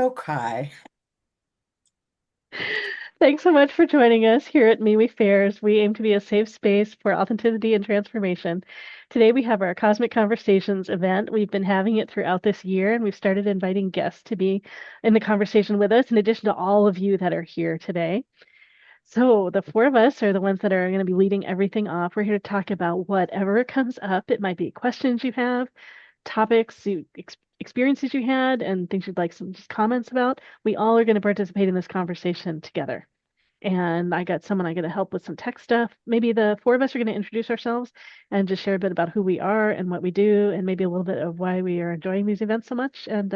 So, Kai, Thanks so much for joining us here at MeWe Fairs. We aim to be a safe space for authenticity and transformation. Today we have our Cosmic Conversations event. We've been having it throughout this year, and we've started inviting guests to be in the conversation with us, in addition to all of you that are here today. So the four of us are the ones that are going to be leading everything off. We're here to talk about whatever comes up. It might be questions you have, topics, experiences you had, and things you'd like some just comments about. We all are going to participate in this conversation together. And I got someone I got to help with some tech stuff. Maybe the four of us are going to introduce ourselves and just share a bit about who we are and what we do, and maybe a little bit of why we are enjoying these events so much. And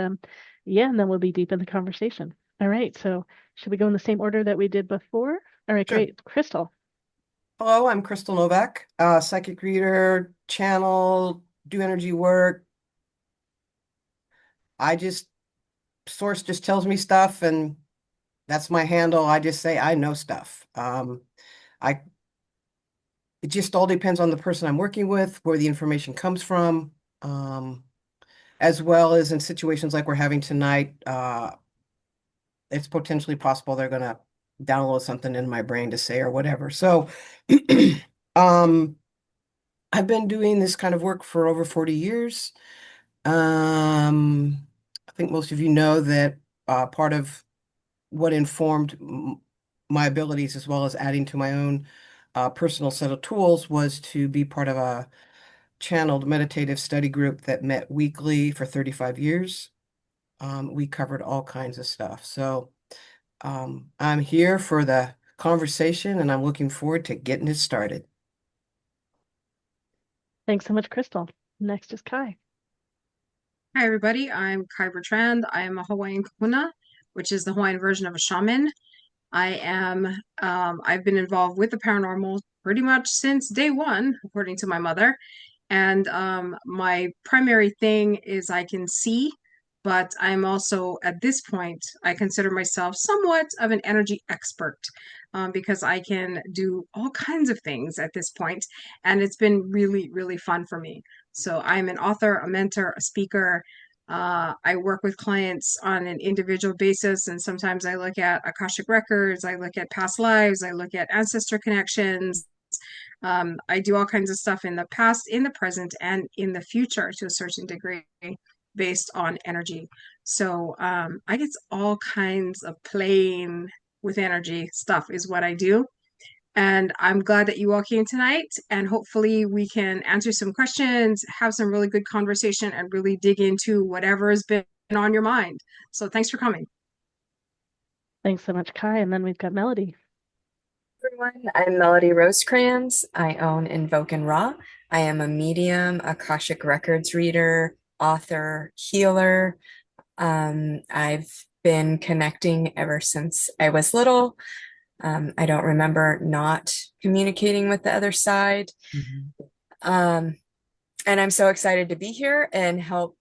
yeah, and then we'll be deep in the conversation. All right. So should we go in the same order that we did before? All right, sure. great. Crystal. Hello, I'm Crystal Novak, psychic reader, channel, do energy work. I just, source just tells me stuff, and that's my handle. I just say I know stuff. I It just all depends on the person I'm working with, where the information comes from, um, as well as in situations like we're having tonight. It's potentially possible they're gonna download something in my brain to say or whatever. So, um, I've been doing this kind of work for over 40 years. I think most of you know that part of what informed my abilities, as well as adding to my own personal set of tools, was to be part of a channeled meditative study group that met weekly for 35 years. We covered all kinds of stuff. So I'm here for the conversation, and I'm looking forward to getting it started. Thanks so much, Crystal. Next is Kai. Hi, everybody. I'm Kai Bertrand. I am a Hawaiian kahuna, which is the Hawaiian version of a shaman. I've been involved with the paranormal pretty much since day one, according to my mother. And my primary thing is I can see, but I'm also, at this point, I consider myself somewhat of an energy expert because I can do all kinds of things at this point, and it's been really, really fun for me. So I'm an author, a mentor, a speaker. I work with clients on an individual basis, and sometimes I look at Akashic records, I look at past lives, I look at ancestor connections. I do all kinds of stuff in the past, in the present, and in the future to a certain degree based on energy. So I get all kinds of playing with energy stuff is what I do. And I'm glad that you all came tonight. And hopefully, we can answer some questions, have some really good conversation, and really dig into whatever has been on your mind. So, thanks for coming. Thanks so much, Kai. And then we've got Melody. Everyone, I'm Melody Rosecrans. I own Invoke and Raw. I am a medium, Akashic Records reader, author, healer. I've been connecting ever since I was little. I don't remember not communicating with the other side. Mhm. Um, and I'm so excited to be here and help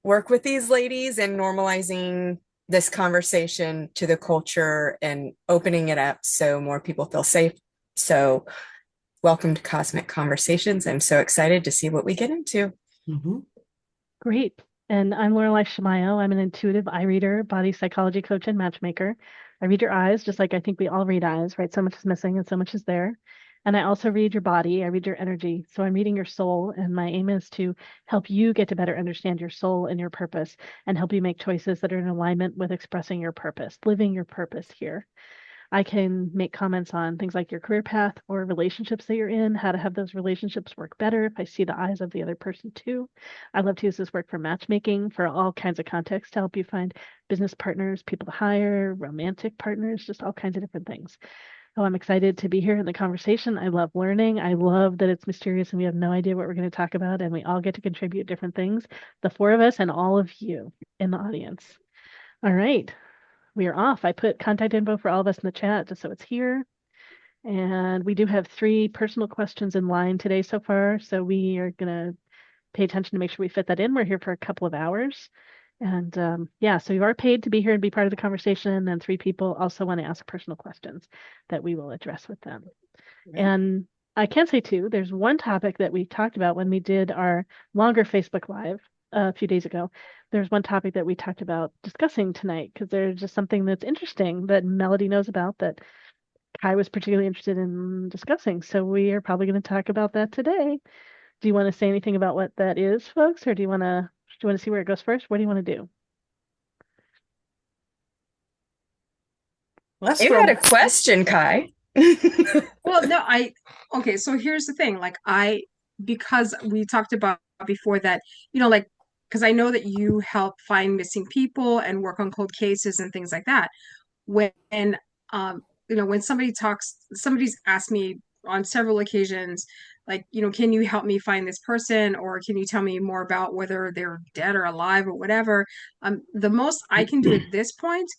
work with these ladies and normalizing this conversation to the culture and opening it up so more people feel safe. So, welcome to Cosmic Conversations. I'm so excited to see what we get into. Mhm. Great. And I'm Lorelei Shamayo. I'm an intuitive eye reader, body psychology coach, and matchmaker. I read your eyes, just like I think we all read eyes, right? So much is missing and so much is there. And I also read your body. I read your energy. So I'm reading your soul. And my aim is to help you get to better understand your soul and your purpose and help you make choices that are in alignment with expressing your purpose, living your purpose here. I can make comments on things like your career path or relationships that you're in, how to have those relationships work better if I see the eyes of the other person too. I love to use this work for matchmaking for all kinds of contexts to help you find business partners, people to hire, romantic partners, just all kinds of different things. Oh, I'm excited to be here in the conversation. I love learning. I love that it's mysterious and we have no idea what we're going to talk about, and we all get to contribute different things, the four of us and all of you in the audience. All right, we are off. I put contact info for all of us in the chat just so it's here. And we do have three personal questions in line today so far. So we are going to pay attention to make sure we fit that in. We're here for a couple of hours. And yeah, so you are paid to be here and be part of the conversation. And three people also want to ask personal questions that we will address with them. Right. And I can say too, there's one topic that we talked about when we did our longer Facebook Live a few days ago, there's one topic that we talked about discussing tonight because there's just something that's interesting that Melody knows about that Kai was particularly interested in discussing. So we are probably going to talk about that today. Do you want to say anything about what that is, folks, or do you want to see where it goes first? What do you want to do? Let's You throw had a question, Kai. Well, no, okay, so here's the thing. Like because we talked about before that, like, because I know that you help find missing people and work on cold cases and things like that. When, when somebody's asked me on several occasions, like, can you help me find this person, or can you tell me more about whether they're dead or alive or whatever? The most I can do at this point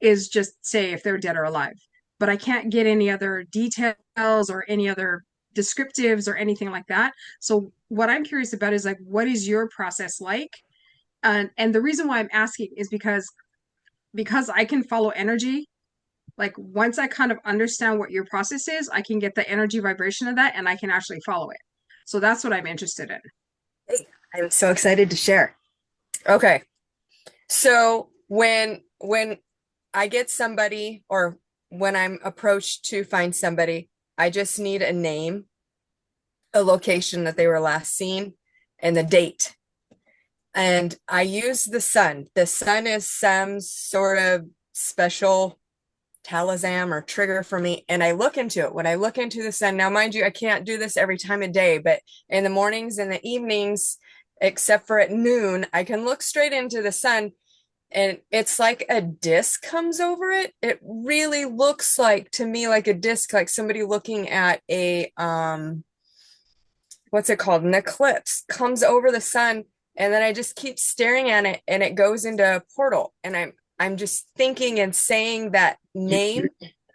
is just say if they're dead or alive, but I can't get any other details or any other descriptives or anything like that. So what I'm curious about is like, what is your process like? And the reason why I'm asking is because I can follow energy. Like once I kind of understand what your process is, I can get the energy vibration of that and I can actually follow it. So that's what I'm interested in. Hey, I'm so excited to share. Okay. So when I get somebody or when I'm approached to find somebody, I just need a name, a location that they were last seen, and the date. And I use the sun. The sun is some sort of special talisman or trigger for me. And I look into it. When I look into the sun, now mind you, I can't do this every time of day, but in the mornings and the evenings, except for at noon, I can look straight into the sun and it's like a disc comes over it. It really looks like to me like a disc, like somebody looking at a what's it called? An eclipse comes over the sun, and then I just keep staring at it and it goes into a portal. And I'm just thinking and saying that name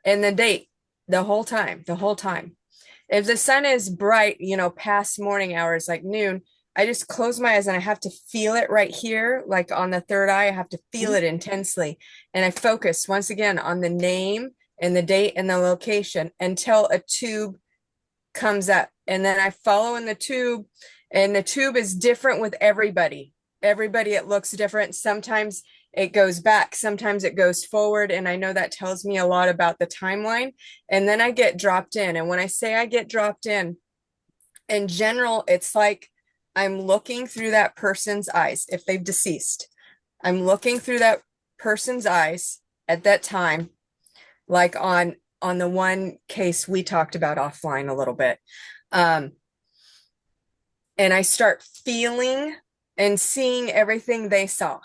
and the date the whole time, the whole time. If the sun is bright, past morning hours like noon, I just close my eyes and I have to feel it right here, like on the third eye. I have to feel it intensely. And I focus once again on the name and the date and the location until a tube comes up. And then I follow in the tube, and the tube is different with everybody. Everybody, it looks different. Sometimes it goes back, sometimes it goes forward. And I know that tells me a lot about the timeline. And then I get dropped in. And when I say I get dropped in general, it's like I'm looking through that person's eyes. If they've deceased, I'm looking through that person's eyes at that time, like on the one case we talked about offline a little bit. And I start feeling and seeing everything they saw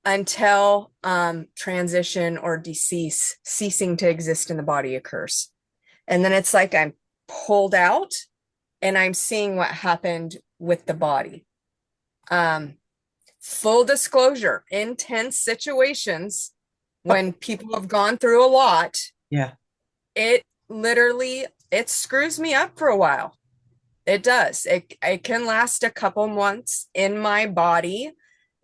until transition or ceasing to exist in the body occurs. And then it's like I'm pulled out and I'm seeing what happened with the body. Full disclosure, intense situations when people have gone through a lot. Yeah. It screws me up for a while. It does. It can last a couple months in my body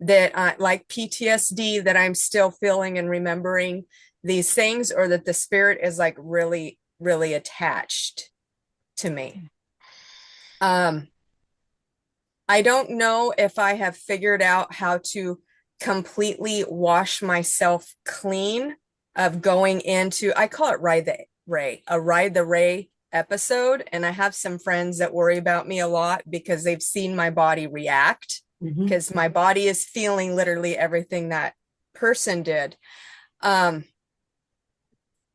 that like PTSD, that I'm still feeling and remembering these things, or that the spirit is like really, really attached to me. I don't know if I have figured out how to completely wash myself clean of going into, I call it Ride the Ray episode. And I have some friends that worry about me a lot because they've seen my body react, because my body is feeling literally everything that person did. But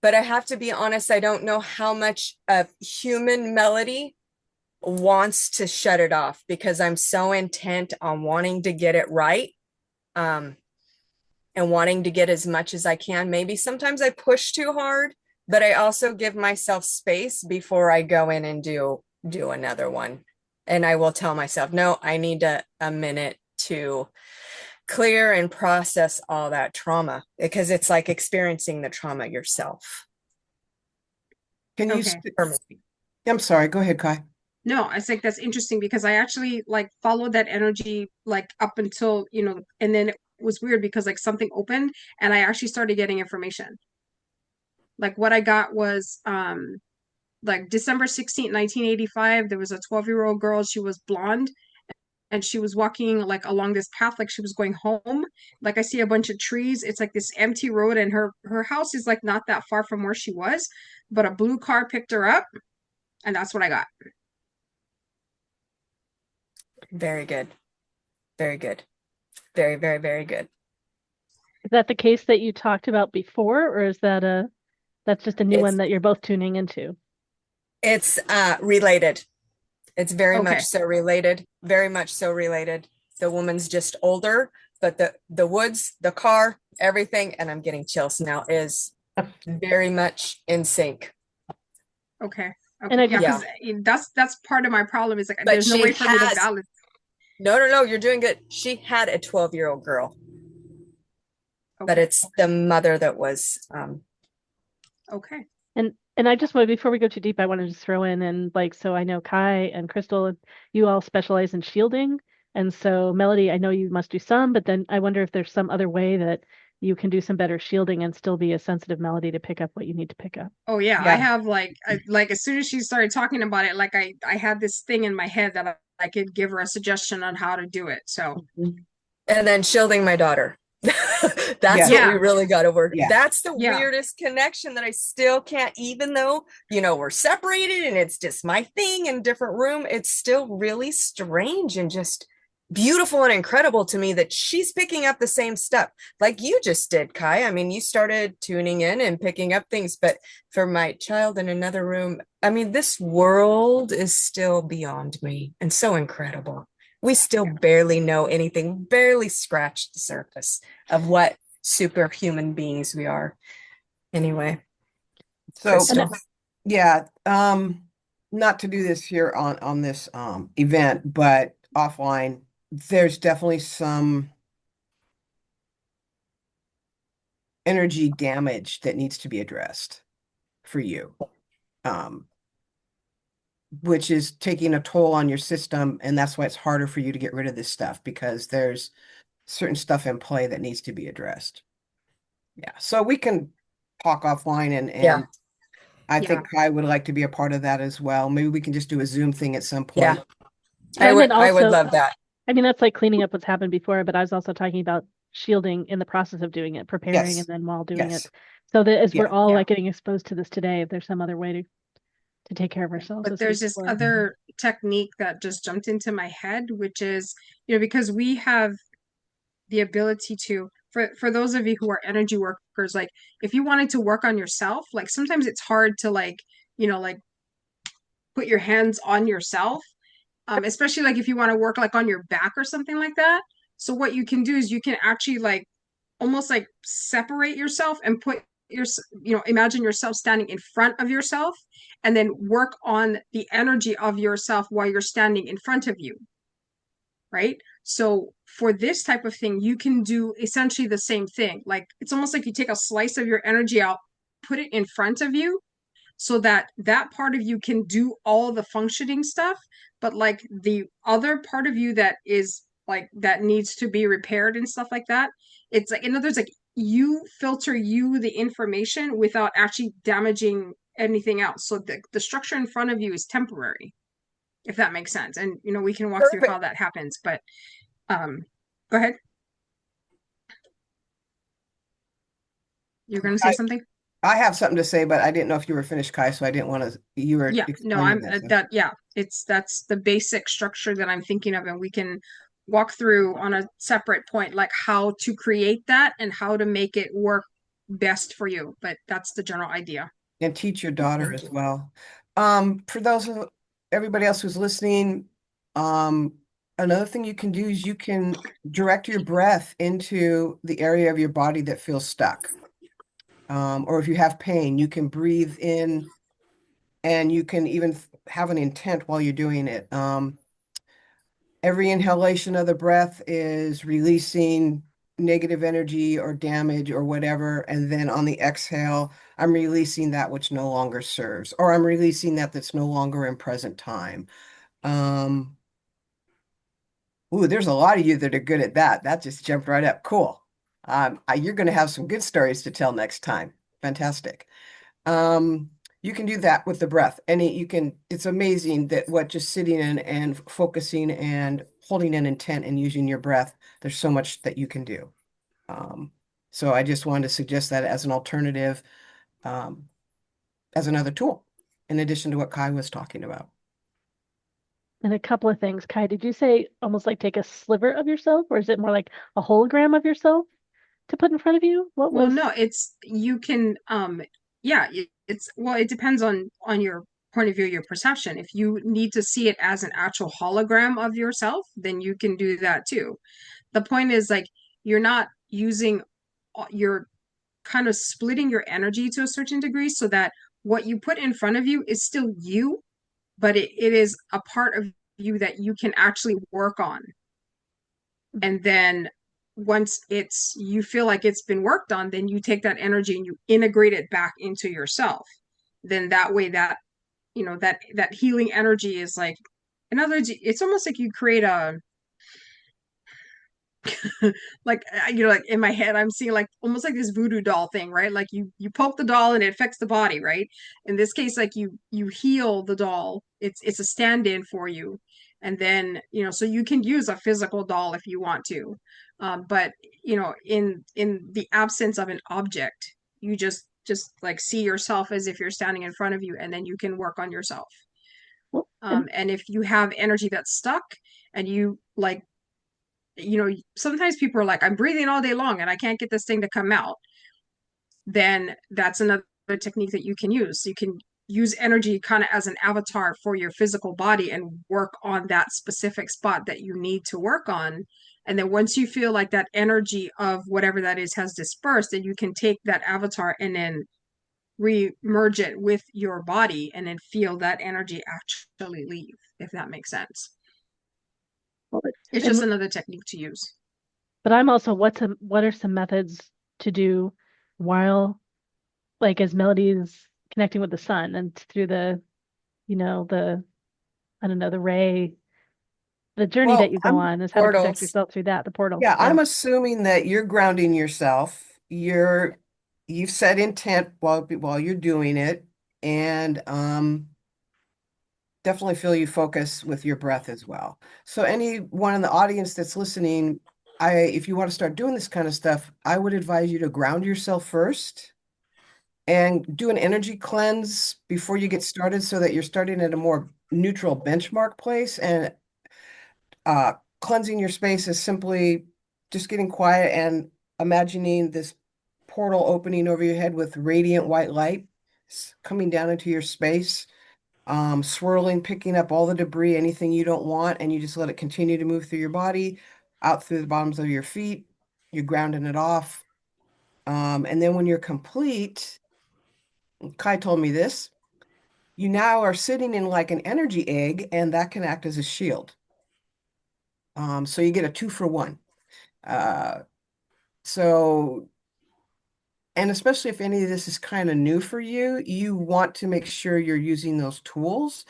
I have to be honest, I don't know how much of human Melody wants to shut it off, because I'm so intent on wanting to get it right, and wanting to get as much as I can. Maybe sometimes I push too hard, but I also give myself space before I go in and do another one. And I will tell myself, no, I need a minute to clear and process all that trauma, because it's like experiencing the trauma yourself. Can you, Okay. I'm sorry, go ahead, Kai. No, I think that's interesting because I actually like followed that energy like up until, and then it was weird because like something opened and I actually started getting information. Like what I got was like December 16th, 1985, there was a 12-year-old girl, she was blonde, and she was walking like along this path like she was going home. Like I see a bunch of trees. It's like this empty road, and her house is like not that far from where she was, but a blue car picked her up, and that's what I got. Very good. Very good. Very, very, very good. Is that the case that you talked about before, or is that's just a new It's one that you're both tuning into? it's related. It's very Okay. much so related. Very much so related. The woman's just older, but the woods, the car, everything, and I'm getting chills now, is very much in sync. Okay. And I Okay. Yeah, just- because that's part of my problem is like But there's no she way for me to has- balance. No, you're doing good. She had a 12-year-old girl, but Okay. it's the mother that was Okay. And I just want, before we go too deep, I want to just throw in, and like, so I know Kai and Crystal, you all specialize in shielding. And so Melody, I know you must do some, but then I wonder if there's some other way that you can do some better shielding and still be a sensitive Melody to pick up what you need to pick up. Oh yeah, Yeah. I have like as soon as she started talking about it, like I had this thing in my head that I could give her a suggestion on how to do it. So and then shielding my daughter. That's what Yeah. we really got to work. Yeah. That's the Yeah. weirdest connection that I still can't, even though, we're separated and it's just my thing in different room. It's still really strange and just beautiful and incredible to me that she's picking up the same stuff like you just did, Kai. I mean, you started tuning in and picking up things, but for my child in another room, I mean, this world is still beyond me and so incredible. We still barely know anything, barely scratched the surface of what superhuman beings we are. Anyway, So, Crystal. yeah, not to do this here on this event, but offline, there's definitely some energy damage that needs to be addressed for you. Which is taking a toll on your system, and that's why it's harder for you to get rid of this stuff, because there's certain stuff in play that needs to be addressed. Yeah, so we can talk offline, and Yeah. I Yeah. think I would like to be a part of that as well. Maybe we can just do a Zoom thing at some Yeah. point. I And would then I would also- love that. I mean, that's like cleaning up what's happened before, but I was also talking about shielding in the process of doing it, preparing, Yes. and then while doing Yes. it. So that as we're Yeah. all Yeah. like getting exposed to this today, if there's some other way to take care of ourselves. But as we there's this explore. other technique that just jumped into my head, which is, because we have the ability to, for those of you who are energy workers, like if you wanted to work on yourself, like sometimes it's hard to like put your hands on yourself, especially like if you want to work like on your back or something like that. So what you can do is you can actually like almost like separate yourself and put your, imagine yourself standing in front of yourself, and then work on the energy of yourself while you're standing in front of you. Right? So for this type of thing, you can do essentially the same thing. Like it's almost like you take a slice of your energy out, put it in front of you, so that that part of you can do all the functioning stuff, but like the other part of you that is like that needs to be repaired and stuff like that, it's like, in other words, like you filter the information without actually damaging anything else. So the structure in front of you is temporary, if that makes sense. And we can walk through how that happens, but go ahead. You're going to say something? I have something to say, but I didn't know if you were finished, Kai, so I didn't want to, you were Yeah, no, explaining I'm that, so. that's the basic structure that I'm thinking of, and we can walk through on a separate point, like how to create that and how to make it work best for you. But that's the general idea. And teach your daughter Thank as you. well. For those of everybody else who's listening, another thing you can do is you can direct your breath into the area of your body that feels stuck. Or if you have pain, you can breathe in, and you can even have an intent while you're doing it. Every inhalation of the breath is releasing negative energy or damage or whatever. And then on the exhale, I'm releasing that which no longer serves, or I'm releasing that's no longer in present time. Ooh, there's a lot of you that are good at that. That just jumped right up. Cool. You're going to have some good stories to tell next time. Fantastic. You can do that with the breath. It's amazing that what just sitting in and focusing and holding an intent and using your breath, there's so much that you can do. So I just wanted to suggest that as an alternative, as another tool, in addition to what Kai was talking about. And a couple of things. Kai, did you say almost like take a sliver of yourself, or is it more like a hologram of yourself to put in front of you? What Well, was no, it's you can yeah, it's well, it depends on your point of view, your perception. If you need to see it as an actual hologram of yourself, then you can do that too. The point is like you're not using you're kind of splitting your energy to a certain degree so that what you put in front of you is still you, but it is a part of you that you can actually work on. And then once it's you feel like it's been worked on, then you take that energy and you integrate it back into yourself. Then that way that that healing energy is like, in other words, it's almost like you create a like like in my head I'm seeing like almost like this voodoo doll thing, right? Like you poke the doll and it affects the body, right? In this case, like you heal the doll. It's a stand-in for you. And then so you can use a physical doll if you want to, but in the absence of an object, you just like see yourself as if you're standing in front of you, and then you can work on yourself. well, and And if you have energy that's stuck and you like sometimes people are like, I'm breathing all day long and I can't get this thing to come out. Then that's another technique that you can use. You can use energy kind of as an avatar for your physical body and work on that specific spot that you need to work on. And then once you feel like that energy of whatever that is has dispersed, then you can take that avatar and then re-merge it with your body and then feel that energy actually leave, if that makes sense. well, It's and just another technique to use. but I'm also what are some methods to do while like as Melody's connecting with the sun and through the I don't know, the ray, the journey that Well, you go I'm on is how to protect Portals. yourself through that, the portals. Yeah, Yeah. I'm assuming that you're grounding yourself. You've set intent while you're doing it, and definitely feel you focus with your breath as well. So anyone in the audience that's listening, if you want to start doing this kind of stuff, I would advise you to ground yourself first and do an energy cleanse before you get started so that you're starting at a more neutral benchmark place. And cleansing your space is simply just getting quiet and imagining this portal opening over your head with radiant white light coming down into your space, swirling, picking up all the debris, anything you don't want, and you just let it continue to move through your body, out through the bottoms of your feet. You're grounding it off. And then when you're complete, Kai told me this, you now are sitting in like an energy egg, and that can act as a shield. So you get a 2-for-1. Uh, so, and especially if any of this is kind of new for you, you want to make sure you're using those tools.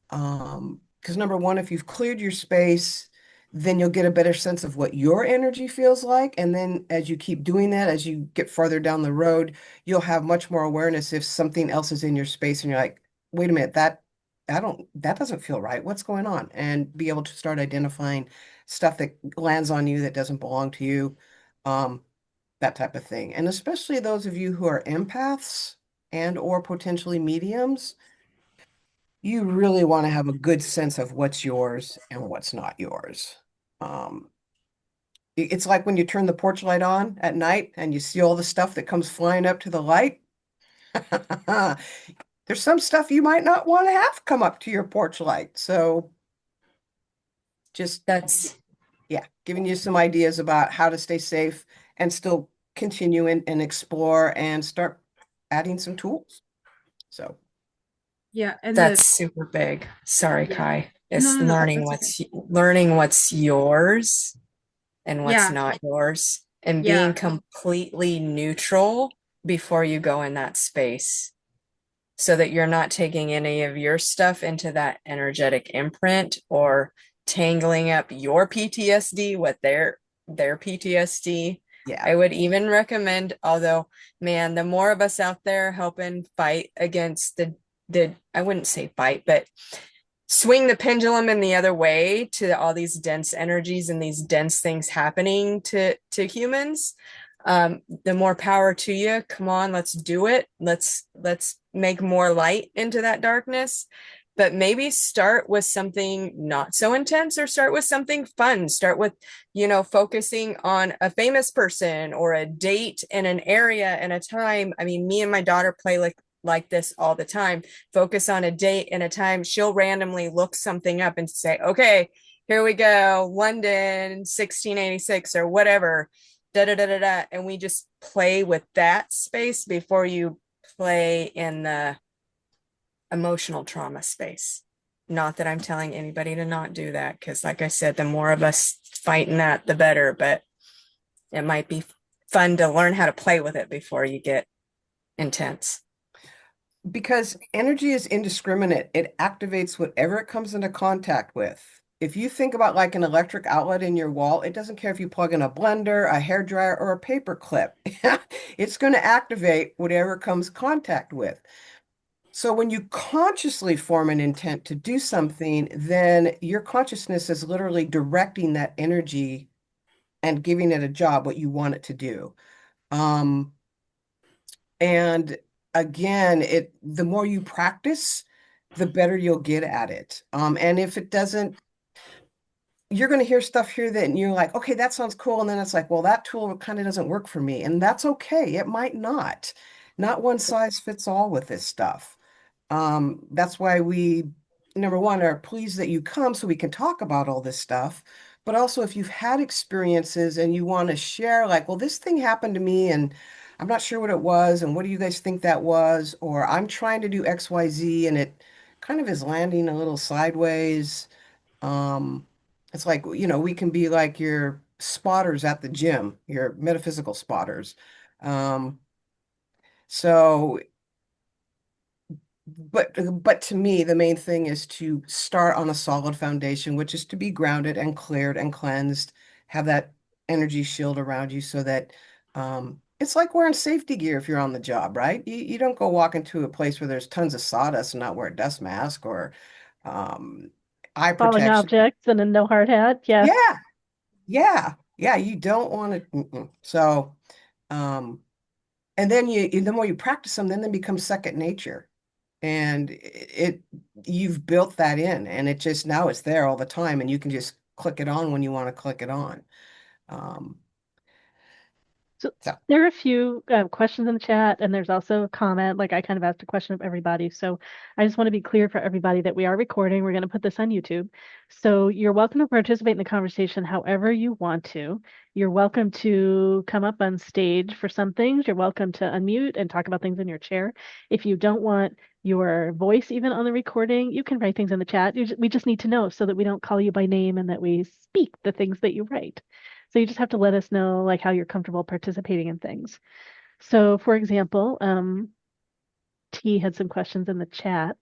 Because number one, if you've cleared your space, then you'll get a better sense of what your energy feels like. And then as you keep doing that, as you get farther down the road, you'll have much more awareness if something else is in your space and you're like, wait a minute, that doesn't feel right. What's going on? And be able to start identifying stuff that lands on you that doesn't belong to you. That type of thing. And especially those of you who are empaths and or potentially mediums, you really want to have a good sense of what's yours and what's not yours. It's like when you turn the porch light on at night and you see all the stuff that comes flying up to the light. There's some stuff you might not want to have come up to your porch light. So just, That's yeah, giving you some ideas about how to stay safe and still continue and explore and start adding some tools. So Yeah, and that's super big. Sorry, yeah. Kai. No, It's no, no, that's okay. learning what's yours and what's Yeah, not yours, and being yeah, completely neutral before you go in that space, so that you're not taking any of your stuff into that energetic imprint or tangling up your PTSD with their PTSD. yeah, I would even recommend, although, man, the more of us out there helping fight against the I wouldn't say fight, but swing the pendulum in the other way to all these dense energies and these dense things happening to humans, the more power to you. Come on, let's do it. Let's make more light into that darkness. But maybe start with something not so intense, or start with something fun. Start with, focusing on a famous person or a date in an area and a time. I mean, me and my daughter play like this all the time. Focus on a date and a time. She'll randomly look something up and say, okay, here we go, London 1686 or whatever, da da da da da. And we just play with that space before you play in the emotional trauma space. Not that I'm telling anybody to not do that, because like I said, the more of us fighting that, the better. But it might be fun to learn how to play with it before you get intense. Because energy is indiscriminate. It activates whatever it comes into contact with. If you think about like an electric outlet in your wall, it doesn't care if you plug in a blender, a hair dryer, or a paper clip. It's going to activate whatever comes contact with. So when you consciously form an intent to do something, then your consciousness is literally directing that energy and giving it a job, what you want it to do. And again, the more you practice, the better you'll get at it. And if it doesn't, you're going to hear stuff here that you're like, okay, that sounds cool. And then it's like, well, that tool kind of doesn't work for me. And that's okay. It might not. Not one size fits all with this stuff. That's why we, number one, are pleased that you come so we can talk about all this stuff. But also, if you've had experiences and you want to share, like, well, this thing happened to me and I'm not sure what it was, and what do you guys think that was? Or I'm trying to do XYZ and it kind of is landing a little sideways. Um, it's like, we can be like your spotters at the gym, your metaphysical spotters. Um, so but to me, the main thing is to start on a solid foundation, which is to be grounded and cleared and cleansed, have that energy shield around you so that it's like wearing safety gear if you're on the job, right? You don't go walk into a place where there's tons of sawdust and not wear a dust mask or um, eye Falling protection. objects and a no hard hat. Yes. Yeah, yeah, you don't want to. So, um, and then the more you practice them, then they become second nature. And you've built that in, and it just now it's there all the time, and you can just click it on when you want to click it on. Um, So so there are a few questions in the chat, and there's also a comment. Like I kind of asked a question of everybody. So I just want to be clear for everybody that we are recording. We're going to put this on YouTube. So you're welcome to participate in the conversation however you want to. You're welcome to come up on stage for some things. You're welcome to unmute and talk about things in your chair. If you don't want your voice even on the recording, you can write things in the chat. We just need to know so that we don't call you by name and that we speak the things that you write. So you just have to let us know like how you're comfortable participating in things. So for example, T had some questions in the chat.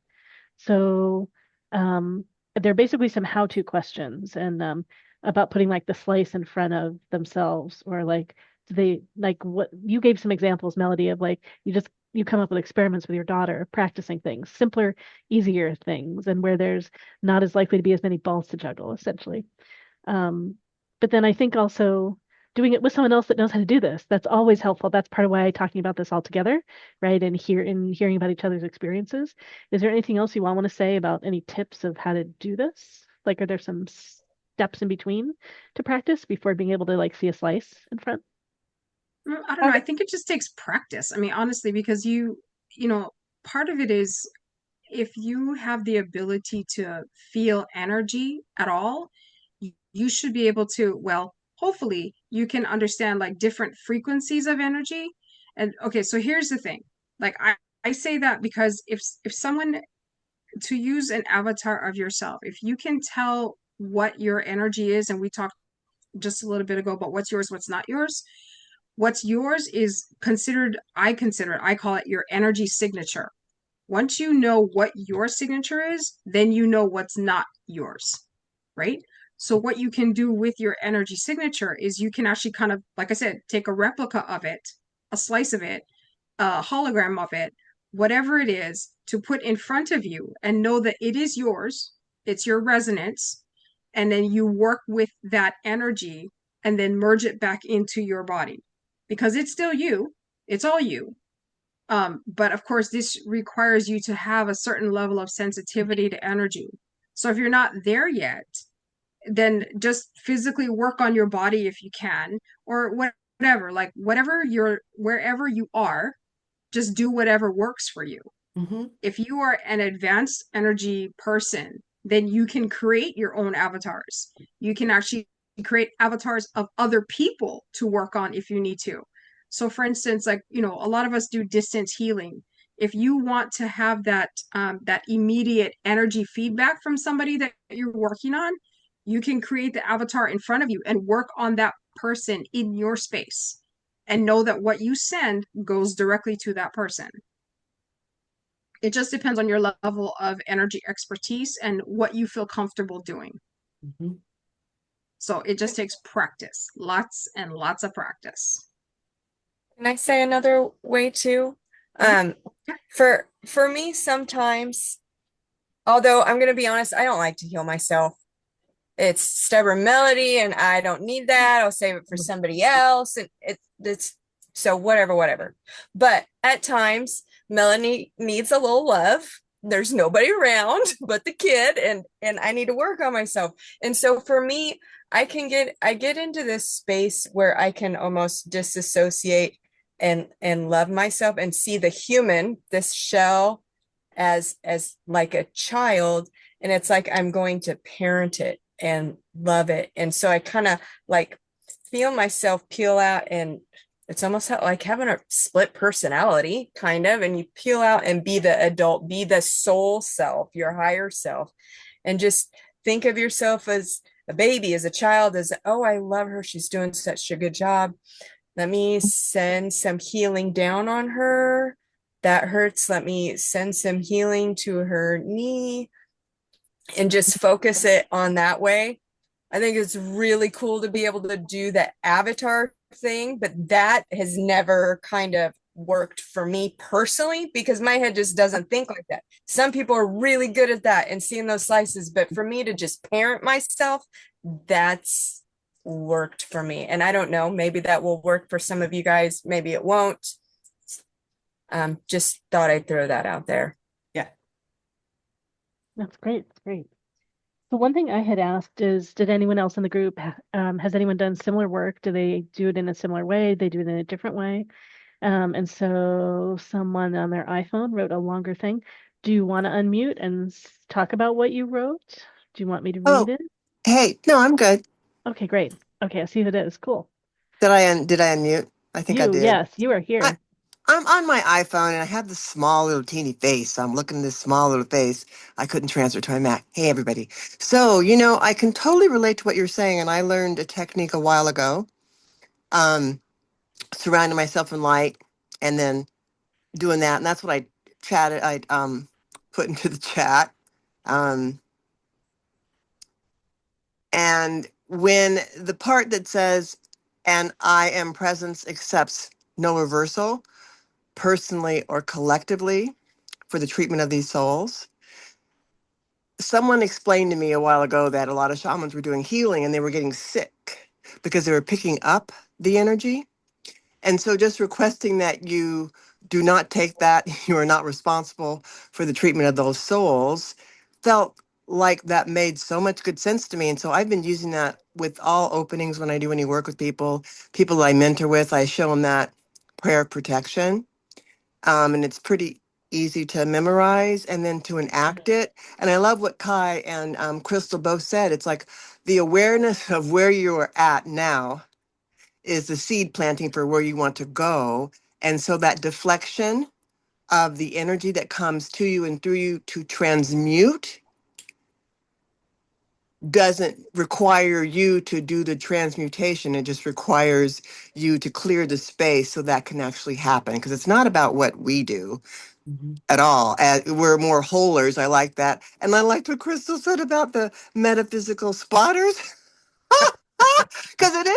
So they're basically some how-to questions and about putting like the slice in front of themselves, or like do they like what you gave some examples, Melody, of like you come up with experiments with your daughter, practicing things, simpler, easier things, and where there's not as likely to be as many balls to juggle, essentially. But then I think also doing it with someone else that knows how to do this, that's always helpful. That's part of why I'm talking about this all together, right? And hearing about each other's experiences. Is there anything else you all want to say about any tips of how to do this? Like, are there some steps in between to practice before being able to like see a slice in front? I don't know. I think it just takes practice. I mean, honestly, because part of it is if you have the ability to feel energy at all, you should be able to, well, hopefully you can understand like different frequencies of energy. And okay, so here's the thing. Like I say that because if someone, to use an avatar of yourself, if you can tell what your energy is, and we talked just a little bit ago about what's yours, what's not yours. What's yours is I call it your energy signature. Once you know what your signature is, then you know what's not yours, right? So what you can do with your energy signature is you can actually kind of, like I said, take a replica of it, a slice of it, a hologram of it, whatever it is, to put in front of you and know that it is yours. it's your resonance, and then you work with that energy and then merge it back into your body because it's still you, it's all you. But of course, this requires you to have a certain level of sensitivity to energy. So if you're not there yet, then just physically work on your body if you can, or whatever, like wherever you are, just do whatever works for you. Mm-hmm. If you are an advanced energy person, then you can create your own avatars. You can actually create avatars of other people to work on if you need to. So for instance, like, a lot of us do distance healing. If you want to have that immediate energy feedback from somebody that you're working on, you can create the avatar in front of you and work on that person in your space and know that what you send goes directly to that person. It just depends on your level of energy expertise and what you feel comfortable doing. Mm-hmm. So it just takes practice, lots and lots of practice. Can I say another way too? Yeah. For me, sometimes, although I'm gonna be honest, I don't like to heal myself. It's stubborn melody, and I don't need that. I'll save it for somebody else, and it's so whatever. But at times, Melanie needs a little love. There's nobody around but the kid, and I need to work on myself. And so for me, I get into this space where I can almost disassociate and love myself and see the human, this shell, as like a child, and it's like I'm going to parent it and love it. And so I kind of like feel myself peel out, and it's almost like having a split personality kind of, and you peel out and be the adult, be the soul self, your higher self, and just think of yourself as a baby, as a child, as, oh, I love her, she's doing such a good job, let me send some healing down on her. That hurts. Let me send some healing to her knee and just focus it on that way. I think it's really cool to be able to do that avatar thing, but that has never kind of worked for me personally because my head just doesn't think like that. Some people are really good at that and seeing those slices, but for me to just parent myself, that's worked for me. And I don't know, maybe that will work for some of you guys, maybe it won't. Just thought I'd throw that out there. Yeah. That's great. That's great. So one thing I had asked is, did anyone else in the group, has anyone done similar work? Do they do it in a similar way? They do it in a different way? And so someone on their iPhone wrote a longer thing. Do you want to unmute and talk about what you wrote? Do you want me to read Oh, it? hey, no, I'm good. Okay, great. Okay, I see who it is. Cool. Did I unmute? I think I did. Yes, you are I, here. I'm on my iPhone and I have this small little teeny face. So I'm looking at this small little face. I couldn't transfer to my Mac. Hey, everybody. So, I can totally relate to what you're saying. And I learned a technique a while ago, um, surrounding myself in light and then doing that. And that's what I put into the chat. Um, and when the part that says, and I am presence accepts no reversal, personally or collectively, for the treatment of these souls. Someone explained to me a while ago that a lot of shamans were doing healing and they were getting sick because they were picking up the energy. And so just requesting that you do not take that, you are not responsible for the treatment of those souls, felt like that made so much good sense to me. And so I've been using that with all openings when I do any work with people I mentor with, I show them that prayer of protection. And it's pretty easy to memorize and then to enact it. And I love what Kai and Crystal both said. It's like the awareness of where you are at now is the seed planting for where you want to go. And so that deflection of the energy that comes to you and through you to transmute doesn't require you to do the transmutation. It just requires you to clear the space so that can actually happen. Because it's not about what we do Mm-hmm. at all. We're more holers. I like that. And I liked what Crystal said about the metaphysical spotters. Because it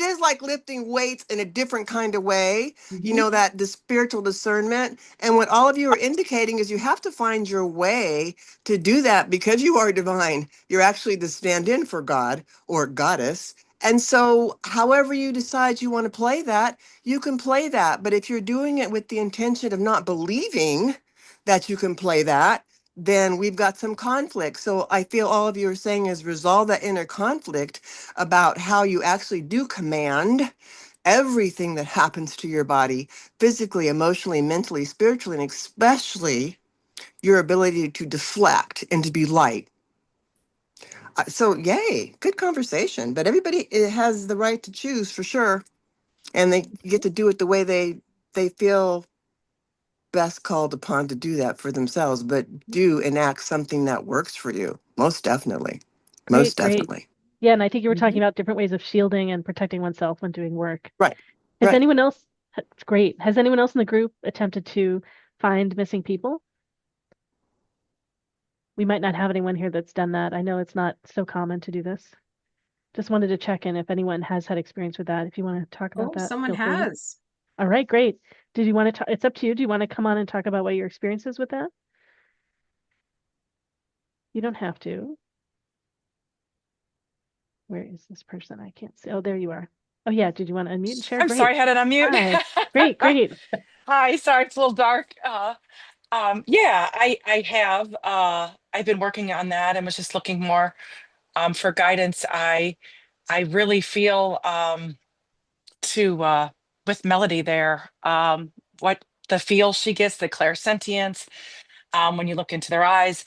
is like lifting weights in a different kind of way, you Mhm. know, that the spiritual discernment. And what all of you are indicating is you have to find your way to do that because you are divine. You're actually the stand-in for God or goddess. And so however you decide you want to play that, you can play that. But if you're doing it with the intention of not believing that you can play that, then we've got some conflict. So I feel all of you are saying is resolve that inner conflict about how you actually do command everything that happens to your body, physically, emotionally, mentally, spiritually, and especially your ability to deflect and to be light. So yay, good conversation. But everybody has the right to choose for sure. And they get to do it the way they feel best called upon to do that for themselves, but do enact something that works for you. Most definitely. Great, Most great. definitely. Yeah, and I think you were talking Mhm. about different ways of shielding and protecting oneself when doing work. Right. Has Right. anyone else, it's great. Has anyone else in the group attempted to find missing people? We might not have anyone here that's done that. I know it's not so common to do this. Just wanted to check in if anyone has had experience with that. If you want to talk about Oh, that, someone feel free. has. All right, great. Did you want to talk? It's up to you. Do you want to come on and talk about what your experience is with that? You don't have to. Where is this person? I can't see. Oh, there you are. Oh, yeah. Did you want to unmute and share? I'm sorry, Great. I had it on mute. Hi. Great, great. Hi, sorry, it's a little dark. Yeah, I have I've been working on that and was just looking more for guidance. I really feel to with Melody there, what the feel she gets, the clairsentience, when you look into their eyes.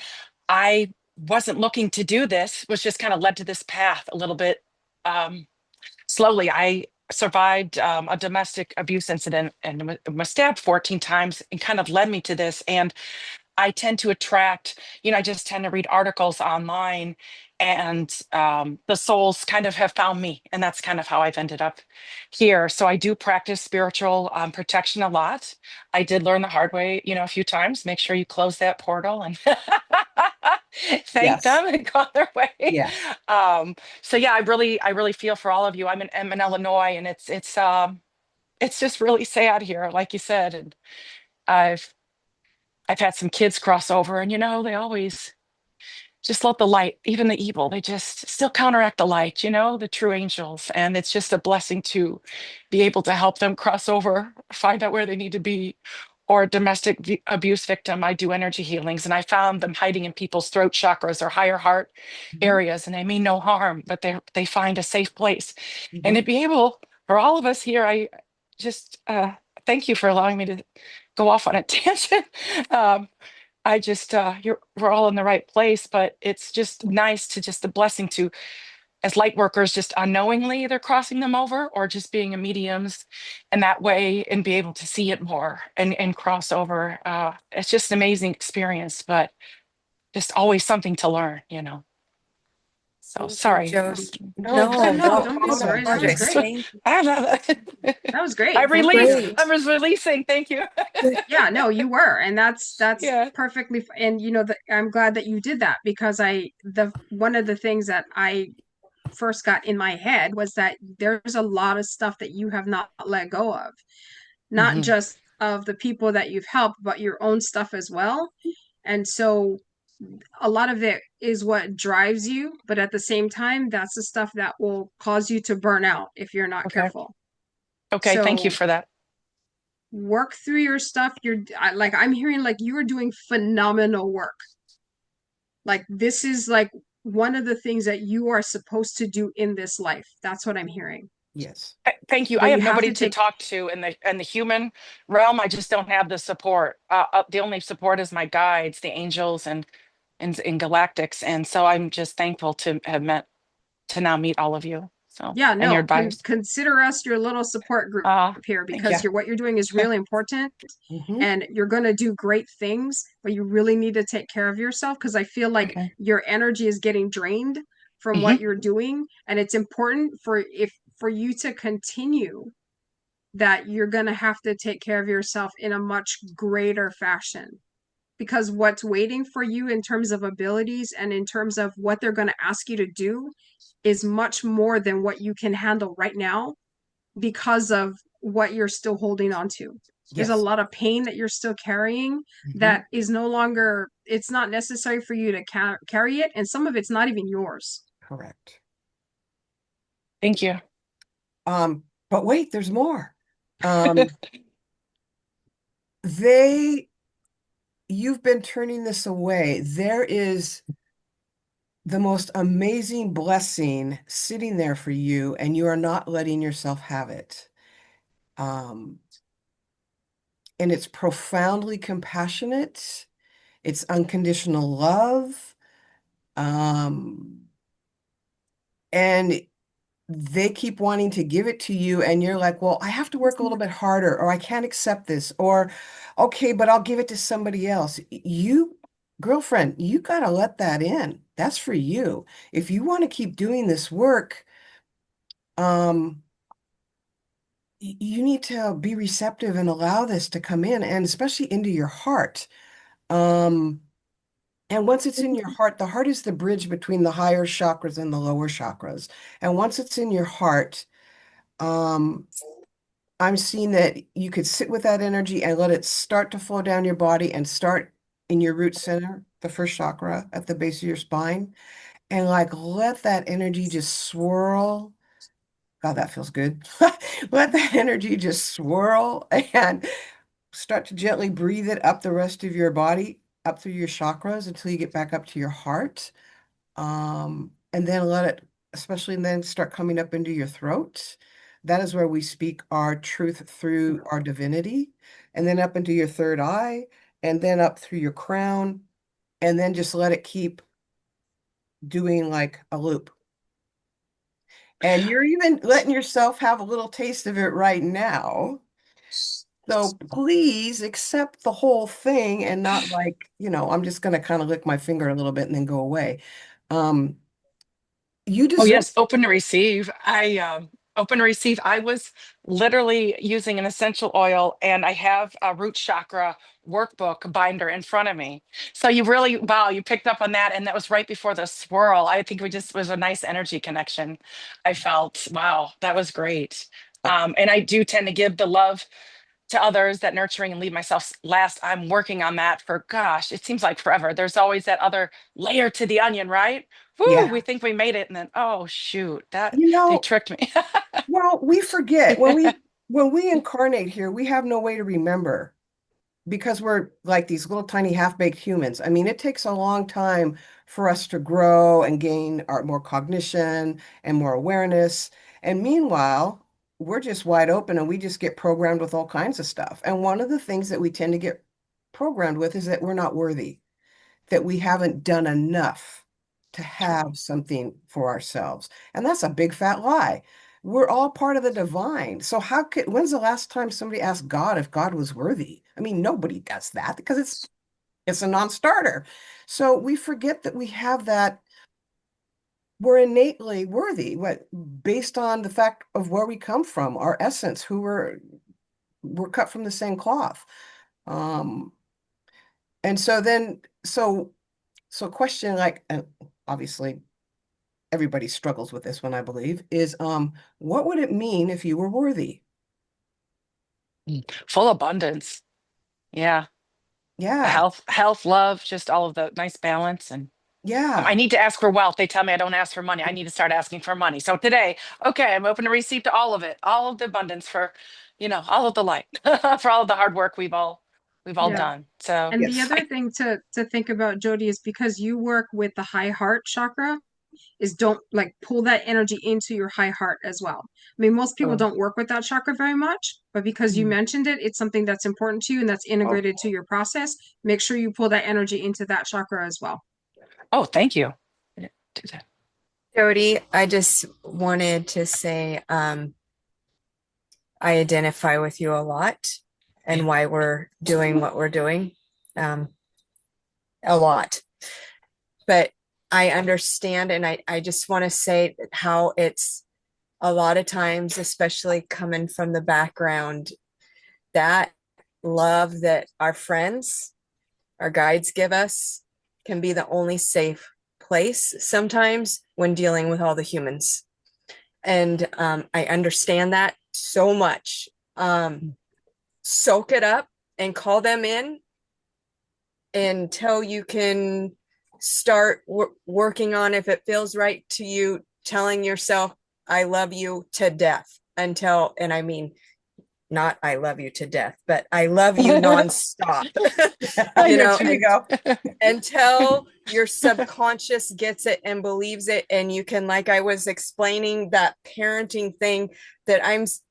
I wasn't looking to do this, was just kind of led to this path a little bit. Slowly. I survived a domestic abuse incident and was stabbed 14 times and kind of led me to this. And I tend to attract, I just tend to read articles online and the souls kind of have found me. And that's kind of how I've ended up here. So I do practice spiritual protection a lot. I did learn the hard way, a few times. Make sure you close that portal and thank Yes. them and go on their way. Yeah. So yeah, I really feel for all of you. I'm in Illinois and it's just really sad here, like you said. And I've I've had some kids cross over and they always just let the light, even the evil, they just still counteract the light, the true angels. And it's just a blessing to be able to help them cross over, find out where they need to be. Or a domestic abuse victim, I do energy healings and I found them hiding in people's throat chakras or higher heart Mhm. areas, and they mean no harm, but they find a safe place. And to Mhm. be able, for all of us here, I just thank you for allowing me to go off on a tangent. Um, I just we're all in the right place, but it's just nice to just a blessing to, as light workers, just unknowingly either crossing them over or just being a mediums in that way and be able to see it more and cross over. It's just an amazing experience, but just always something to learn. So Thank you, sorry. Jody. No, Yeah, No, no, don't don't be sorry. That was apologize. great. Thank you. I don't know. That was I great. Thank released. you. I Great. was releasing. Thank you. Yeah, no, you were, and that's Yeah. perfectly and I'm glad that you did that because the one of the things that I first got in my head was that there's a lot of stuff that you have not let go of, not Mhm. just of the people that you've helped, but your own stuff as well. And so a lot of it is what drives you, but at the same time, that's the stuff that will cause you to burn out if you're not Okay. careful. Okay. Thank you So for that. work through your stuff. I'm hearing like you are doing phenomenal work. Like this is like one of the things that you are supposed to do in this life. That's what I'm hearing. Yes. Thank you. I But have you have nobody to to take, talk to in the human realm. I just don't have the support. The only support is my guides, the angels, and in galactics. And so I'm just thankful to have met to now meet all of you. So yeah, and your no, advice. consider us your little support group here Thank you. because Yeah. what you're doing is really important Mhm. and you're going to do great things, but you really need to take care of yourself because I feel like Okay. your energy is getting drained from Hmm. what you're doing. And it's important for you to continue that you're going to have to take care of yourself in a much greater fashion. because what's waiting for you in terms of abilities and in terms of what they're going to ask you to do is much more than what you can handle right now because of what you're still holding on to. There's a Yes. lot of pain that you're still carrying Mhm. that is no longer, it's not necessary for you to carry it. And some of it's not even yours. Correct. Thank you. But wait, there's more. Um, they, you've been turning this away. There is the most amazing blessing sitting there for you, and you are not letting yourself have it. And it's profoundly compassionate. It's unconditional love. And they keep wanting to give it to you, and you're like, well, I have to work a little bit harder, or I can't accept this, or okay, but I'll give it to somebody else. You, girlfriend, you got to let that in. That's for you. If you want to keep doing this work, um, you need to be receptive and allow this to come in, and especially into your heart. Um, and once it's in your heart, the heart is the bridge between the higher chakras and the lower chakras. And once it's in your heart, um, I'm seeing that you could sit with that energy and let it start to flow down your body and start in your root center, the first chakra at the base of your spine, and like let that energy just swirl. God, that feels good. Let that energy just swirl and start to gently breathe it up the rest of your body, up through your chakras until you get back up to your heart. And then let it, especially then start coming up into your throat. That is where we speak our truth through our divinity, and then up into your third eye, and then up through your crown, and then just let it keep doing like a loop. And you're even letting yourself have a little taste of it right now. So please accept the whole thing and not like, I'm just going to kind of lick my finger a little bit and then go away. Um, you Oh deserve. yes, open to receive. I open to receive. I was literally using an essential oil, and I have a root chakra workbook binder in front of me. So you really, wow, you picked up on that, and that was right before the swirl. I think we just was a nice energy connection. I felt, wow, that was great. And I do tend to give the love to others, that nurturing, and leave myself last. I'm working on that for, gosh, it seems like forever. There's always that other layer to the onion, right? Woo, Yeah. we think we made it, and then, oh shoot, that You they know, tricked me. well, we forget when we incarnate here, we have no way to remember because we're like these little tiny half-baked humans. I mean, it takes a long time for us to grow and gain our more cognition and more awareness. And meanwhile, we're just wide open and we just get programmed with all kinds of stuff. And one of the things that we tend to get programmed with is that we're not worthy, that we haven't done enough to have something for ourselves. And that's a big fat lie. We're all part of the divine. So when's the last time somebody asked God if God was worthy? I mean, nobody does that because it's a non-starter. So we forget that we have that we're innately worthy, based on the fact of where we come from, our essence, we're cut from the same cloth. Um, and so question like, and obviously everybody struggles with this one, I believe, is what would it mean if you were worthy? Full abundance. Yeah. Yeah, Health, love, just all of the nice balance. And I yeah. need to ask for wealth. They tell me I don't ask for money. I need to start asking for money. So today, okay, I'm open to receive to all of it, all of the abundance for, all of the light, for all of the hard work we've all Yeah. done. So And the Yes. other thing to think about, Jody, is because you work with the high heart chakra, is don't like pull that energy into your high heart as well. I mean, most people oh, don't work with that chakra very much, but because you Mm. mentioned it, it's something that's important to you and that's Oh, integrated to your process. Make sure you pull that energy into that chakra as well. oh, thank you. I didn't do that. Jody, I just wanted to say, I identify with you a lot and why we're doing what we're doing. Um, a lot. But I understand, and I just want to say how it's a lot of times, especially coming from the background, that love that our friends our guides give us can be the only safe place sometimes when dealing with all the humans. And I understand that so much. Soak it up and call them in until you can start working on, if it feels right to you, telling yourself, I love you to death until, and I mean, not I love you to death, but I love you nonstop. You know, There you go. until your subconscious gets it and believes it, and you can, like I was explaining, that parenting thing that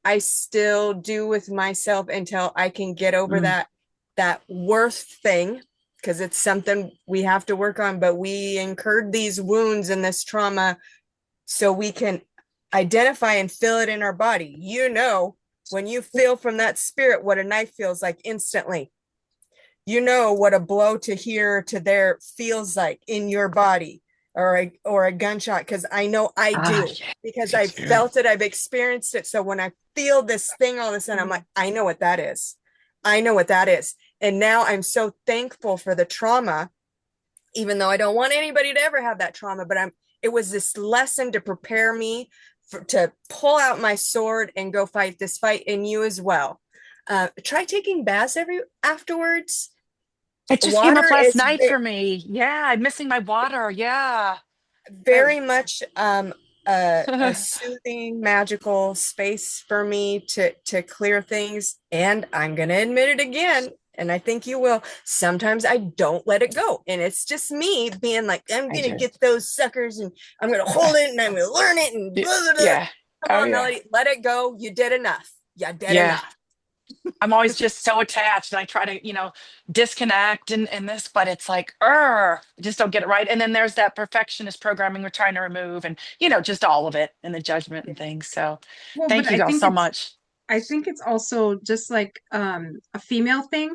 I still do with myself until I can get over that worth thing, because it's something we have to work on, but we incurred these wounds and this trauma so we can identify and feel it in our body. You know, when you feel from that spirit what a knife feels like instantly, you know what a blow to here to there feels like in your body, or a gunshot, because I know I do, because I've felt it, I've experienced it. So when I feel this thing all of a sudden, I'm like, I know what that is. I know what that is. And now I'm so thankful for the trauma, even though I don't want anybody to ever have that trauma, but it was this lesson to prepare me to pull out my sword and go fight this fight, and you as well. Try taking baths afterwards. It just came Water up last is night for me. Yeah, I'm missing my water. Yeah. very much a soothing, magical space for me to clear things. And I'm gonna admit it again, and I think you will. Sometimes I don't let it go, and it's just me being like, I'm gonna get those suckers, and I'm gonna hold it, and I'm gonna learn it, and blah, blah, blah. Yeah. Come Oh, on, yeah. Melody, let it go. You did enough. You did Yeah. enough. I'm always just so attached and I try to, disconnect and this, but it's like, I just don't get it right. And then there's that perfectionist programming we're trying to remove and, just all of it and the judgment and things. So Well, but thank you all so much. I think it's also just like a female thing.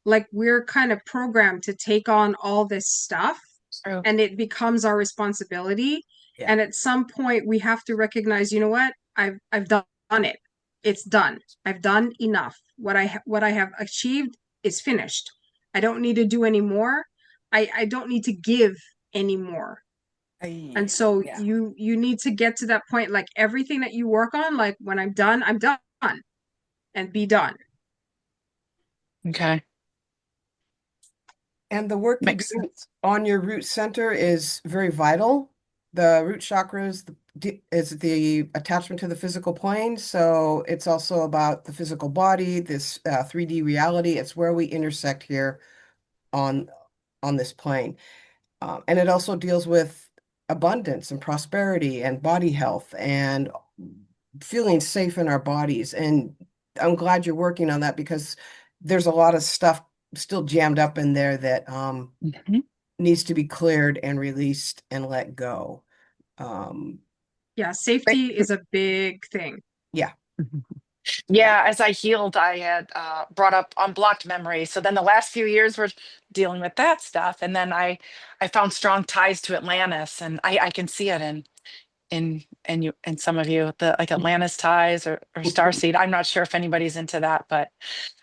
Like we're kind of programmed to take on all this stuff True. and it becomes our responsibility. Yeah. And at some point we have to recognize, you know what? I've done it. It's done. I've done enough. What I have achieved is finished. I don't need to do any more. I don't need to give anymore. And so Yeah. you need to get to that point, like everything that you work on, like when I'm done and be done. Okay. And the work you Makes do sense. on your root center is very vital. The root chakras is the attachment to the physical plane. So it's also about the physical body, this 3D reality. It's where we intersect here on this plane. And it also deals with abundance and prosperity and body health and feeling safe in our bodies. And I'm glad you're working on that, because there's a lot of stuff still jammed up in there that Mhm. needs to be cleared and released and let go. Um, Yeah, safety is a big thing. yeah. Yeah, as I healed, I had brought up unblocked memory. So then the last few years were dealing with that stuff, and then I found strong ties to Atlantis, and I can see it in you and some of you, the like Atlantis ties or Starseed. I'm not sure if anybody's into that, but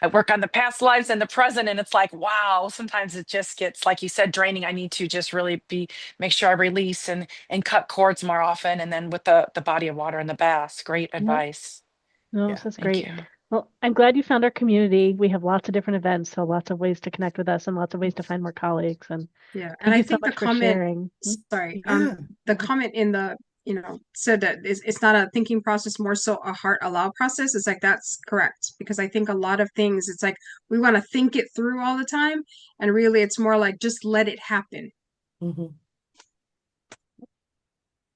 I work on the past lives and the present, and it's like, wow, sometimes it just gets, like you said, draining. I need to just really make sure I release and cut cords more often. And then with the body of water and the baths, great advice. No, Yeah, this is Thank great. you. Well, I'm glad you found our community. We have lots of different events, so lots of ways to connect with us and lots of ways to find more colleagues. And Yeah. And thank I you so think the much for comment, sharing. sorry, Yeah. the comment in the, said that it's not a thinking process, more so a heart allow process. It's like, that's correct. Because I think a lot of things, it's like we want to think it through all the time. And really it's more like just let it happen. Mhm. And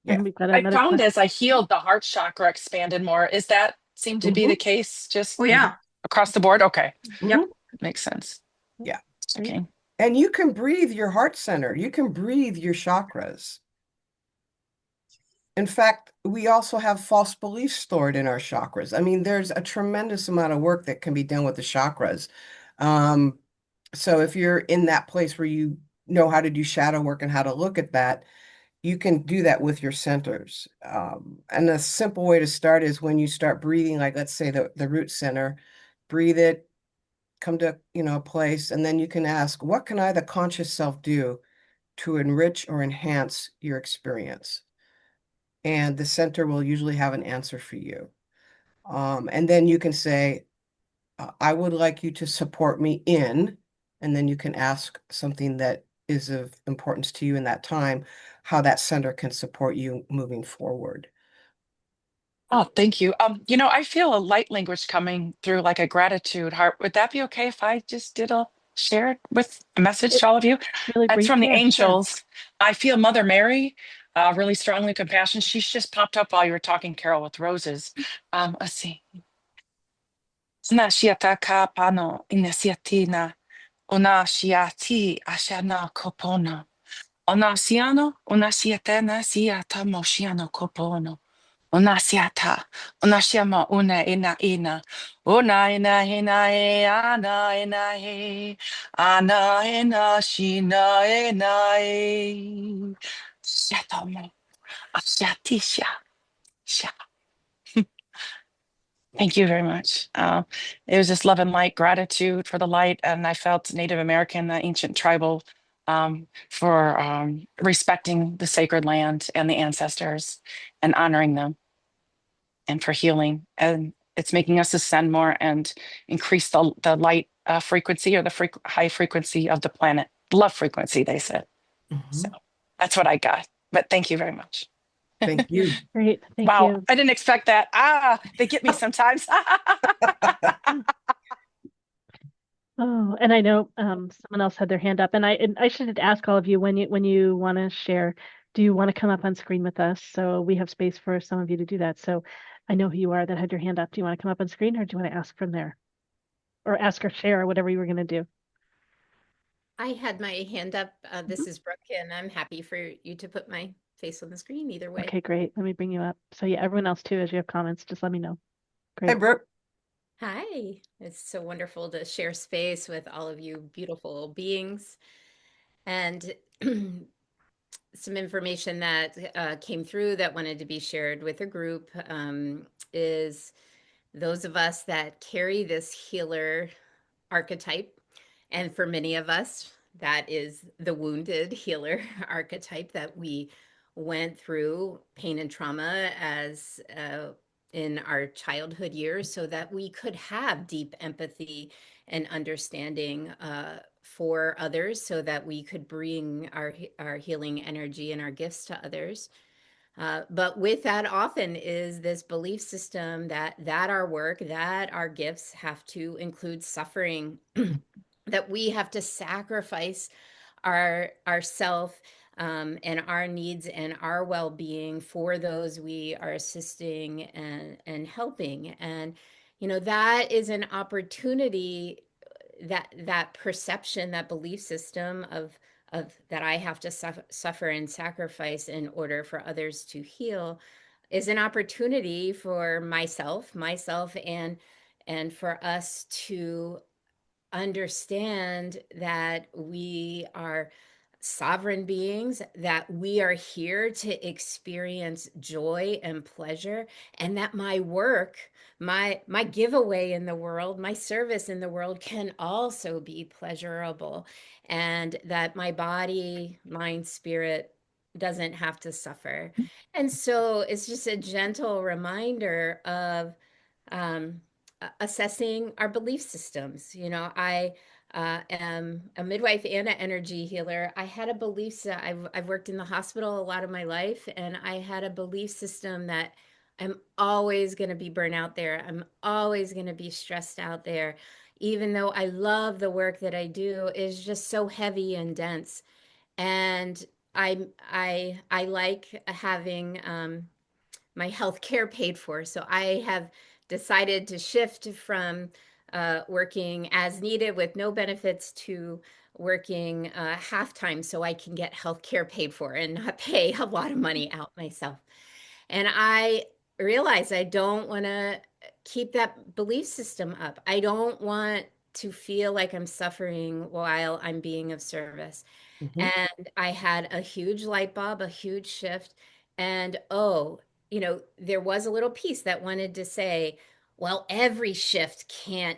Yeah. we've got I another found question. as I healed, the heart chakra expanded more. Is that seem to be the case just Oh yeah. across the board? Okay, Yep. Mhm. makes sense. Yeah. Great. Okay. And you can breathe your heart center. You can breathe your chakras. In fact, we also have false beliefs stored in our chakras. I mean, there's a tremendous amount of work that can be done with the chakras. Um, so if you're in that place where you know how to do shadow work and how to look at that, you can do that with your centers. And a simple way to start is when you start breathing, like let's say the root center, breathe it come to, a place, and then you can ask, what can I, the conscious self, do to enrich or enhance your experience? And the center will usually have an answer for you. And then you can say, I would like you to support me in, and then you can ask something that is of importance to you in that time, how that center can support you moving forward. Oh, thank you. I feel a light language coming through, like a gratitude heart. Would that be okay if I just did a share with a message to all of you? Really It's brief? from the Yeah, sure. angels. I feel Mother Mary, really strongly compassion. She's just popped up while you were talking, Carol, with roses. Let's see. Sna shiata ka pano inesiatina, ona shiati ashana kopono. Ona siano, ona siatena siata moshiano kopono. Onasiata, onasiama una ina, ona ina e ana ina shina e, shatomo, ashatisha, sha. Thank you very much. It was just love and light, gratitude for the light, and I felt Native American, the ancient tribal, for respecting the sacred land and the ancestors and honoring them, and for healing. And it's making us ascend more and increase the light frequency, or the high frequency of the planet. Love frequency, they said. So that's what I got. But thank you very much. Thank you. Great. Thank Wow, you. I didn't expect that. They get me sometimes. Oh, and I know someone else had their hand up, and I should ask all of you, when you want to share, do you want to come up on screen with us? So we have space for some of you to do that. So I know who you are that had your hand up. Do you want to come up on screen, or do you want to ask from there? Or ask or share, or whatever you were going to do. I had my hand up. This is Brooke, and I'm happy for you to put my face on the screen either way. Okay, great. Let me bring you up. So yeah, everyone else too, as you have comments, just let me know. Hey, Great. Brooke. Hi, it's so wonderful to share space with all of you beautiful beings. And some information that came through that wanted to be shared with a group is those of us that carry this healer archetype. And for many of us, that is the wounded healer archetype, that we went through pain and trauma as in our childhood years, so that we could have deep empathy and understanding for others, so that we could bring our healing energy and our gifts to others. But with that often is this belief system that our work, that our gifts have to include suffering, that we have to sacrifice ourself and our needs and our well-being for those we are assisting and helping. And that is an opportunity, that perception, that belief system of that I have to suffer and sacrifice in order for others to heal, is an opportunity for myself and for us to understand that we are sovereign beings, that we are here to experience joy and pleasure, and that my work, my giveaway in the world, my service in the world can also be pleasurable, and that my body, mind, spirit doesn't have to suffer. And so it's just a gentle reminder of um, assessing our belief systems. I am a midwife and an energy healer. I had a belief that I've worked in the hospital a lot of my life, and I had a belief system that I'm always going to be burnt out there. I'm always going to be stressed out there, even though I love the work that I do, is just so heavy and dense. And I like having my health care paid for. So I have decided to shift from working as needed with no benefits to working half time, so I can get health care paid for and not pay a lot of money out myself. And I realize I don't want to keep that belief system up. I don't want to feel like I'm suffering while I'm being of service. And I had a huge light bulb, a huge shift. And there was a little piece that wanted to say, well, every shift can't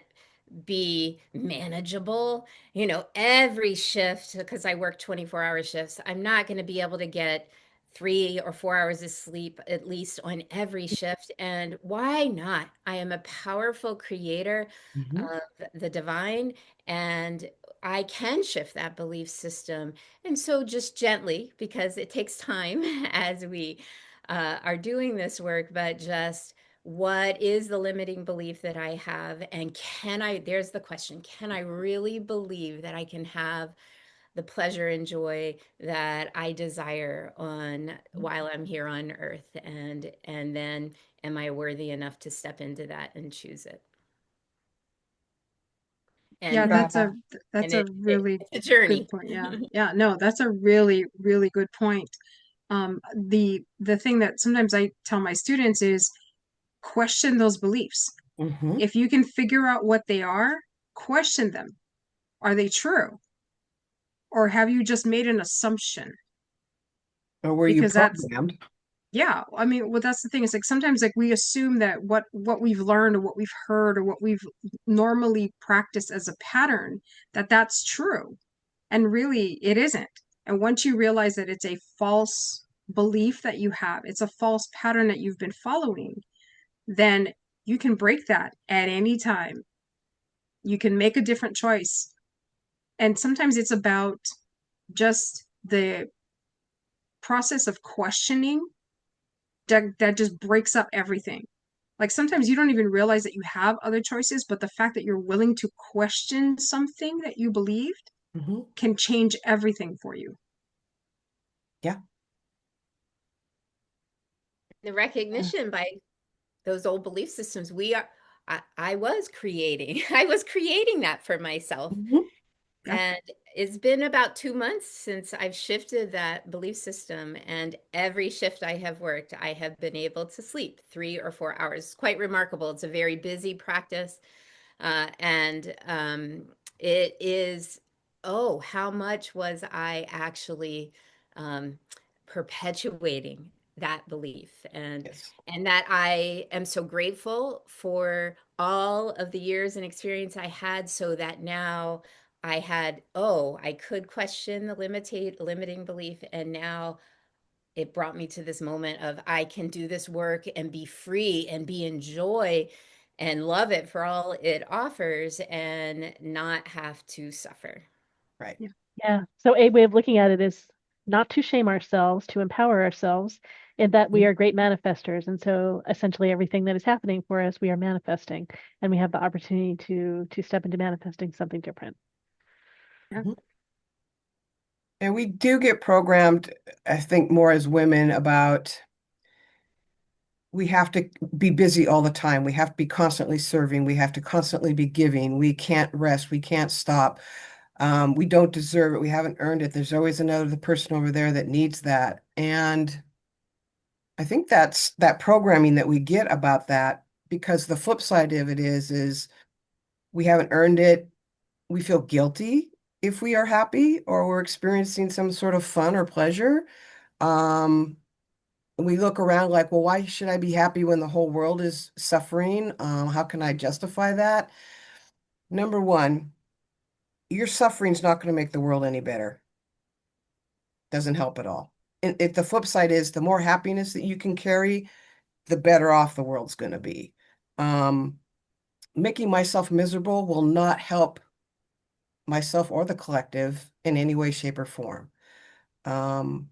be manageable. You know, every shift, because I work 24-hour shifts, I'm not going to be able to get 3 or 4 hours of sleep at least on every shift. And why not? I am a powerful creator Mhm. of the divine, and I can shift that belief system. And so, just gently, because it takes time as we are doing this work, but just what is the limiting belief that I have? And can I, there's the question, can I really believe that I can have the pleasure and joy that I desire on while I'm here on earth? And then am I worthy enough to step into that and choose it? Yeah, And that's a really it's a good journey. point. Yeah. Yeah, no, that's a really, really good point. The thing that sometimes I tell my students is question those beliefs. Mhm. If you can figure out what they are, question them. Are they true? Or have you just made an assumption? Or were you Because that's, programmed? yeah, I mean, well, that's the thing. Is like sometimes like we assume that what we've learned or what we've heard or what we've normally practiced as a pattern, that that's true. And really, it isn't. And once you realize that it's a false belief that you have, it's a false pattern that you've been following, then you can break that at any time. You can make a different choice. And sometimes it's about just the process of questioning that just breaks up everything. Like sometimes you don't even realize that you have other choices, but the fact that you're willing to question something that you believed Mhm. can change everything for you. Yeah. The recognition by those old belief systems, I was creating, I was creating that for myself. Mhm. Yeah. And it's been about 2 months since I've shifted that belief system. And every shift I have worked, I have been able to sleep 3 or 4 hours. It's quite remarkable. It's a very busy practice. And it is, oh, how much was I actually um, perpetuating that belief? Yes. And that I am so grateful for all of the years and experience I had, so that now I had, oh, I could question the limiting belief. And now it brought me to this moment of I can do this work and be free and be in joy and love it for all it offers and not have to suffer. Right. Yeah. Yeah. So a way of looking at it is not to shame ourselves, to empower ourselves in that we Mhm. are great manifestors. And so essentially everything that is happening for us, we are manifesting, and we have the opportunity to step into manifesting something different. Yeah. Mhm. And we do get programmed, I think, more as women about we have to be busy all the time. We have to be constantly serving. We have to constantly be giving. We can't rest. We can't stop. We don't deserve it. We haven't earned it. There's always another person over there that needs that. And I think that's that programming that we get about that, because the flip side of it is we haven't earned it. We feel guilty if we are happy or we're experiencing some sort of fun or pleasure. Um, we look around like, well, why should I be happy when the whole world is suffering? How can I justify that? Number one, your suffering is not going to make the world any better. Doesn't help at all. And if the flip side is the more happiness that you can carry, the better off the world's going to be. Um, Making myself miserable will not help myself or the collective in any way, shape, or form. Um,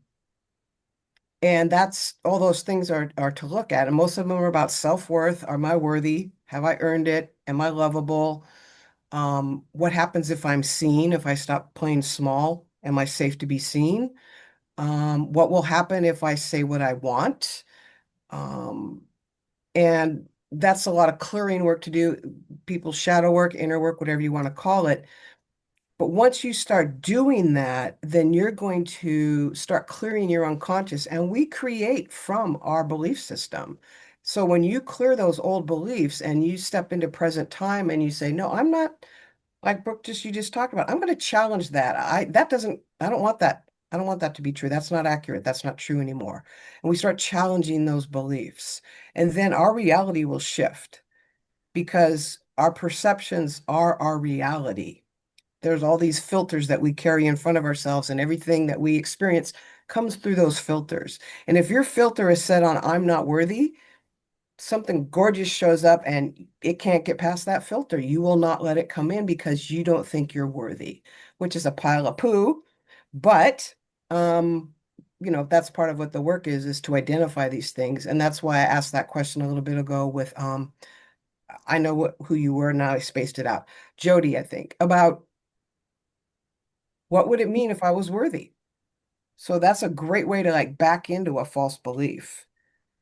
and that's all those things are to look at. And most of them are about self-worth. Am I worthy? Have I earned it? Am I lovable? What happens if I'm seen? If I stop playing small, am I safe to be seen? What will happen if I say what I want? Um, and that's a lot of clearing work to do, people's shadow work, inner work, whatever you want to call it. But once you start doing that, then you're going to start clearing your unconscious. And we create from our belief system. So when you clear those old beliefs and you step into present time and you say, no, I'm not like Brooke you just talked about. I'm going to challenge that. I don't want that. I don't want that to be true. That's not accurate. That's not true anymore. And we start challenging those beliefs. And then our reality will shift because our perceptions are our reality. There's all these filters that we carry in front of ourselves, and everything that we experience comes through those filters. And if your filter is set on I'm not worthy, something gorgeous shows up and it can't get past that filter. You will not let it come in because you don't think you're worthy, which is a pile of poo. But that's part of what the work is to identify these things. And that's why I asked that question a little bit ago with I know who you were, now I spaced it out. Jody, I think, about what would it mean if I was worthy? So that's a great way to like back into a false belief.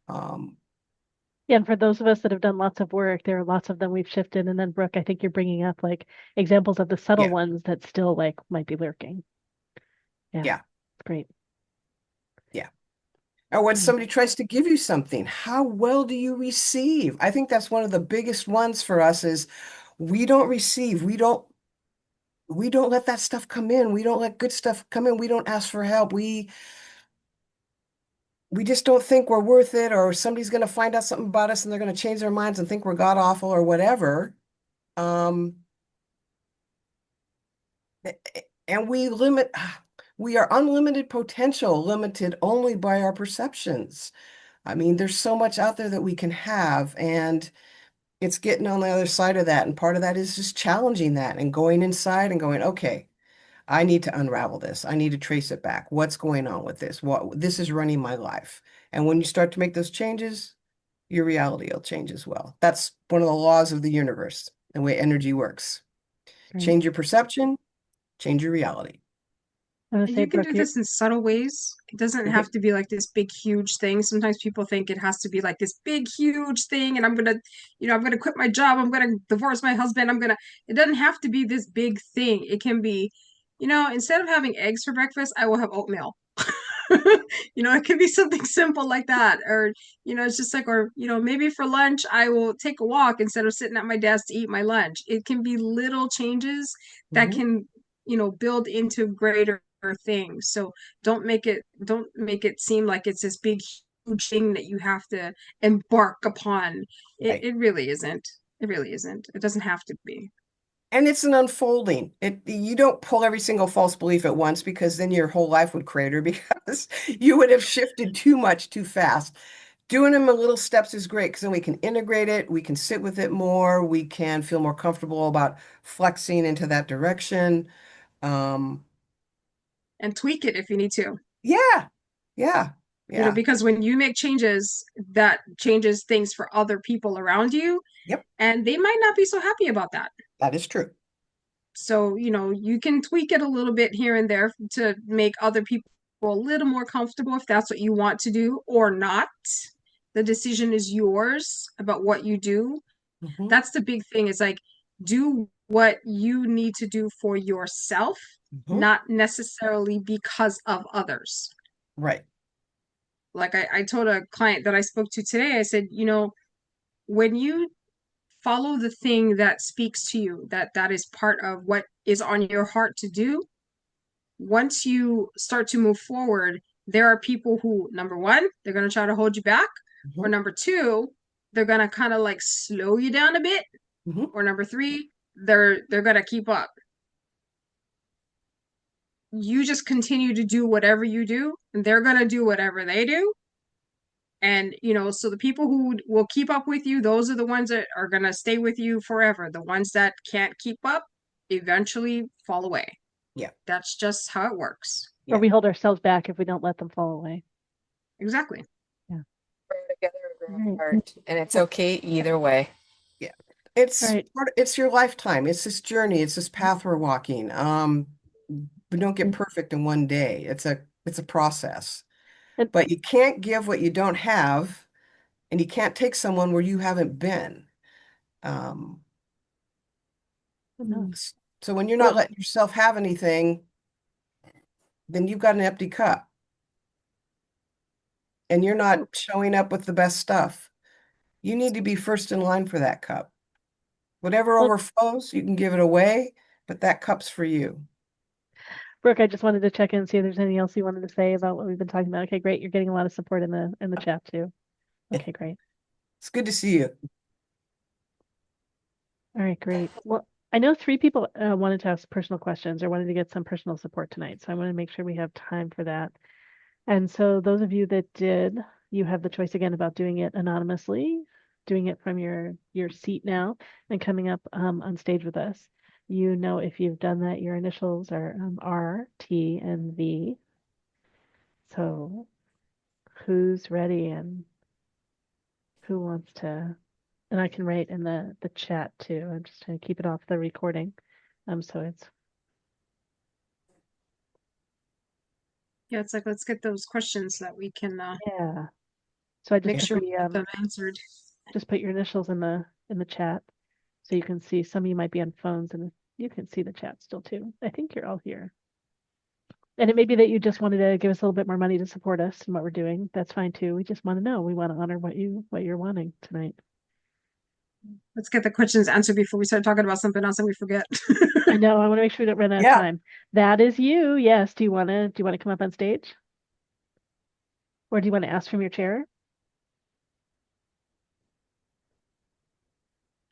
Yeah, and for those of us that have done lots of work, there are lots of them we've shifted. And then Brooke, I think you're bringing up like examples of the subtle Yeah. ones that still like might be lurking. Yeah, Yeah. great. Or when Mm. somebody tries to give you something, how well do you receive? I think that's one of the biggest ones for us is we don't receive. We don't let that stuff come in. We don't let good stuff come in. We don't ask for help. We just don't think we're worth it, or somebody's going to find out something about us and they're going to change their minds and think we're god awful or whatever. Um, and we are unlimited potential, limited only by our perceptions. I mean, there's so much out there that we can have, and it's getting on the other side of that. And part of that is just challenging that and going inside and going, okay, I need to unravel this. I need to trace it back. What's going on with this? This is running my life. And when you start to make those changes, your reality will change as well. That's one of the laws of the universe, the way energy works. Great. Change your perception, change your reality. I'm gonna And say, you can Brooke, do this in subtle ways. It doesn't Mhm. have to be like this big, huge thing. Sometimes people think it has to be like this big, huge thing, and I'm gonna quit my job. I'm gonna divorce my husband. It doesn't have to be this big thing. It can be, instead of having eggs for breakfast, I will have oatmeal. It can be something simple like that. Or, it's just like, or, maybe for lunch, I will take a walk instead of sitting at my desk to eat my lunch. It can be little changes that Mhm. can, build into greater things. So don't make it seem like it's this big, huge thing that you have to embark upon. It, Right. it really isn't. It really isn't. It doesn't have to be. And it's an unfolding. You don't pull every single false belief at once, because then your whole life would crater because you would have shifted too much too fast. Doing them in little steps is great because then we can integrate it, we can sit with it more, we can feel more comfortable about flexing into that direction. Um, And tweak it if you need to. yeah, yeah, yeah. Because when you make changes, that changes things for other people around you, Yep, and they might not be so happy about that. that is true. So, you can tweak it a little bit here and there to make other people a little more comfortable if that's what you want to do or not. The decision is yours about what you do. Mhm, That's the big thing, is like, do what you need to do for yourself, mhm. not necessarily because of others. Right. Like I told a client that I spoke to today, I said, when you follow the thing that speaks to you, that is part of what is on your heart to do, once you start to move forward, there are people who, number one, they're going to try to hold you back, or Mhm, number two, they're going to kind of like slow you down a bit, mhm. or number three, they're going to keep up. You just continue to do whatever you do, and they're going to do whatever they do. And, so the people who will keep up with you, those are the ones that are going to stay with you forever. The ones that can't keep up eventually fall away. Yeah, That's just how it works. or yeah. we hold ourselves back if we don't let them fall away. Exactly. Yeah. Grow together or grow Right. apart. And it's okay either way. Yeah. Right. It's your lifetime. It's this journey. It's this path we're walking. We don't get perfect in one day. It's a process. And But you can't give what you don't have, and you can't take someone where you haven't been. Um, no. so when you're not Well, letting yourself have anything, then you've got an empty cup, and you're not showing up with the best stuff. You need to be first in line for that cup. Whatever well, overflows, you can give it away, but that cup's for you. Brooke, I just wanted to check in and see if there's anything else you wanted to say about what we've been talking about. Okay, great. You're getting a lot of support in the chat too. Okay, great. It's good to see you. All right, great. Well, I know three people wanted to ask personal questions or wanted to get some personal support tonight, so I want to make sure we have time for that. And so those of you that did, you have the choice again about doing it anonymously, doing it from your seat now, and coming up on stage with us. You know, if you've done that, your initials are R, T, and V. So who's ready and who wants to? And I can write in the chat too. I'm just trying to keep it off the recording. So it's Yeah, it's like let's get those questions so that we can yeah. So I just make put sure we the get them answered. just put your initials in the chat so you can see. Some of you might be on phones and you can see the chat still too. I think you're all here. And it may be that you just wanted to give us a little bit more money to support us and what we're doing. That's fine too. We just want to know. We want to honor what you're wanting tonight. Let's get the questions answered before we start talking about something else and we forget. I know. I want to make sure we don't run out of Yeah. time. That is you. Yes. Do you want to come up on stage? Or do you want to ask from your chair?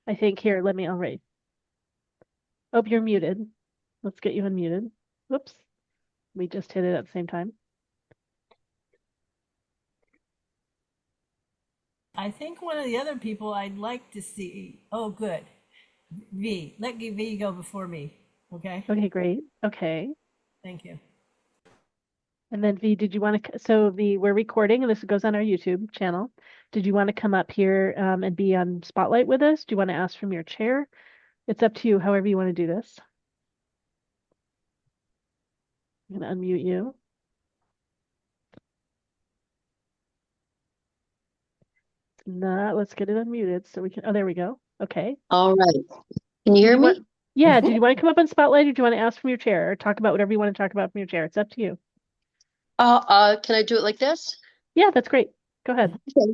I think here, let me, all right. Oh, you're muted. Let's get you unmuted. Whoops. We just hit it at the same time. I think one of the other people I'd like to see. Oh, good. V. Let V go before me. Okay. Okay, great. Okay. Thank you. And then V, did you want to, so V, we're recording and this goes on our YouTube channel. Did you want to come up here and be on Spotlight with us? Do you want to ask from your chair? It's up to you, however you want to do this. I'm going to unmute you. Not, let's get it unmuted so we can, oh, there we go. Okay. All right. Can you hear you want- me? Yeah, do you want to come up on Spotlight or do you want to ask from your chair or talk about whatever you want to talk about from your chair? It's up to you. Can I do it like this? Yeah, that's great. Go ahead. Okay.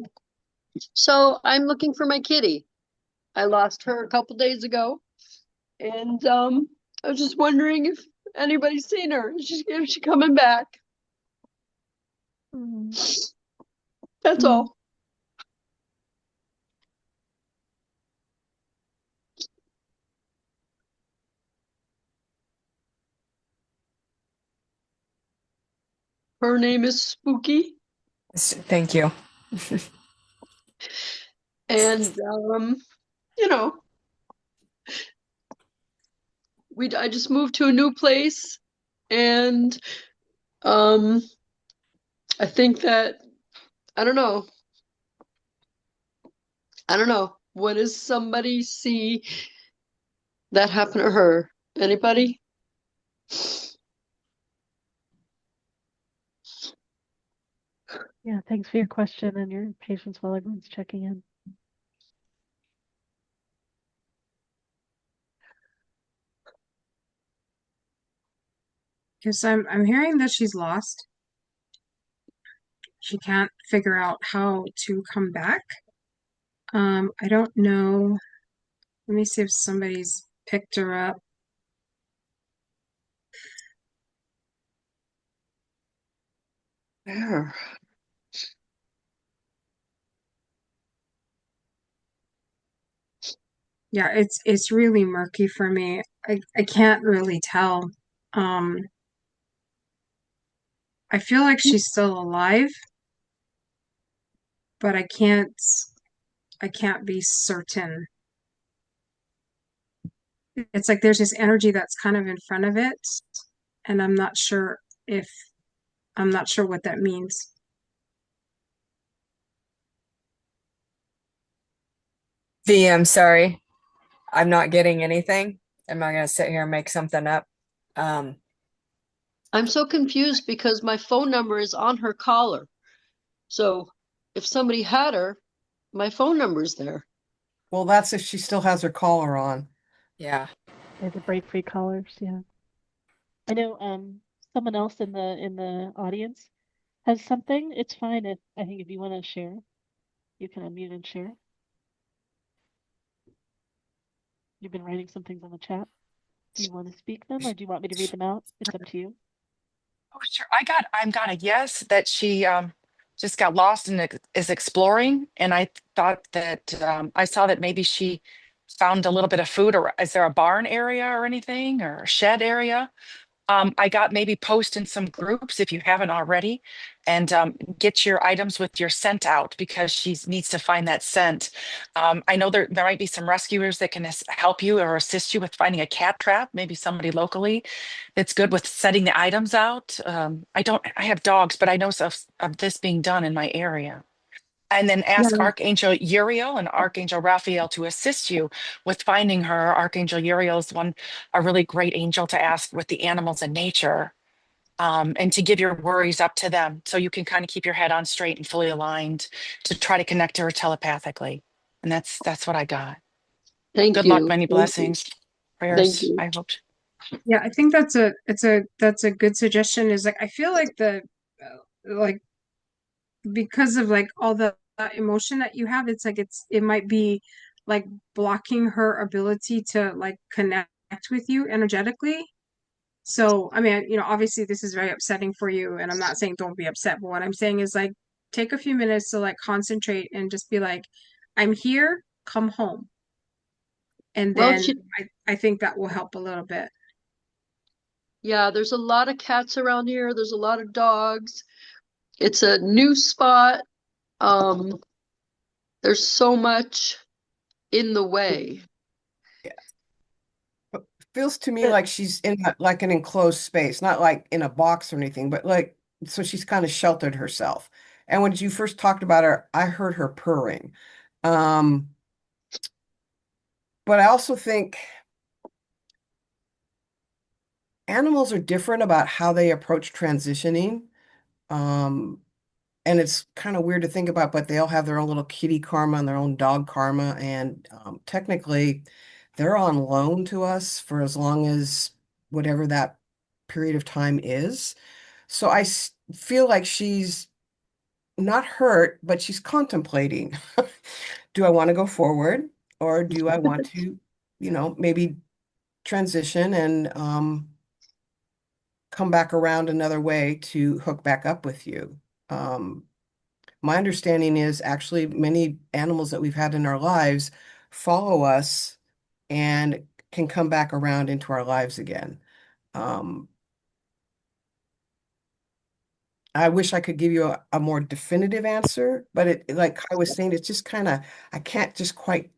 So I'm looking for my kitty. I lost her a couple days ago, and I was just wondering if anybody's seen her. If she coming back. That's all. Her name is Spooky, Thank you. and you know, I just moved to a new place, and I think that I don't know. What does somebody see that happened to her? Anybody? Yeah, thanks for your question and your patience while everyone's checking in. Because I'm hearing that she's lost. She can't figure out how to come back. I don't know. Let me see if somebody's picked her up. Where? Yeah, it's really murky for me. I can't really tell. I feel like she's still alive, but I can't be certain. It's like there's this energy that's kind of in front of it, and I'm not sure what that means. V, I'm sorry. I'm not getting anything. I'm not gonna sit here and make something up. I'm so confused because my phone number is on her collar. So if somebody had her, my phone number's there. Well, that's if she still has her collar on. Yeah. Yeah, the break free callers, yeah. I know someone else in the audience has something. It's fine if I think if you want to share, you can unmute and share. You've been writing some things on the chat. Do you want to speak them or do you want me to read them out? It's up to you. Oh, sure. I got a yes that she just got lost and is exploring. And I thought that I saw that maybe she found a little bit of food, or is there a barn area or anything, or a shed area? I got maybe post in some groups if you haven't already, and get your items with your scent out, because she needs to find that scent. I know there might be some rescuers that can help you or assist you with finding a cat trap, maybe somebody locally that's good with setting the items out. I have dogs, but I know of this being done in my area. And then ask Yeah. Archangel Uriel and Archangel Raphael to assist you with finding her. Archangel Uriel is a really great angel to ask with the animals and nature, and to give your worries up to them, so you can kind of keep your head on straight and fully aligned to try to connect to her telepathically. And that's what I got. Thank Good luck, you. many Thank you. blessings, Thank prayers. you. I hope. Yeah, I think that's a good suggestion. Is like I feel like like because of like all the emotion that you have, it's like it might be like blocking her ability to like connect with you energetically. So, I mean, obviously this is very upsetting for you, and I'm not saying don't be upset, but what I'm saying is like take a few minutes to like concentrate and just be like, I'm here, come home. And Well, then I think that will help a little bit. yeah, there's a lot of cats around here. There's a lot of dogs. It's a new spot. There's so much in the way. Feels to me But- like she's in like an enclosed space, not like in a box or anything, but like, so she's kind of sheltered herself. And when you first talked about her, I heard her purring. Um, but I also think animals are different about how they approach transitioning. Um, and it's kind of weird to think about, but they all have their own little kitty karma and their own dog karma. And technically, they're on loan to us for as long as whatever that period of time is. So feel like she's not hurt, but she's contemplating. Do I want to go forward, or do I want to, maybe transition and come back around another way to hook back up with you? My understanding is actually many animals that we've had in our lives follow us and can come back around into our lives again. I wish I could give you a more definitive answer, but like I was saying, it's just kind of, I can't just quite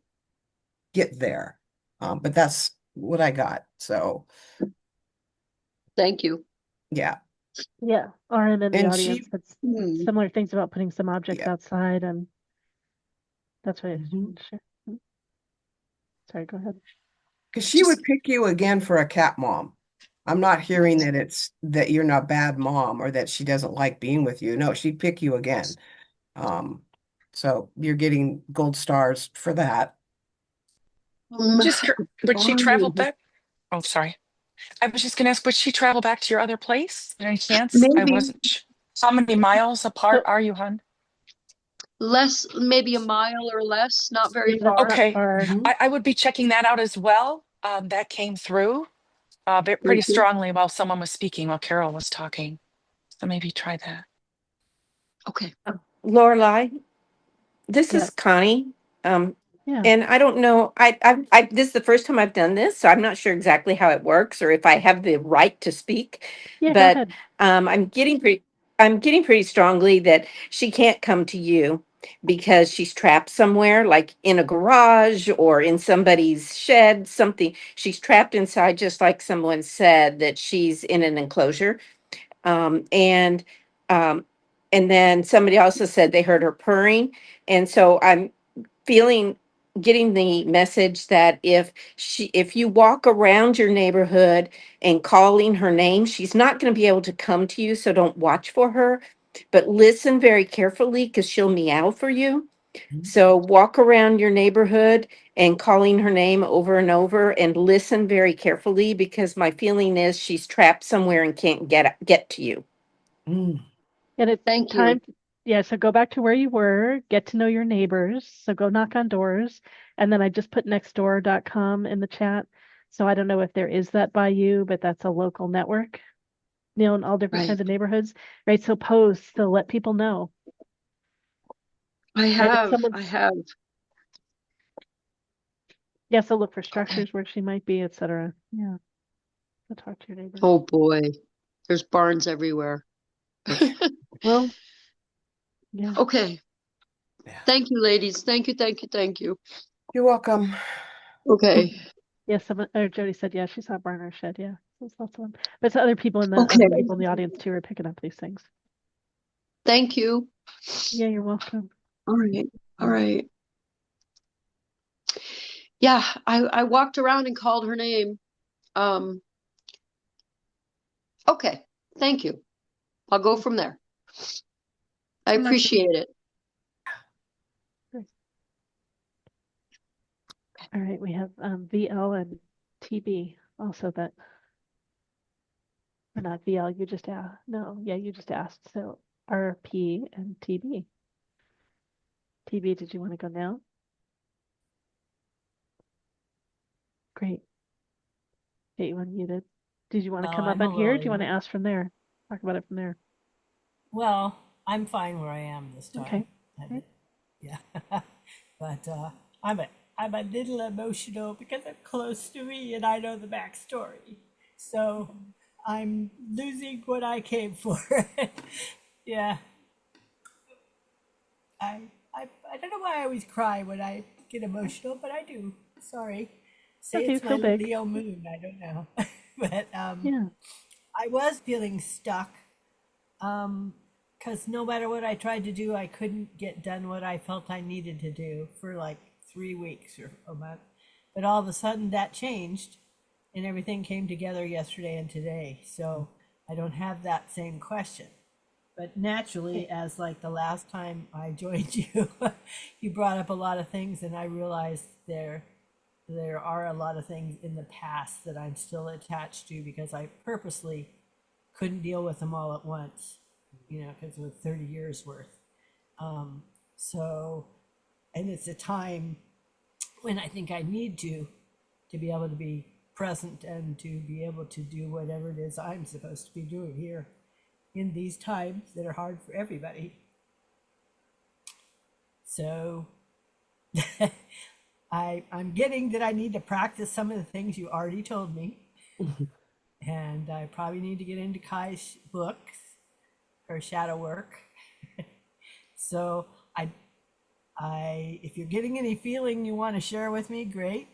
get there. But that's what I got. So Thank you. yeah. Yeah, RM in the And audience she, that's Hmm. similar things about putting some objects yeah. outside, and that's what I Mhm. wanted to share. Sorry, go ahead. Because she would pick you again for a cat mom. I'm not hearing that it's that you're not bad mom or that she doesn't like being with you. No, she'd pick you again. Um, so you're getting gold stars for that. Would she travel Barney, back? Oh, sorry. I was just gonna ask, would she travel back to your other place? Any chance? I maybe wasn't How many miles apart So are you, hon? less, maybe a mile or less, not very yeah, that's far. not Okay, far. Mhm. I would be checking that out as well. That came through but pretty Thank you. strongly while someone was speaking, while Carol was talking. So maybe try that. Okay. Lorelai, this Yeah, is Connie. yeah. And I don't know, this is the first time I've done this, so I'm not sure exactly how it works or if I have the right to speak. Yeah, go But ahead. I'm getting pretty strongly that she can't come to you because she's trapped somewhere, like in a garage or in somebody's shed, something. She's trapped inside, just like someone said, that she's in an enclosure. Um, and um, and then somebody also said they heard her purring. And so I'm feeling getting the message that if you walk around your neighborhood and calling her name, she's not going to be able to come to you. So don't watch for her, but listen very carefully because she'll meow for you. Mhm. So walk around your neighborhood and calling her name over and over and listen very carefully because my feeling is she's trapped somewhere and can't get to you. Mm. And it's Thank you. time, yeah, so go back to where you were, get to know your neighbors. So go knock on doors. And then I just put nextdoor.com in the chat. So I don't know if there is that by you, but that's a local network, in all different Right. kinds of neighborhoods, right? So post to let people know. I Right? If have. someone's I have. Yeah, so look for structures where she might be, etc. Yeah. So talk to your neighbor. Oh boy, there's barns everywhere. Well, yeah. Okay. Yeah. Thank you, ladies. Thank you, thank you, thank you. You're welcome. Okay. Yeah, someone or Jody said, yeah, she saw a barn or shed. Yeah. There's lots of them. But so other people in the Okay. other people in the audience too are picking up these things. Thank you. Yeah, you're welcome. All right. All right. Yeah, I walked around and called her name. Okay. Thank you. I'll go from there. I And that's appreciate it. All right, we have VL and TB also that or not VL, you just asked. No, yeah, you just asked. So RP and TB. TB, did you want to go now? Great. Okay, you unmuted. Did you want to No, come up I'm a on here? Or little do you want to ignorant. ask from there? Talk about it from there. Well, I'm fine where I am this time. Okay. I- Yeah. But I'm a little emotional because they're close to me and I know the backstory. So I'm losing what I came for. Yeah. I don't know why I always cry when I get emotional, but I do. Sorry. Say Okay, it's my feel big. Leo moon. I don't know. But Yeah. I was feeling stuck. Because no matter what I tried to do, I couldn't get done what I felt I needed to do for like 3 weeks or a month. But all of a sudden that changed and everything came together yesterday and today. So I don't have that same question. But naturally, as like the last time I joined you, you brought up a lot of things, and I realized there are a lot of things in the past that I'm still attached to because I purposely couldn't deal with them all at once, because it was 30 years worth. So, and it's a time when I think I need to be able to be present and to be able to do whatever it is I'm supposed to be doing here in these times that are hard for everybody. So I'm getting that I need to practice some of the things you already told me. And I probably need to get into Kai's books, her shadow work. So if you're getting any feeling you want to share with me, great.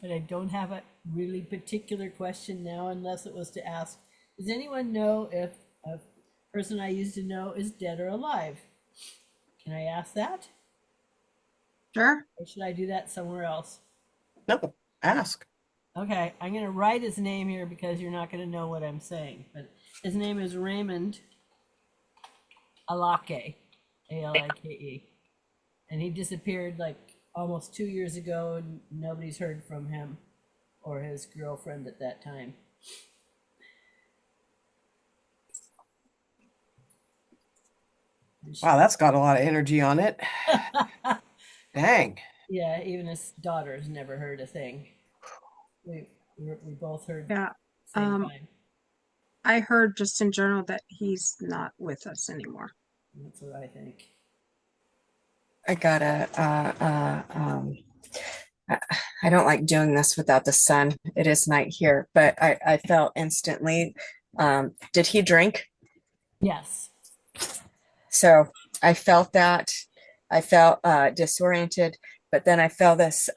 But I don't have a really particular question now, unless it was to ask, does anyone know if a person I used to know is dead or alive? Can I ask that? sure. Or should I do that somewhere else? No, ask. Okay, I'm going to write his name here because you're not going to know what I'm saying. But his name is Raymond Alake, Alike. And he disappeared like almost 2 years ago, and nobody's heard from him or his girlfriend at that time. Wow, that's got a lot of energy on it. Dang. Yeah, even his daughters never heard a thing. We both heard Yeah. same time. I heard just in general that he's not with us anymore. That's what I think. I gotta, I don't like doing this without the sun. It is night here, but I felt instantly, did he drink? Yes. So I felt that. I felt disoriented, but then I felt this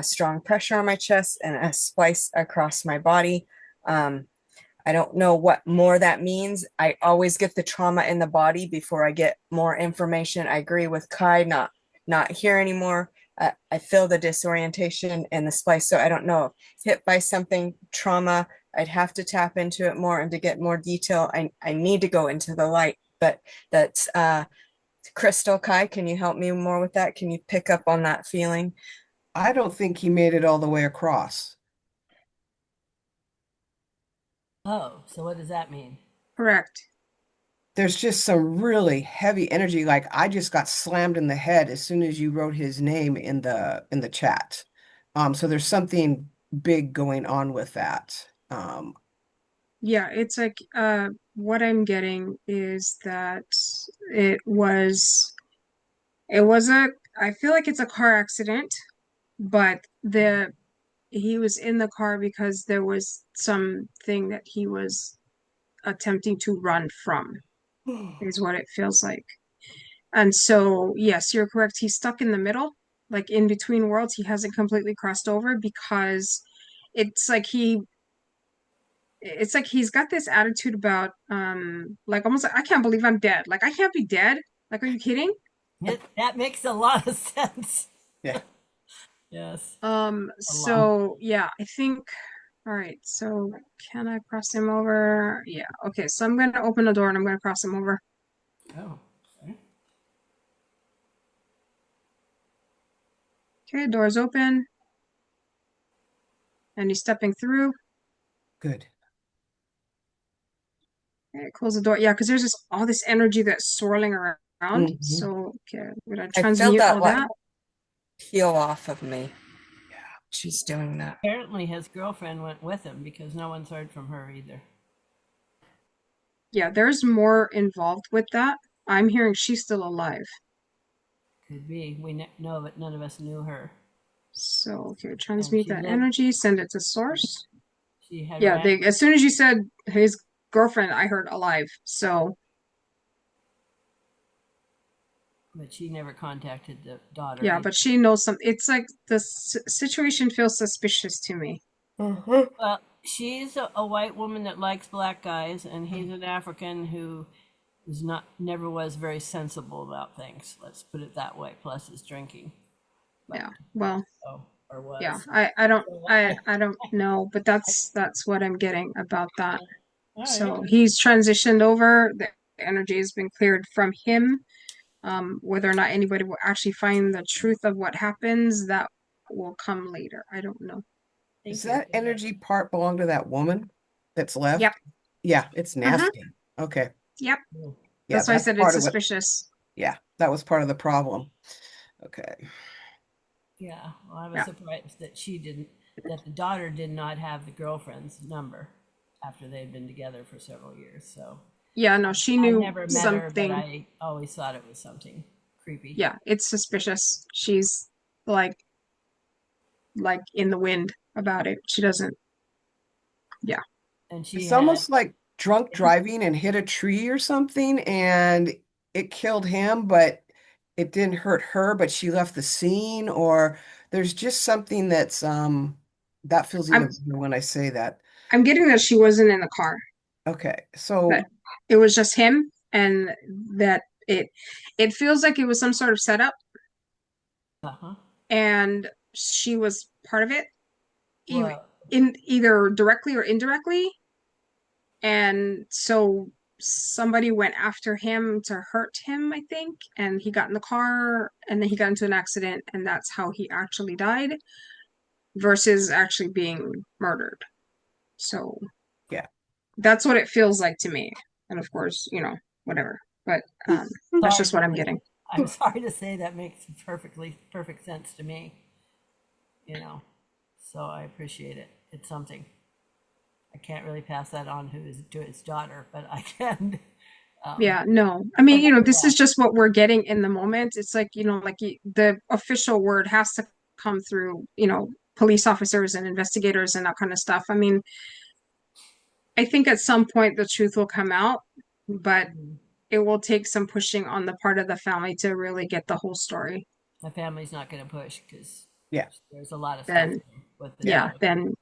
strong pressure on my chest and a splice across my body. I don't know what more that means. I always get the trauma in the body before I get more information. I agree with Kai, not here anymore. I feel the disorientation and the splice. So I don't know, hit by something, trauma, I'd have to tap into it more and to get more detail. I need to go into the light, but that's Crystal. Kai, can you help me more with that? Can you pick up on that feeling? I don't think he made it all the way across. Oh, so what does that mean? Correct. There's just some really heavy energy. Like I just got slammed in the head as soon as you wrote his name in the chat. So there's something big going on with that. Yeah, it's like what I'm getting is that it was a I feel like it's a car accident. but he was in the car because there was something that he was attempting to run from, is what it feels like. And so, yes, you're correct. He's stuck in the middle, like in between worlds. He hasn't completely crossed over because it's like he's got this attitude about like almost like I can't believe I'm dead. Like I can't be dead. Like, are you kidding? That makes a lot of sense. Yeah. Yes. So yeah, I think all right, so can I cross him over? Yeah, okay, so I'm gonna open the door and I'm gonna cross him over. Oh. Okay. Okay, door's open. And he's stepping through. Good. Okay, close the door. Yeah, because there's just all this energy that's swirling around. Mhm. So okay, I'm gonna I feel transmute that all like that. peel off of me. Yeah, she's doing that. Apparently his girlfriend went with him because no one's heard from her either. Yeah, there's more involved with that. I'm hearing she's still alive. Could be. We know, but none of us knew her. So okay, transmute she that lived- energy, send it to source. She had Yeah, ran- as soon as you said his girlfriend, I heard alive. So but she never contacted the daughter. yeah, either. but she knows something. It's like the situation feels suspicious to me. Well, she's a white woman that likes black guys, and he's an African who is never was very sensible about things. Let's put it that way. Plus his drinking. Yeah, well, Oh, or was. yeah, I don't know, but that's what I'm getting about that. All So right. he's transitioned over. The energy has been cleared from him. Whether or not anybody will actually find the truth of what happens, that will come later. I don't know. Does Thank you. that energy part belong to that woman that's left? Yep. Yeah, it's nasty. Okay. Yep. Oh, Yeah, That's why I said part it's of what- suspicious. Yeah, that was part of the problem. Okay. yeah. Well, I was Yeah. surprised that that the daughter did not have the girlfriend's number after they had been together for several years. So Yeah, no, she I knew never met her, something. but I always thought it was something creepy. Yeah, it's suspicious. She's like in the wind about it. She doesn't. And she It's had, almost like drunk driving and hit a tree or something, and it killed him, but it didn't hurt her, but she left the scene, or there's just something that's that feels even better when I say that. I'm getting that she wasn't in the car. Okay, so But it was just him, and that it feels like it was some sort of setup, uh-huh. and she was part of it, Well, in either directly or indirectly. And so somebody went after him to hurt him, I think, and he got in the car and then he got into an accident, and that's how he actually died versus actually being murdered. So yeah, that's what it feels like to me. And of course, whatever. But that's just what I'm getting. I'm sorry to say that makes perfect sense to me. So I appreciate it. It's something. I can't really pass that on to his daughter, but I can. Yeah, no. I mean, this is just what we're getting in the moment. It's like, the official word has to come through, police officers and investigators and that kind of stuff. I mean, I think at some point the truth will come out, but it will take some pushing on the part of the family to really get the whole story. The family's not going to push because yeah, there's a lot of Then, stuff with the Yeah, then,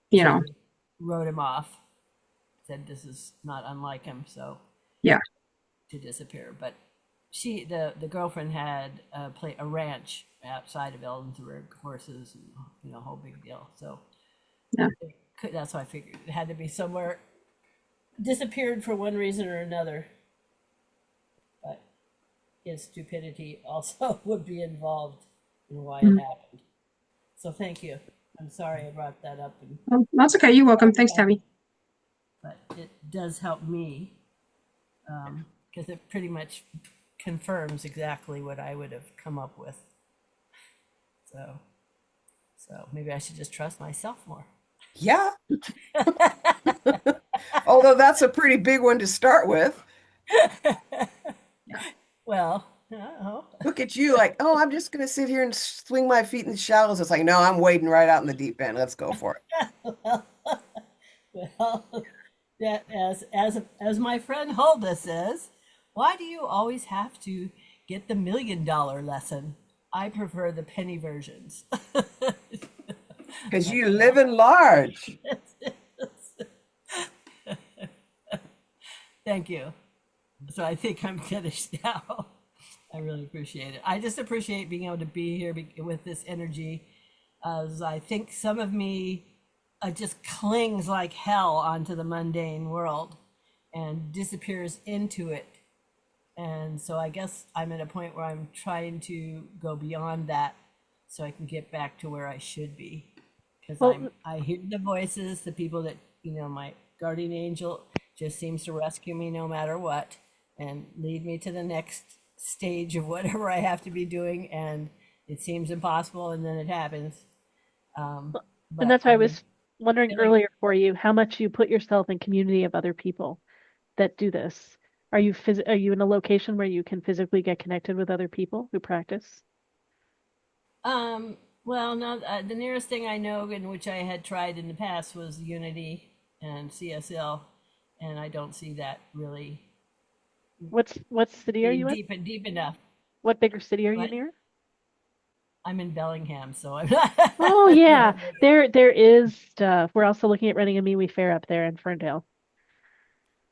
wrote him off, said this is not unlike him, so yeah. to disappear. But the girlfriend had a ranch outside of Eldensburg, horses, and a whole big deal. So Yeah. That's why I figured it had to be somewhere disappeared for one reason or another. But his stupidity also would be involved in why it happened. So thank you. I'm sorry I brought that up. Well, that's okay. You're welcome. Thanks, Tabby. But it does help me because it pretty much confirms exactly what I would have come up with. So maybe I should just trust myself more. yeah. Although that's a pretty big one to start with. Well, oh. look at you like, oh, I'm just gonna sit here and swing my feet in the shallows. It's like, no, I'm wading right out in the deep end. Let's go for it. Well, that as my friend Hulda says, why do you always have to get the $1 million lesson? I prefer the penny versions. Because you live in large. Thank you. So I think I'm finished now. I really appreciate it. I just appreciate being able to be here with this energy, as I think some of me just clings like hell onto the mundane world and disappears into it. And so I guess I'm at a point where I'm trying to go beyond that so I can get back to where I should be. Because Well, I hear the voices, the people that, my guardian angel just seems to rescue me no matter what and lead me to the next stage of whatever I have to be doing. And it seems impossible, and then it happens. and But that's why I I would was wondering feel like, earlier for you how much you put yourself in community of other people that do this. Are you in a location where you can physically get connected with other people who practice? well, no, the nearest thing I know in which I had tried in the past was Unity and CSL, and I don't see that really What city are being you in? deep enough. What bigger city are you But near? I'm in Bellingham, so I'm not. Oh yeah, there is stuff. We're also looking at running a MeWe fair up there in Ferndale.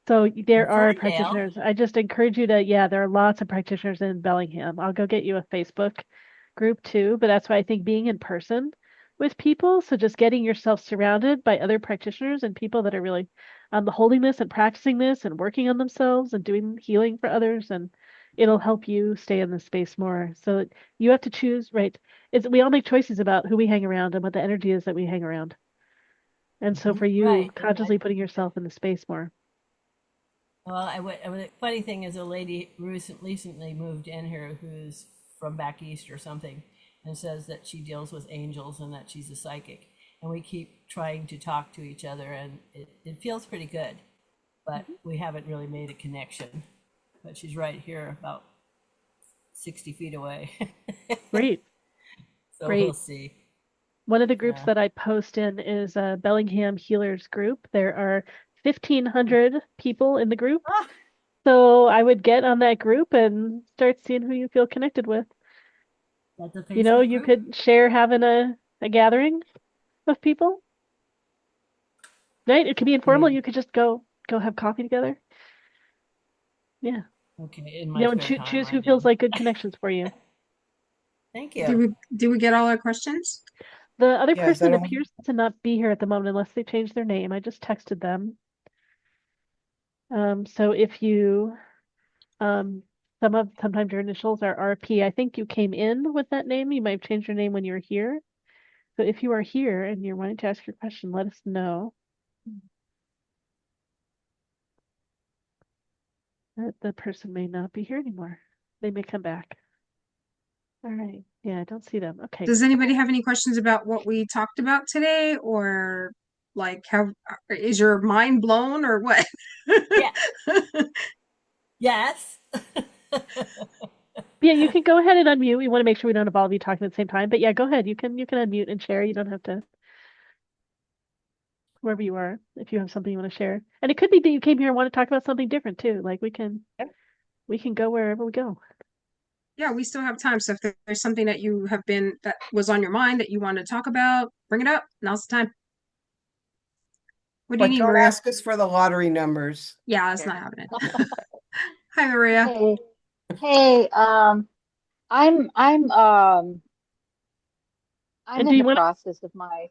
So In there are Ferndale. practitioners. I just encourage you to, yeah, there are lots of practitioners in Bellingham. I'll go get you a Facebook group too, but that's why I think being in person with people, so just getting yourself surrounded by other practitioners and people that are really on the holding this and practicing this and working on themselves and doing healing for others, and it'll help you stay in the space more. So you have to choose, right? We all make choices about who we hang around and what the energy is that we hang around. And so for you, Right. consciously putting yourself in the space more. Well, the funny thing is, a lady recently moved in here who's from back east or something, and says that she deals with angels and that she's a psychic. And we keep trying to talk to each other, and it feels pretty good, but we haven't really made a connection. But she's right here, about 60 feet away. Great. So Great. we'll see. One of the groups Yeah. that I post in is a Bellingham Healers group. There are 1,500 people in the group. Ah, So I would get on that group and start seeing who you feel connected with. that's a You know, Facebook you group? could share having a gathering of people, right? It could be informal. Okay. You could just go have coffee together. Yeah. Okay, in You my know, and spare time, choose I who feels do. like good connections for you. Thank Did you. we get all our questions? The other Yeah, is that person all? appears to not be here at the moment unless they change their name. I just texted them. So if you Um, sometimes your initials are RP. I think you came in with that name. You might have changed your name when you were here. So if you are here and you're wanting to ask your question, let us know. That the person may not be here anymore. They may come back. All right. Yeah, I don't see them. Okay. Does anybody have any questions about what we talked about today, or like is your mind blown or what? Yeah. Yes. Yeah, you can go ahead and unmute. We want to make sure we don't have all of you talking at the same time. But yeah, go ahead. You can unmute and share. You don't have to, wherever you are, if you have something you want to share. And it could be that you came here and want to talk about something different too. Like we can go wherever we go. Yeah, we still have time. So if there's something that that was on your mind that you want to talk about, bring it up. Now's the time. What do you But need, don't Maria? ask us for the lottery numbers. Yeah, it's not happening. Hi, Maria. Hey, hey, I'm I'm um I'm And in the process of my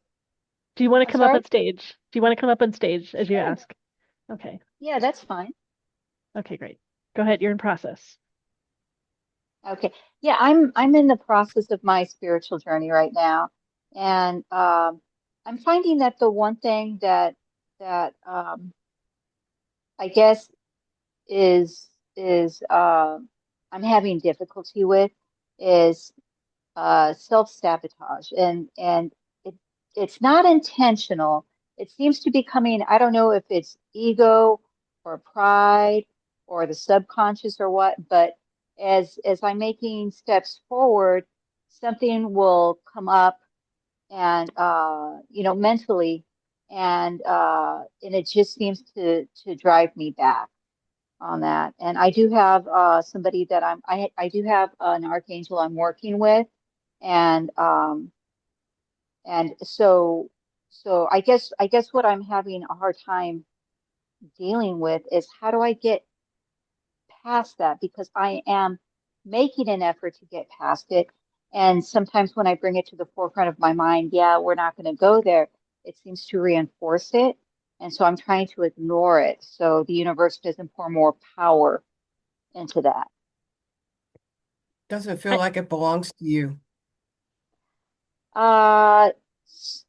do you want to I'm come up sorry? on stage? Do you want to come up on stage as you Sure. ask? Okay. Yeah, that's fine. Okay, great. Go ahead. You're in process. Okay. Yeah, I'm in the process of my spiritual journey right now. And I'm finding that the one thing that I guess is I'm having difficulty with is self-sabotage, and it it's not intentional. It seems to be coming, I don't know if it's ego or pride or the subconscious or what, but as I'm making steps forward, something will come up and mentally, and it just seems to drive me back on that. And I do have somebody that I do have an archangel I'm working with, and so I guess what I'm having a hard time dealing with is how do I get past that, because I am making an effort to get past it. And sometimes when I bring it to the forefront of my mind, yeah, we're not going to go there, it seems to reinforce it. And so I'm trying to ignore it so the universe doesn't pour more power into that. Doesn't feel like it belongs to you. Uh, s-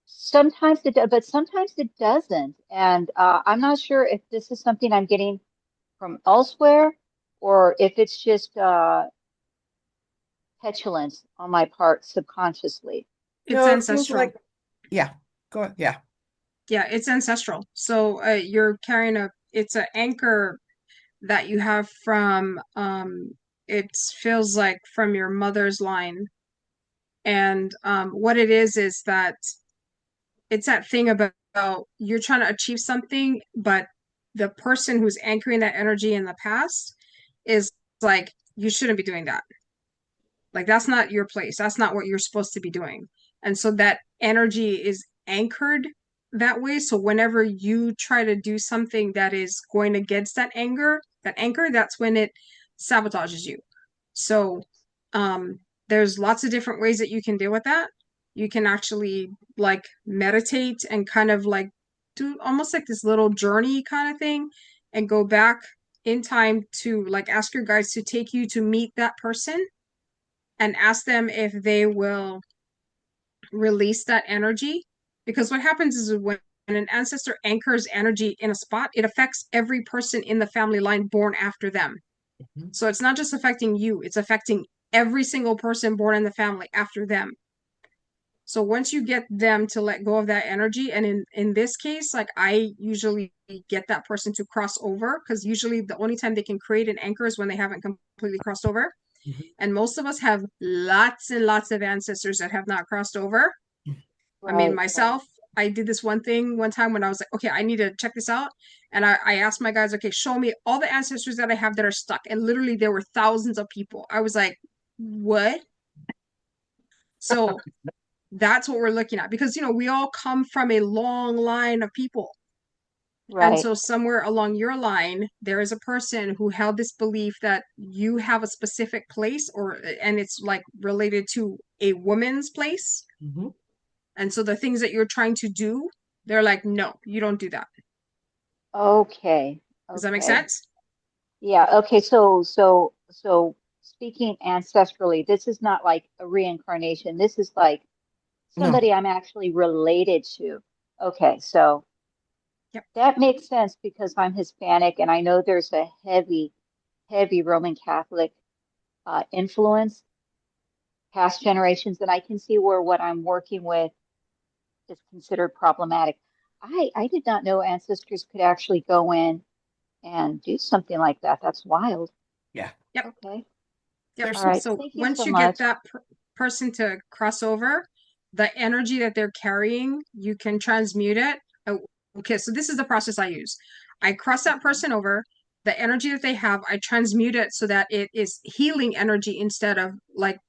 Sometimes it does, but sometimes it doesn't. And I'm not sure if this is something I'm getting from elsewhere or if it's just petulance on my part subconsciously. It's No, it feels ancestral. like, yeah, go ahead. Yeah. Yeah, it's ancestral. So you're carrying it's an anchor that you have from it feels like from your mother's line. And what it is that it's that thing about you're trying to achieve something, but the person who's anchoring that energy in the past is like, you shouldn't be doing that. Like, that's not your place. That's not what you're supposed to be doing. And so that energy is anchored that way. So whenever you try to do something that is going against that anchor, that's when it sabotages you. So there's lots of different ways that you can deal with that. You can actually like meditate and kind of like do almost like this little journey kind of thing and go back in time to like ask your guides to take you to meet that person and ask them if they will release that energy. Because what happens is when an ancestor anchors energy in a spot, it affects every person in the family line born after them. Mhm. So it's not just affecting you, it's affecting every single person born in the family after them. So once you get them to let go of that energy, and in this case, like I usually get that person to cross over, because usually the only time they can create an anchor is when they haven't completely crossed over. Mhm. And most of us have lots and lots of ancestors that have not crossed over. I mean, Right. myself, I did this one thing one time when I was like, okay, I need to check this out. And I asked my guys, okay, show me all the ancestors that I have that are stuck. And literally there were thousands of people. I was like, what? So that's what we're looking at, because, we all come from a long line of people. And Right. so somewhere along your line, there is a person who held this belief that you have a specific place, and it's like related to a woman's place. Mhm. And so the things that you're trying to do, they're like, no, you don't do that. Okay. Does that make Okay. sense? Yeah. Okay. So speaking ancestrally, this is not like a reincarnation. This is like No. somebody I'm actually related to. Okay. So Yep. that makes sense because I'm Hispanic and I know there's a heavy, heavy Roman Catholic influence past generations, and I can see where what I'm working with is considered problematic. I did not know ancestors could actually go in and do something like that. That's wild. Yeah. Yep. Okay. Yep. All right. So Thank you once so you get much. that person to cross over, the energy that they're carrying, you can transmute it. Oh, okay, so this is the process I use. I cross that person over. The energy that they have, I transmute it so that it is healing energy instead of like,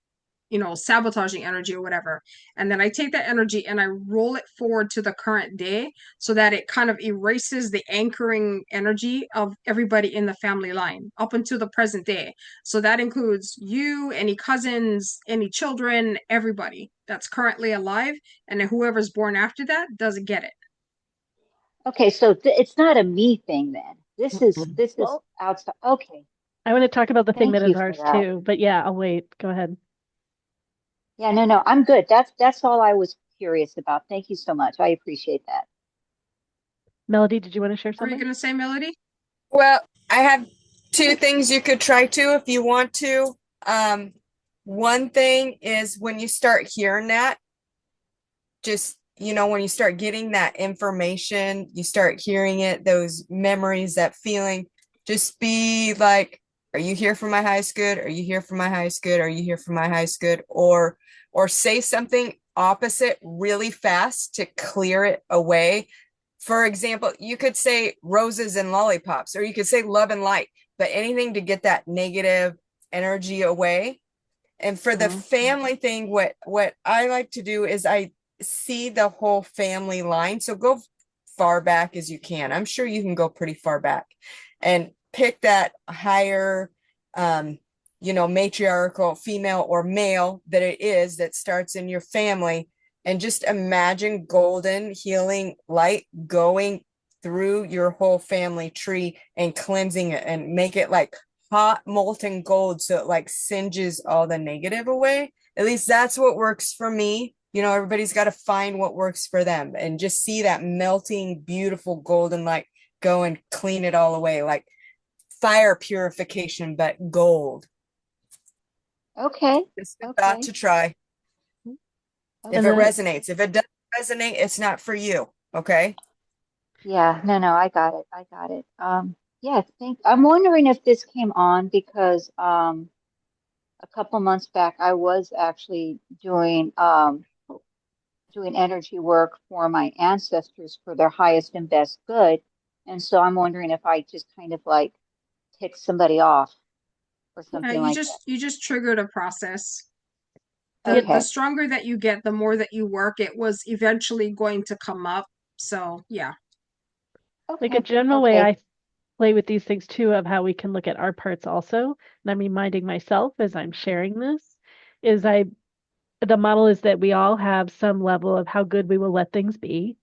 sabotaging energy or whatever. And then I take that energy and I roll it forward to the current day so that it kind of erases the anchoring energy of everybody in the family line up until the present day. So that includes you, any cousins, any children, everybody that's currently alive. And then whoever's born after that doesn't get it. Okay, so it's not a me thing then. This is Mhm. this is Well, outside. Okay. I want to talk about the thing that Thank is you for ours that. too, but yeah, I'll wait. Go ahead. Yeah, no, I'm good. That's all I was curious about. Thank you so much. I appreciate that. Melody, did you want to share What were you something? going to say, Melody? Well, I have two things you could try to if you want to. One thing is when you start hearing that, just, when you start getting that information, you start hearing it, those memories, that feeling, just be like, Are you here for my highest good? Are you here for my highest good? Are you here for my highest good? Or say something opposite really fast to clear it away. For example, you could say roses and lollipops, or you could say love and light, but anything to get that negative energy away. And for the family thing, what I like to do is I see the whole family line. So go far back as you can. I'm sure you can go pretty far back and pick that higher matriarchal female or male that it is that starts in your family, and just imagine golden healing light going through your whole family tree and cleansing it and make it like hot molten gold so it like singes all the negative away. At least that's what works for me. Everybody's got to find what works for them, and just see that melting beautiful golden light go and clean it all away, like fire purification but gold. Okay. Just a thought Okay. to try if And it then resonates. If it doesn't resonate, it's not for you. Okay. Yeah, no, I got it. I got it. Yeah, I'm wondering if this came on because a couple months back I was actually doing energy work for my ancestors for their highest and best good. And so I'm wondering if I just kind of like ticked somebody off or Yeah, something like that. you just triggered a process. The Okay. stronger that you get, the more that you work, it was eventually going to come up. So yeah. like a Okay. general way Okay. I play with these things too of how we can look at our parts also, and I'm reminding myself as I'm sharing this, is the model is that we all have some level of how good we will let things be,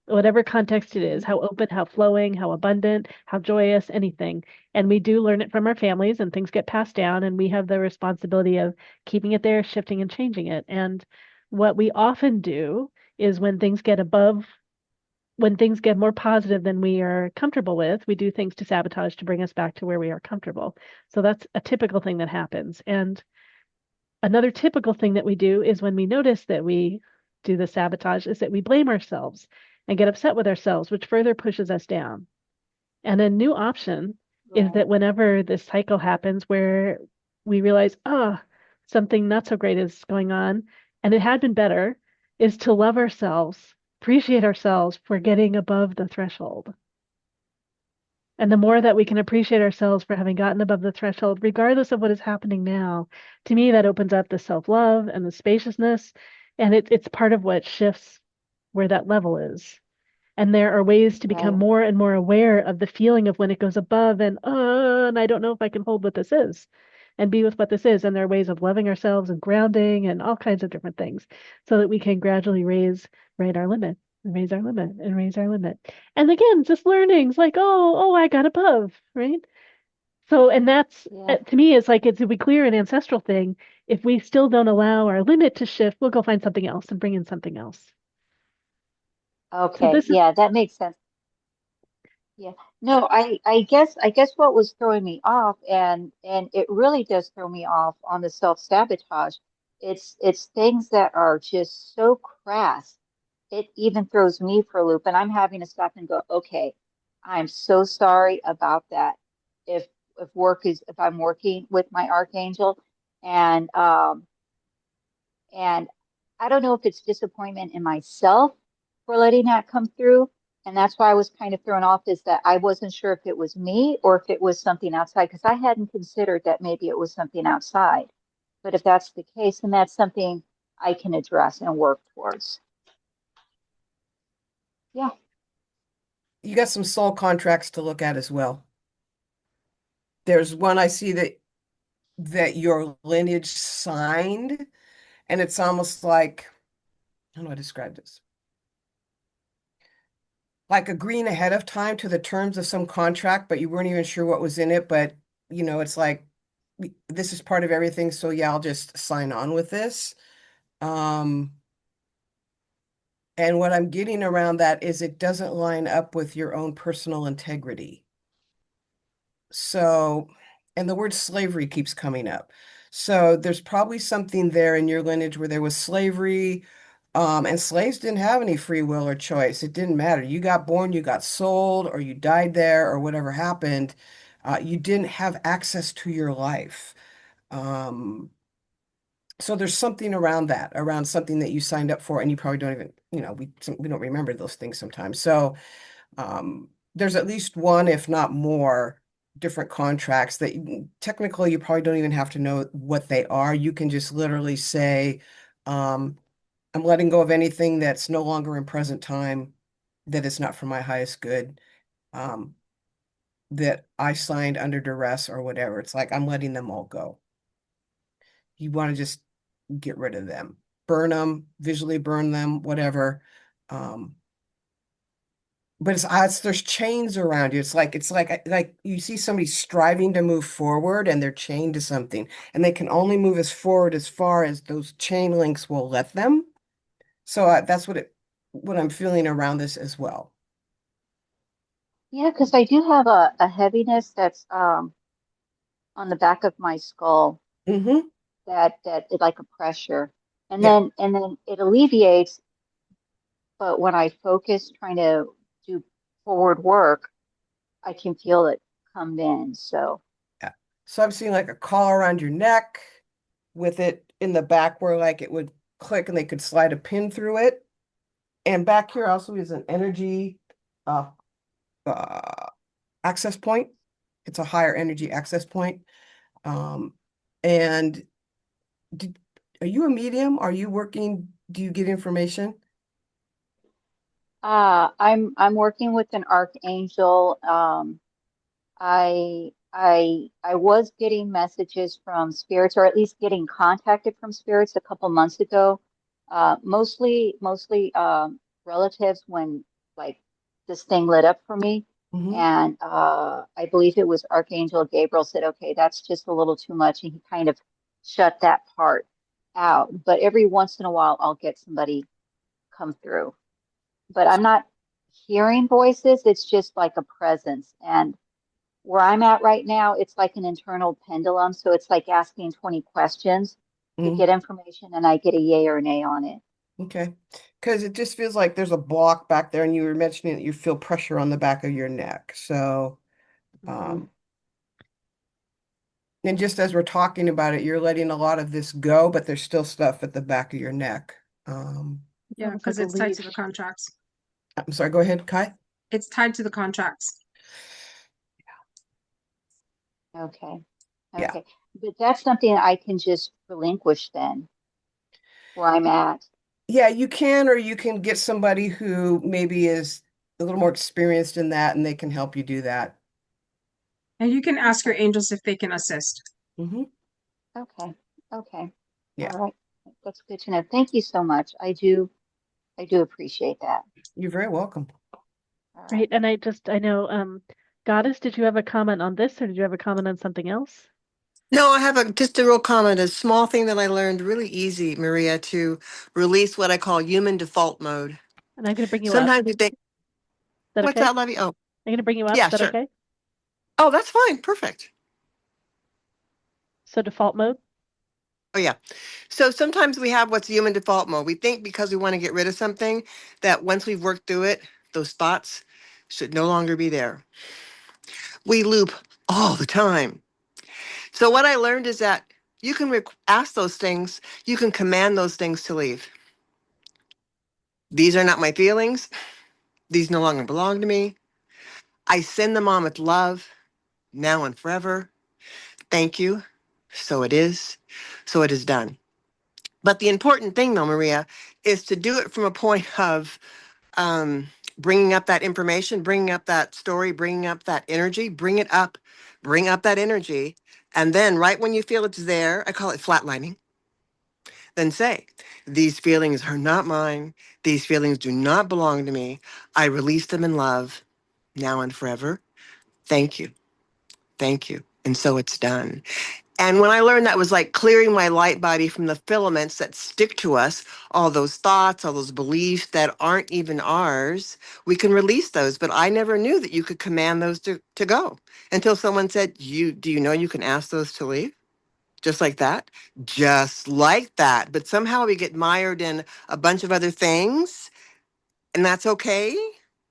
whatever context it is, how open, how flowing, how abundant, how joyous, anything. And we do learn it from our families, and things get passed down, and we have the responsibility of keeping it there, shifting and changing it. And what we often do is when things get more positive than we are comfortable with, we do things to sabotage to bring us back to where we are comfortable. So that's a typical thing that happens. And another typical thing that we do is when we notice that we do the sabotage is that we blame ourselves and get upset with ourselves, which further pushes us down. And a new option is Right. that whenever this cycle happens where we realize, something not so great is going on, and it had been better, is to love ourselves, appreciate ourselves for getting above the threshold. And the more that we can appreciate ourselves for having gotten above the threshold, regardless of what is happening now, to me, that opens up the self-love and the spaciousness. And it's part of what shifts where that level is. And there are ways to become Right. more and more aware of the feeling of when it goes above and I don't know if I can hold what this is and be with what this is. And there are ways of loving ourselves and grounding and all kinds of different things so that we can gradually right, our limit and raise our limit and raise our limit. And again, just learnings like, I got above, right? So, and that's Yeah. to me, it's like it's if we clear an ancestral thing, if we still don't allow our limit to shift, we'll go find something else and bring in something else. So Okay. this is Yeah, that makes sense. Yeah. No, I guess what was throwing me off, and it really does throw me off on the self-sabotage. It's things that are just so crass. It even throws me for a loop, and I'm having to stop and go, okay, I'm so sorry about that. If if I'm working with my archangel, and and I don't know if it's disappointment in myself for letting that come through. And that's why I was kind of thrown off, is that I wasn't sure if it was me or if it was something outside, because I hadn't considered that maybe it was something outside. But if that's the case, then that's something I can address and work towards. Yeah. You got some soul contracts to look at as well. There's one I see that your lineage signed, and it's almost like, how do I describe this? Like agreeing ahead of time to the terms of some contract, but you weren't even sure what was in it. But it's like this is part of everything. So yeah, I'll just sign on with this. And what I'm getting around that is it doesn't line up with your own personal integrity. So, and the word slavery keeps coming up. So there's probably something there in your lineage where there was slavery, and slaves didn't have any free will or choice. It didn't matter. You got born, you got sold, or you died there, or whatever happened. You didn't have access to your life. So there's something around that, around something that you signed up for, and you probably don't even, we don't remember those things sometimes. So there's at least one, if not more, different contracts that technically you probably don't even have to know what they are. You can just literally say, I'm letting go of anything that's no longer in present time, that is not for my highest good, that I signed under duress or whatever. It's like I'm letting them all go. You want to just get rid of them, burn them, visually burn them, whatever. But there's chains around you. It's like you see somebody striving to move forward and they're chained to something, and they can only move as forward as far as those chain links will let them. So that's what I'm feeling around this as well. Yeah, because I do have a heaviness that's on the back of my skull Mm-hmm. that is like a pressure. And Yeah. then it alleviates, but when I focus trying to do forward work, I can feel it come in. So Yeah. So I'm seeing like a collar around your neck with it in the back where like it would click and they could slide a pin through it. And back here also is an energy uh, uh, access point. It's a higher energy access point. Um, and did, are you a medium? Are you working? Do you get information? I'm working with an archangel. I was getting messages from spirits, or at least getting contacted from spirits a couple months ago. Mostly relatives when like this thing lit up for me. Mm-hmm. And I believe it was Archangel Gabriel said, okay, that's just a little too much. And he kind of shut that part out. But every once in a while, I'll get somebody come through. But I'm not hearing voices. It's just like a presence. And where I'm at right now, it's like an internal pendulum. So it's like asking 20 questions to Mm-hmm. get information, and I get a yay or nay on it. Okay. Because it just feels like there's a block back there, and you were mentioning that you feel pressure on the back of your neck. So, Mhm. and just as we're talking about it, you're letting a lot of this go, but there's still stuff at the back of your neck. It's Yeah, almost because like a it's tied to the leash. contracts. I'm sorry, go ahead, Kai. It's tied to the contracts. Okay. Yeah. Okay. But that's something I can just relinquish then, where I'm at. Yeah, you can, or you can get somebody who maybe is a little more experienced in that and they can help you do that. And you can ask your Okay. angels if they can assist. Hmm. Okay. Okay. Yeah, All right. That's good to know. Thank you so much. I do appreciate that. you're very welcome. All right. Right. And I know, Goddess, did you have a comment on this or did you have a comment on something else? No, I have just a real comment, a small thing that I learned really easy, Maria, to release what I call human default mode. And I'm going to bring you up. Sometimes we think, Is that what's okay? that, Lovey? Oh, I'm going to bring you up. yeah, Is that sure. okay? Oh, that's fine. Perfect. So default mode. Oh, yeah. So sometimes we have what's human default mode. We think because we want to get rid of something that once we've worked through it, those thoughts should no longer be there. We loop all the time. So what I learned is that you can ask those things, you can command those things to leave. These are not my feelings. These no longer belong to me. I send them on with love, now and forever. Thank you. So it is. So it is done. But the important thing, though, Maria, is to do it from a point of um, bringing up that information, bringing up that story, bringing up that energy, bring up that energy. And then, right when you feel it's there, I call it flatlining, then say, these feelings are not mine. These feelings do not belong to me. I release them in love now and forever. Thank you. Thank you. And so it's done. And when I learned that was like clearing my light body from the filaments that stick to us, all those thoughts, all those beliefs that aren't even ours, we can release those. But I never knew that you could command those to go until someone said, do you know you can ask those to leave? Just like that? Just like that. But somehow we get mired in a bunch of other things, and that's okay.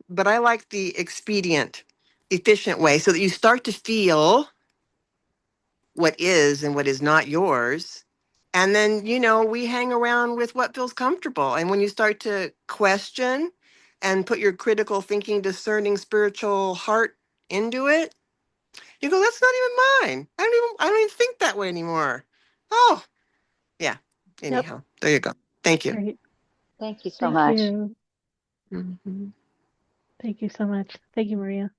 But I like the expedient efficient way so that you start to feel what is and what is not yours. And then, we hang around with what feels comfortable. And when you start to question and put your critical thinking, discerning spiritual heart into it, you go, that's not even mine. I don't even think that way anymore. Oh, yeah. Yep. Anyhow, there you go. Thank you. Great. Thank you so Thank much. you. Mhm. Thank you so much. Thank you, Maria.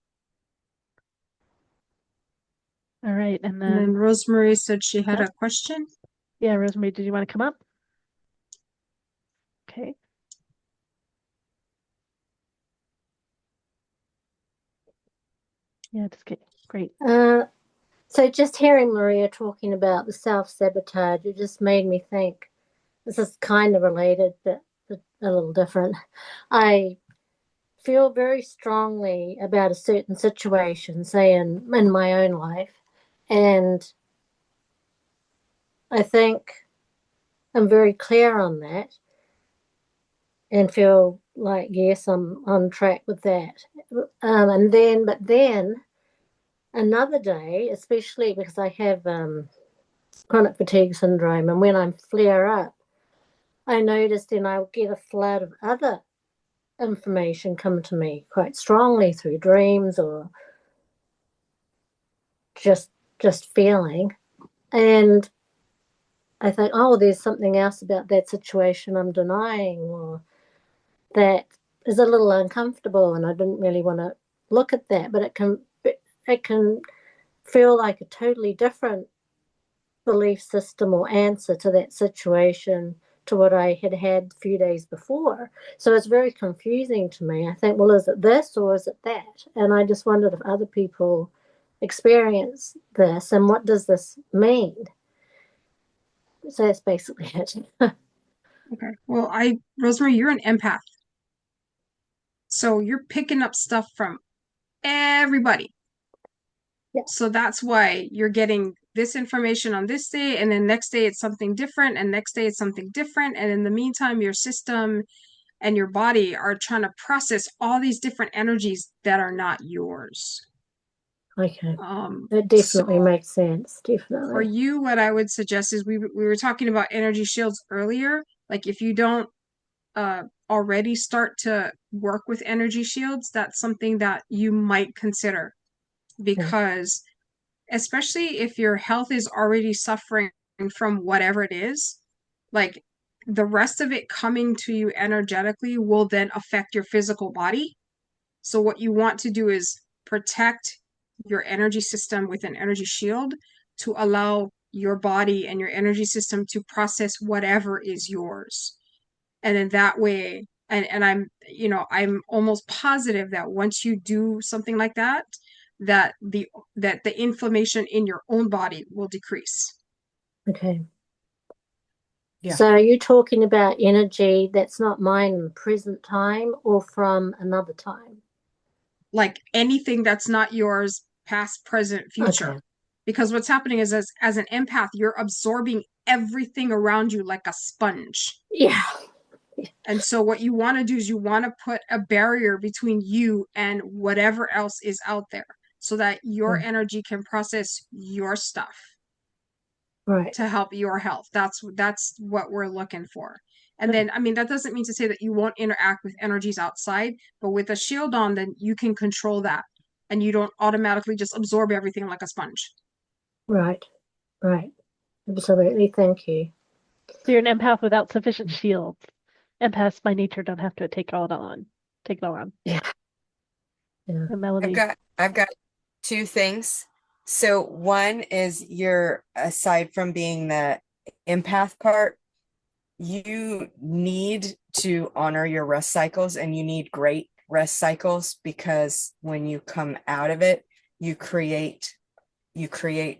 All right. And And then then, Rosemary said she had Yep. a question. yeah, Rosemary, did you want to come up? Okay. Yeah, just get great. So just hearing Maria talking about the self-sabotage, it just made me think, this is kind of related, but a little different. I feel very strongly about a certain situation, say in my own life, and I think I'm very clear on that and feel like, yes, I'm on track with that. But then another day, especially because I have chronic fatigue syndrome, and when I flare up, I noticed and I'll get a flood of other information come to me quite strongly through dreams or just feeling. And I think, oh, there's something else about that situation I'm denying, or that is a little uncomfortable, and I didn't really want to look at that. But it can feel like a totally different belief system or answer to that situation to what I had a few days before. So it's very confusing to me. I think, well, is it this or is it that? And I just wondered if other people experience this and what does this mean? So that's basically it. Okay. Well, Rosemary, you're an empath. So you're picking up stuff from everybody. Yeah. So that's why you're getting this information on this day, and then next day it's something different, and next day it's something different. And in the meantime, your system and your body are trying to process all these different energies that are not yours. Okay. That definitely So makes sense. for Definitely. you, what I would suggest is we were talking about energy shields earlier. Like if you don't already start to work with energy shields, that's something that you might consider, because especially if your health is already suffering from whatever it is, like the rest of it coming to you energetically will then affect your physical body. So what you want to do is protect your energy system with an energy shield to allow your body and your energy system to process whatever is yours. And then that way, and I'm almost positive that once you do something like that, that the inflammation in your own body will decrease. Okay. Yeah. So are you talking about energy that's not mine in the present time or from another time? Like anything that's not yours, past, present, future. Okay. Because what's happening is as an empath, you're absorbing everything around you like a sponge. Yeah. And so what you want to do is you want to put a barrier between you and whatever else is out there so that your energy can process your stuff Right. to help your health. That's what we're looking for. And then, I mean, that doesn't mean to say that you won't interact with energies outside, but with a shield on, then you can control that and you don't automatically just absorb everything like a sponge. Right. Right. Absolutely. Thank you. So you're an empath without sufficient shields. Empaths by nature don't have to take it all on. Yeah. Yeah. And Melody. I've got two things. So one is aside from being the empath part, you need to honor your rest cycles, and you need great rest cycles, because when you come out of it, you create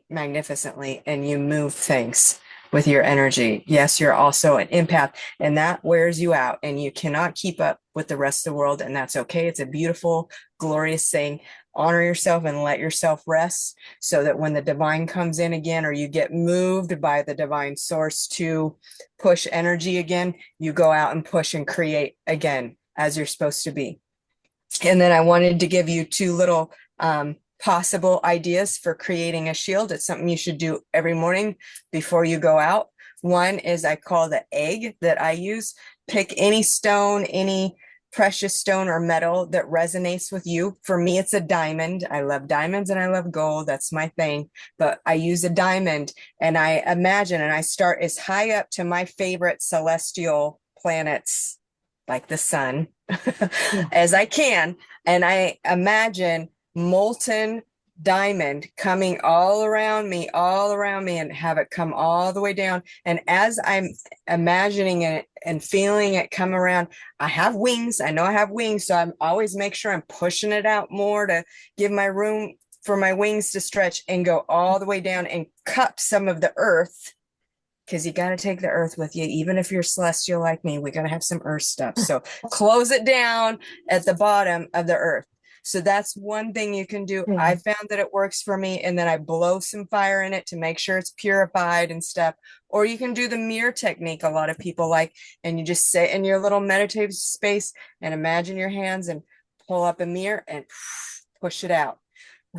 magnificently and you move things with your energy. Yes, you're also an empath, and that wears you out and you cannot keep up with the rest of the world, and that's okay. It's a beautiful, glorious thing. Honor yourself and let yourself rest, so that when the divine comes in again, or you get moved by the divine source to push energy again, you go out and push and create again as you're supposed to be. And then I wanted to give you two little possible ideas for creating a shield. It's something you should do every morning before you go out. One is I call the egg that I use. Pick any stone, any precious stone or metal that resonates with you. For me, it's a diamond. I love diamonds and I love gold. That's my thing. But I use a diamond and I imagine and I start as high up to my favorite celestial planets, like the sun, as I can. And I imagine molten diamond coming all around me, and have it come all the way down. And as I'm imagining it and feeling it come around, I have wings. I know I have wings. So I'm always make sure I'm pushing it out more to give my room for my wings to stretch and go all the way down and cup some of the earth. Because you got to take the earth with you. Even if you're celestial like me, we got to have some earth stuff. So close it down at the bottom of the earth. So that's one thing you can do. I found that it works for me. And then I blow some fire in it to make sure it's purified and stuff. Or you can do the mirror technique a lot of people like, and you just sit in your little meditative space and imagine your hands and pull up a mirror and push it out.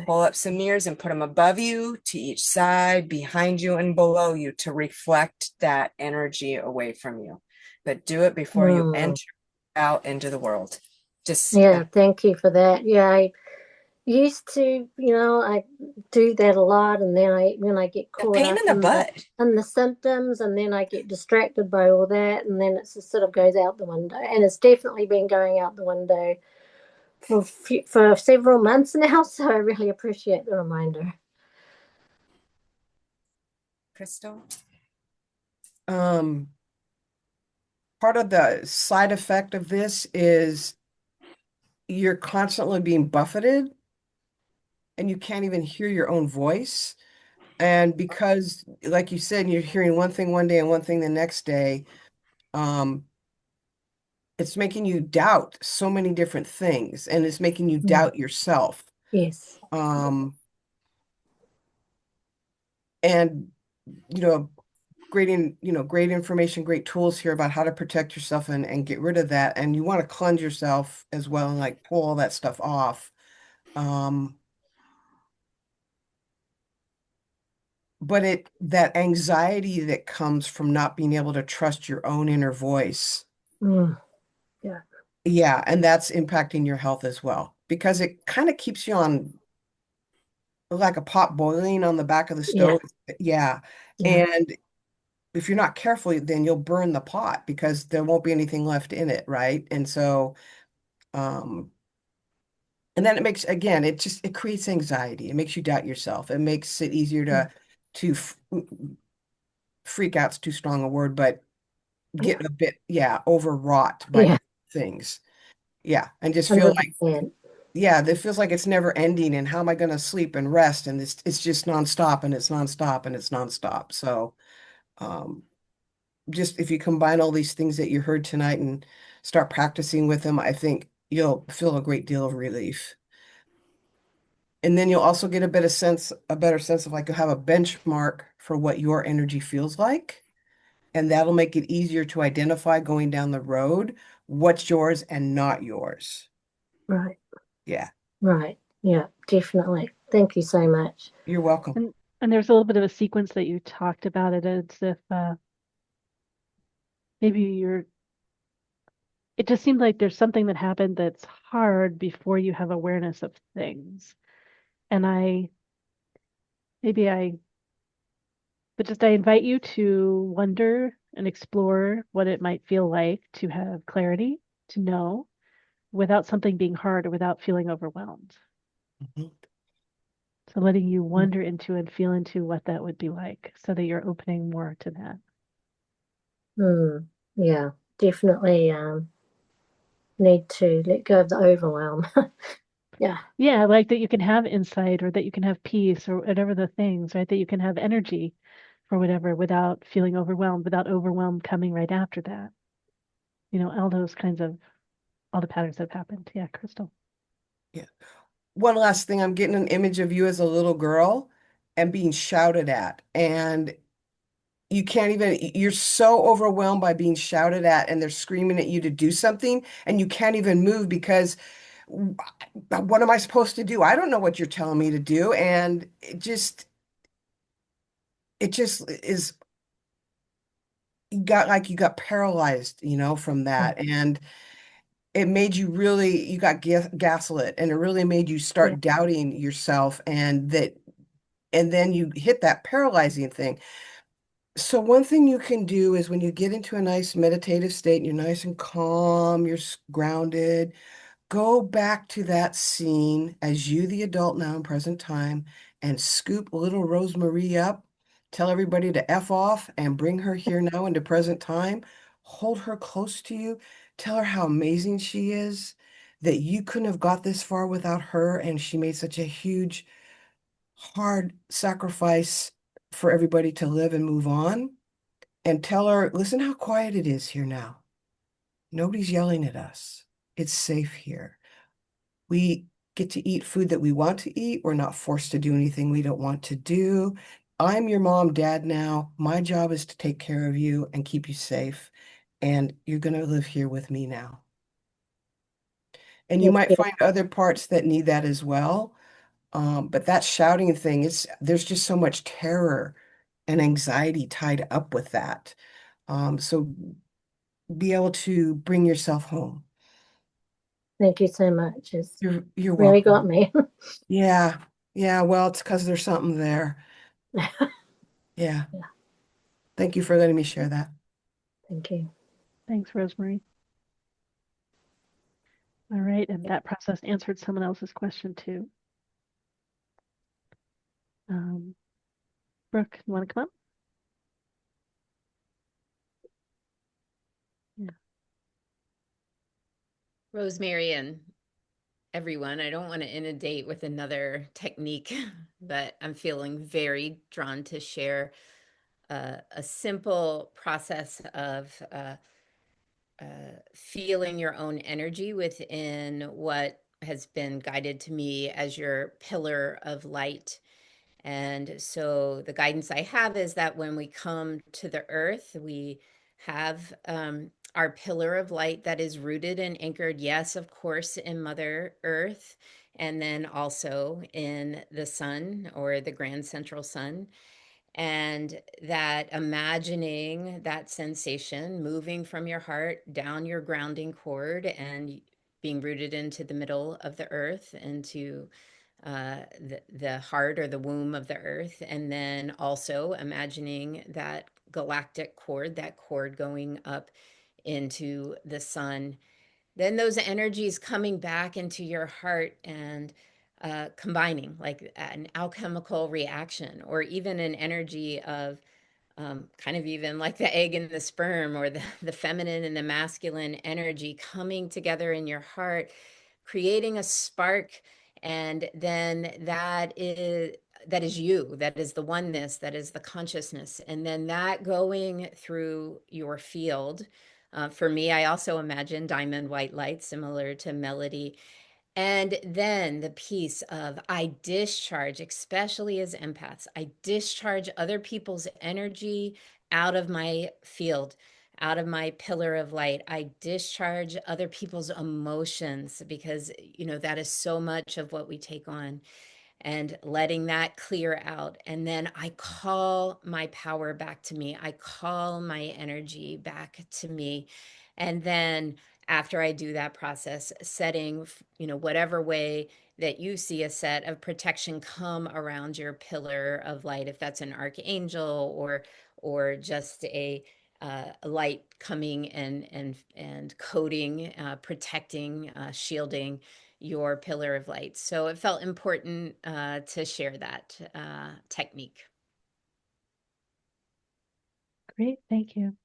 Pull up some mirrors and put them above you, to each side, behind you, and below you to reflect that energy away from you. But do it before you enter out into the world. Just Yeah, thank you for that. Yeah, I used to, I do that a lot, and then when I get caught pain up in the butt. in the symptoms, and then I get distracted by all that, and then it just sort of goes out the window. And it's definitely been going out the window for several months now, so I really appreciate the reminder. Crystal? Part of the side effect of this is you're constantly being buffeted and you can't even hear your own voice. And because, like you said, you're hearing one thing one day and one thing the next day, it's making you doubt so many different things, and it's making you doubt yourself. Yes. And great information, great tools here about how to protect yourself and get rid of that. And you want to cleanse yourself as well and like pull all that stuff off. But that anxiety that comes from not being able to trust your own inner voice. Yeah. Yeah, and that's impacting your health as well, because it kind of keeps you on like a pot boiling on the back of the stove. Yeah. And if you're not careful, then you'll burn the pot because there won't be anything left in it, right? And so, and then it makes, again, it creates anxiety. It makes you doubt yourself. It makes it easier to freak out's too strong a word, but get a bit, overwrought by things. Yeah. And just feel 100%. like, it feels like it's never ending. And how am I going to sleep and rest? And it's just nonstop, and it's nonstop, and it's nonstop. So, just if you combine all these things that you heard tonight and start practicing with them, I think you'll feel a great deal of relief. And then you'll also get a better sense of like, you'll have a benchmark for what your energy feels like. And that'll make it easier to identify going down the road what's yours and not yours. Right. Yeah. Right. Yeah, definitely. Thank you so much. You're welcome. And there's a little bit of a sequence that you talked about it as if maybe it just seemed like there's something that happened that's hard before you have awareness of things. And I invite you to wonder and explore what it might feel like to have clarity, to know, without something being hard or without feeling overwhelmed. So letting you wander into and feel into what that would be like, so that you're opening more to that. Yeah, definitely need to let go of the overwhelm. Yeah, like that you can have insight, or that you can have peace, or whatever the things, right? That you can have energy for whatever without feeling overwhelmed, without overwhelm coming right after that. All those kinds of, all the patterns that have happened. Yeah, Crystal. Yeah. One last thing, I'm getting an image of you as a little girl and being shouted at, and you're so overwhelmed by being shouted at, and they're screaming at you to do something, and you can't even move because what am I supposed to do? I don't know what you're telling me to do. And it just is, you got paralyzed, from that. And it made you really, you got gaslit, and it really made you Yeah. start doubting yourself, and then you hit that paralyzing thing. So one thing you can do is when you get into a nice meditative state and you're nice and calm, you're grounded, go back to that scene as you, the adult now in present time, and scoop little Rosemary up. Tell everybody to F off and bring her here now into present time. Hold her close to you. Tell her how amazing she is, that you couldn't have got this far without her, and she made such a huge, hard sacrifice for everybody to live and move on. And tell her, listen how quiet it is here now. Nobody's yelling at us. It's safe here. We get to eat food that we want to eat. We're not forced to do anything we don't want to do. I'm your mom, dad now. My job is to take care of you and keep you safe. And you're going to live here with me now. And you Thank might you. find other parts that need that as well. But that shouting thing there's just so much terror and anxiety tied up with that. So be able to bring yourself home. Thank you so much. It's You're really got welcome. me. Yeah. Yeah. Well, it's because there's something there. Yeah. Yeah, Thank you for letting me share that. thank you. Thanks, Rosemary. All right, and that process answered someone else's question too. Brooke, you want to come up? Yeah. Rosemary and everyone, I don't want to inundate with another technique, but I'm feeling very drawn to share a simple process of feeling your own energy within what has been guided to me as your pillar of light. And so the guidance I have is that when we come to the earth, we have our pillar of light that is rooted and anchored, yes, of course, in Mother Earth, and then also in the sun or the grand central sun. And that imagining that sensation moving from your heart down your grounding cord and being rooted into the middle of the earth, into the heart or the womb of the earth, and then also imagining that galactic cord, that cord going up into the sun. Then those energies coming back into your heart and combining like an alchemical reaction, or even an energy of kind of even like the egg and the sperm, or the feminine and the masculine energy coming together in your heart, creating a spark. And then that is you, that is the oneness, that is the consciousness. And then that going through your field. For me, I also imagine diamond white light, similar to Melody. And then the piece of I discharge, especially as empaths, I discharge other people's energy out of my field, out of my pillar of light. I discharge other people's emotions, because, that is so much of what we take on, and letting that clear out. And then I call my power back to me. I call my energy back to me. And then after I do that process, setting, whatever way that you see a set of protection come around your pillar of light, if that's an archangel or just a light coming and coating, protecting, shielding your pillar of light. So it felt important to share that technique. Great, thank you.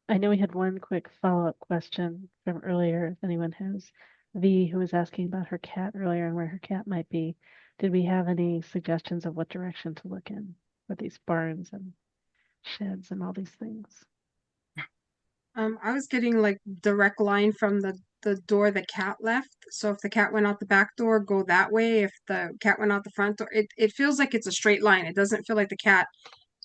I know we had one quick follow-up question from earlier, if anyone has. V, who was asking about her cat earlier and where her cat might be. Did we have any suggestions of what direction to look in for these barns and sheds and all these things? I was getting like direct line from the door the cat left. So if the cat went out the back door, go that way. If the cat went out the front door, it feels like it's a straight line. It doesn't feel like the cat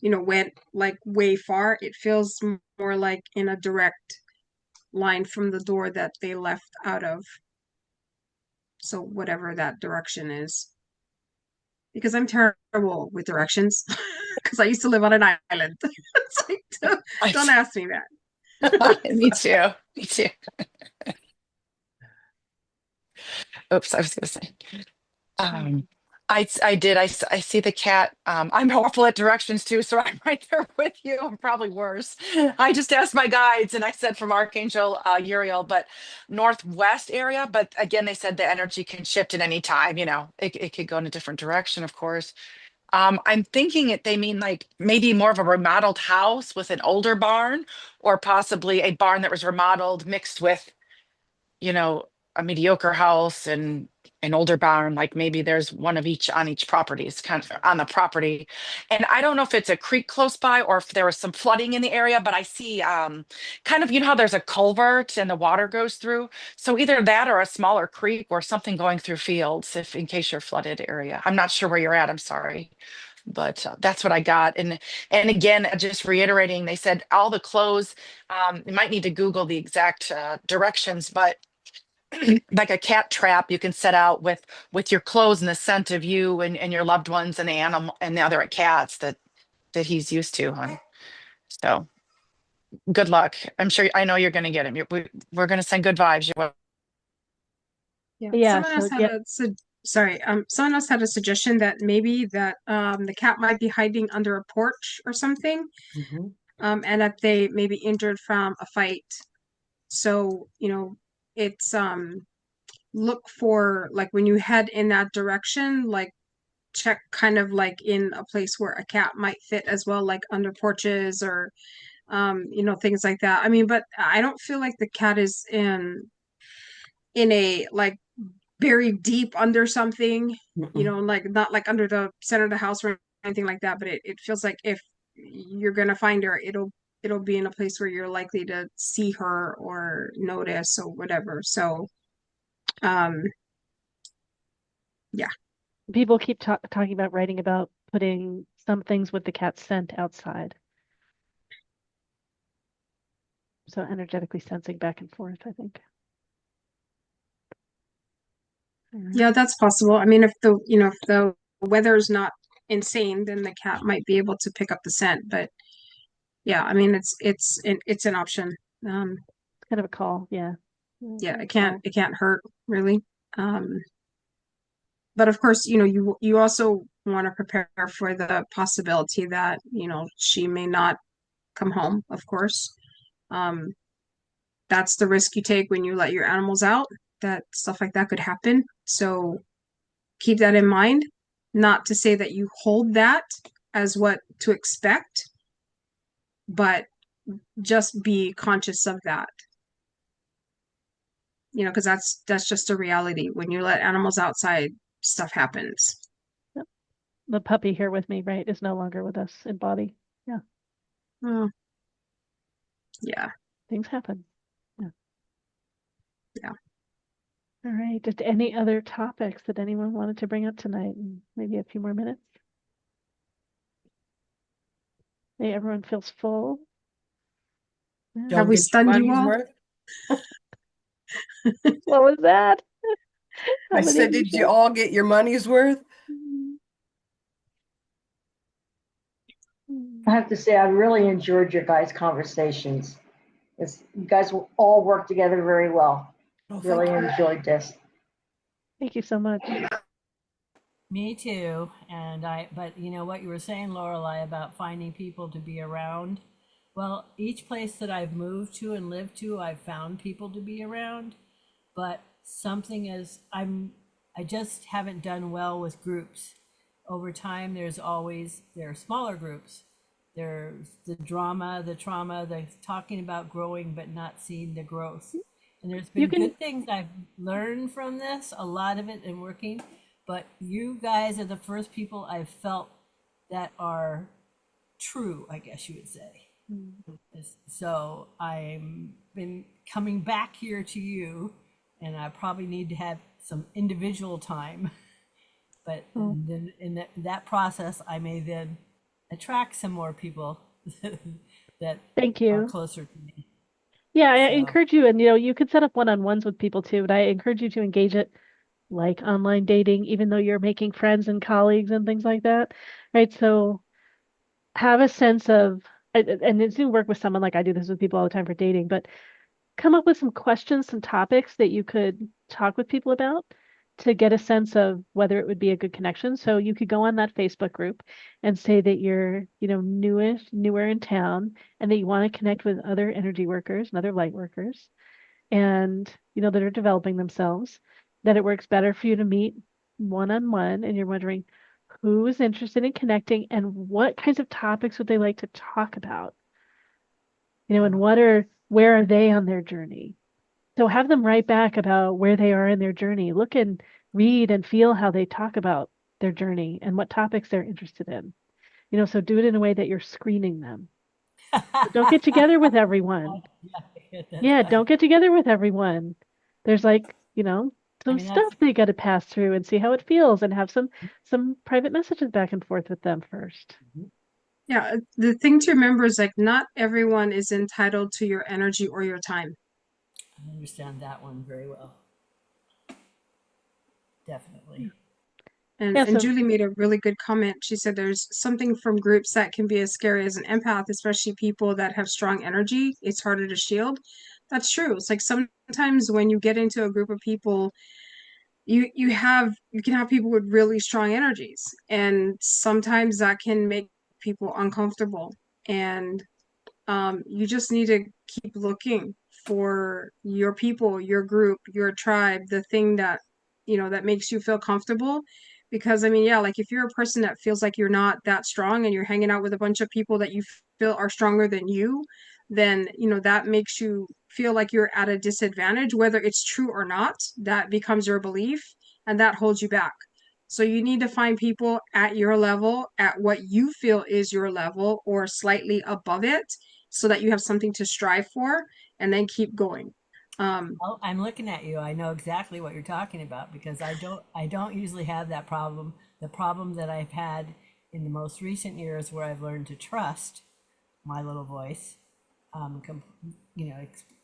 went like way far. It feels more like in a direct line from the door that they left out of. So whatever that direction is. Because I'm terrible with directions because I used to live on an island. It's like, don't ask me that. Me too. Me too. Oops, I was gonna say. I see the cat. I'm awful at directions too, so I'm right there with you. I'm probably worse. I just asked my guides and I said from Archangel Uriel, but northwest area. But again, they said the energy can shift at any time. It could go in a different direction, of course. I'm thinking they mean like maybe more of a remodeled house with an older barn, or possibly a barn that was remodeled mixed with you know, a mediocre house and an older barn, like maybe there's one of each on each property. It's kind of on the property. And I don't know if it's a creek close by or if there was some flooding in the area, but I see kind of, how there's a culvert and the water goes through. So either that or a smaller creek or something going through fields if in case you're flooded area. I'm not sure where you're at. I'm sorry. But that's what I got. And again, just reiterating, they said all the clothes, you might need to Google the exact directions, but like a cat trap you can set out with your clothes and the scent of you and your loved ones and the animal and the other cats that he's used to, hon. So good luck. I know you're going to get him. We're going to send good vibes. Yeah, Someone else so had yeah, someone else had a suggestion that maybe that the cat might be hiding under a porch or something, Mhm. and that they maybe injured from a fight. So, it's look for like when you head in that direction, like check kind of like in a place where a cat might fit as well, like under porches or things like that. I mean, but I don't feel like the cat is in a like buried deep under something, Mm-mm. like not like under the center of the house or anything like that, but it feels like if you're gonna find her, it'll be in a place where you're likely to see her or notice or whatever. So um yeah. people keep talking about writing about putting some things with the cat's scent outside. So energetically sensing back and forth, I think. Yeah, that's possible. I mean, if the weather's not insane, then the cat might be able to pick up the scent. But yeah, I mean, it's an option. It's kind of a call, yeah. Yeah, it can't hurt really. But of course, you also want to prepare for the possibility that, she may not come home, of course. Um, that's the risk you take when you let your animals out, that stuff like that could happen. So keep that in mind. Not to say that you hold that as what to expect, but just be conscious of that. Because that's just a reality. When you let animals outside, stuff happens. The puppy here with me, right, is no longer with us in body. Yeah. Oh, yeah. Things happen. Yeah. Yeah. All right. Just any other topics that anyone wanted to bring up tonight? Maybe a few more minutes. Maybe everyone feels full. Y'all Have we get your stunned you money's all? worth? What was that? How I many said, of you did you said? all get your money's worth? I have to say, I really enjoyed your guys' conversations. You guys will all work together very well. Oh, Really thank you. enjoyed this. Thank you so much. Me too. But you know what you were saying, Lorelai, about finding people to be around. Well, each place that I've moved to and lived to, I've found people to be around. But I just haven't done well with groups. Over time, there are smaller groups. There's the drama, the trauma, the talking about growing but not seeing the growth. And there's been good things I've learned from this, a lot of it in working, but you guys are the first people I've felt that are true, I guess you would say. So I'm been coming back here to you, and I probably need to have some individual time. But then in that process, I may then attract some more people that Thank are you. closer to me. Yeah, I So, encourage you, and you could set up one-on-ones with people too, but I encourage you to engage it like online dating, even though you're making friends and colleagues and things like that, right? So have a sense of, and it's to work with someone like I do this with people all the time for dating, but come up with some questions, some topics that you could talk with people about to get a sense of whether it would be a good connection. So you could go on that Facebook group and say that you're, newer in town and that you want to connect with other energy workers and other light workers and, that are developing themselves, that it works better for you to meet one-on-one and you're wondering who is interested in connecting and what kinds of topics would they like to talk about, and where are they on their journey? So have them write back about where they are in their journey. Look and read and feel how they talk about their journey and what topics they're interested in. So do it in a way that you're screening them. But don't get together with everyone. Yeah, don't get together with everyone. There's some that's stuff they got to pass through and see how it feels and have some private messages back and forth with them first. Yeah, the thing to remember is like not everyone is entitled to your energy or your time. I understand that one very well. Definitely. And Yeah, and so Julie made a really good comment. She said there's something from groups that can be as scary as an empath, especially people that have strong energy. It's harder to shield. That's true. It's like sometimes when you get into a group of people, you can have people with really strong energies, and sometimes that can make people uncomfortable. And you just need to keep looking for your people, your group, your tribe, the thing that, that makes you feel comfortable. Because I mean, yeah, like if you're a person that feels like you're not that strong and you're hanging out with a bunch of people that you feel are stronger than you, then, that makes you feel like you're at a disadvantage, whether it's true or not. That becomes your belief and that holds you back. So you need to find people at your level, at what you feel is your level or slightly above it, so that you have something to strive for and then keep going. Well, I'm looking at you. I know exactly what you're talking about because I don't usually have that problem. The problem that I've had in the most recent years where I've learned to trust my little voice,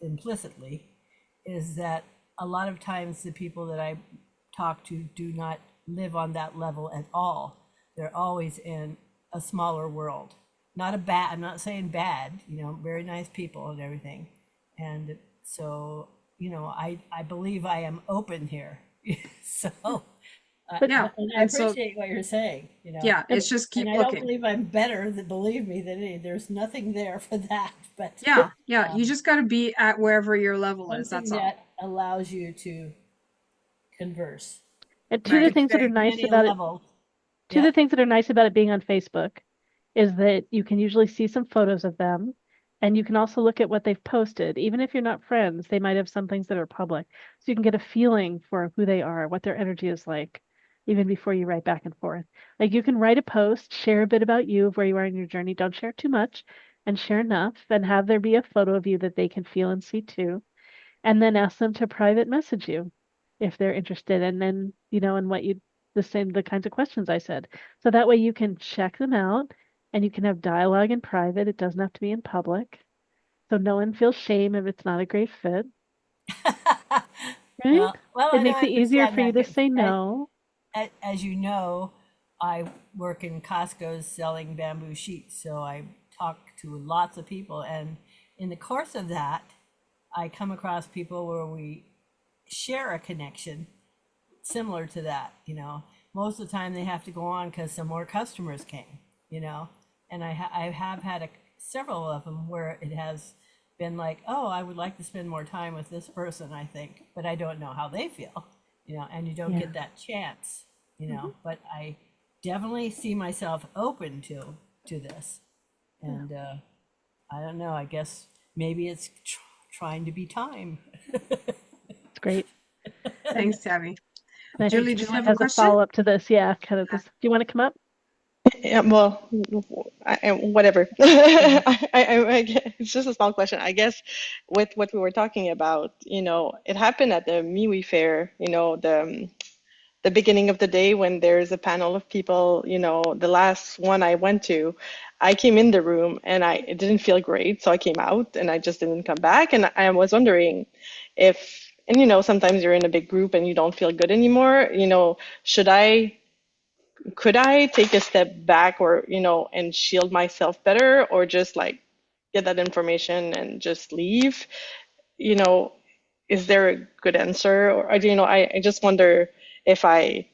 implicitly, is that a lot of times the people that I talk to do not live on that level at all. They're always in a smaller world. I'm not saying bad, very nice people and everything. And so, I believe I am open here. So, Yeah, and I and so appreciate what you're saying, yeah, it's just keep and I don't looking. believe I'm better than, believe me, there's nothing there for that, but Yeah, you just got to be at wherever your level is. something That's all. that allows you to converse. and two of the Right. things that are nice about it, two of the things that are nice about it being on Facebook is that you can usually see some photos of them and you can also look at what they've posted. Even if you're not friends, they might have some things that are public. So you can get a feeling for who they are, what their energy is like, even before you write back and forth. Like you can write a post, share a bit about you of where you are in your journey. Don't share too much and share enough and have there be a photo of you that they can feel and see too. And then ask them to private message you if they're interested. And then, and the kinds of questions I said. So that way you can check them out and you can have dialogue in private. It doesn't have to be in public. So no one feels shame if it's not a great fit, right? Well, It I makes it easier for you to say no. as you know, I work in Costco selling bamboo sheets, so I talk to lots of people, and in the course of that, I come across people where we share a connection similar to that. Most of the time they have to go on because some more customers came. And I have had several of them where it has been like, oh, I would like to spend more time with this person, I think, but I don't know how they feel. And you don't Yeah. get that chance. But I definitely see myself open to this, and I don't know. I guess maybe it's trying to be time. It's great. Thanks, Tabby. And I Julie, think do you Julie have a has a question? follow up to this. Yeah, kind of this. Do you want to come up? Yeah, well, whatever. It's just a small question. I guess with what we were talking about, it happened at the MIWI fair, the beginning of the day when there's a panel of people, you know, the last one I went to, I came in the room and it didn't feel great, so I came out and I just didn't come back. And I was wondering if, and you know, sometimes you're in a big group and you don't feel good anymore, you know, could I take a step back or, you know, and shield myself better, or just like get that information and just leave? You know, is there a good answer? Or, you know, I just wonder if I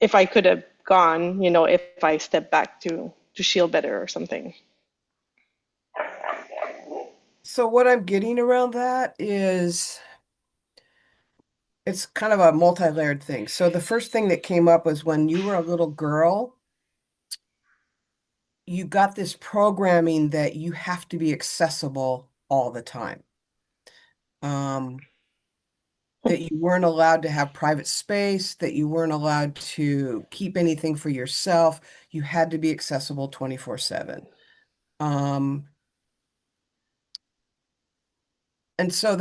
could have gone, you know, if I step back to shield better or something. So what I'm getting around that is it's kind of a multi-layered thing. So the first thing that came up was when you were a little girl, you got this programming that you have to be accessible all the time. That you weren't allowed to have private space, that you weren't allowed to keep anything for yourself. You had to be accessible 24/7. And so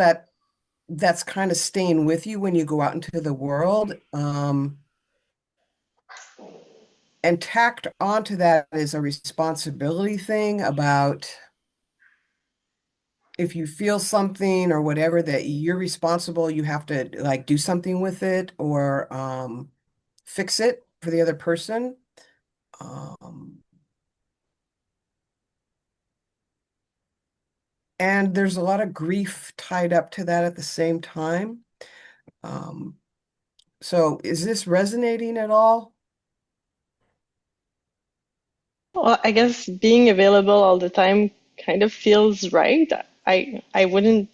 that's kind of staying with you when you go out into the world. And tacked onto that is a responsibility thing about if you feel something or whatever that you're responsible, you have to like do something with it or fix it for the other person. And there's a lot of grief tied up to that at the same time. So is this resonating at all? Well, I guess being available all the time kind of feels right. I wouldn't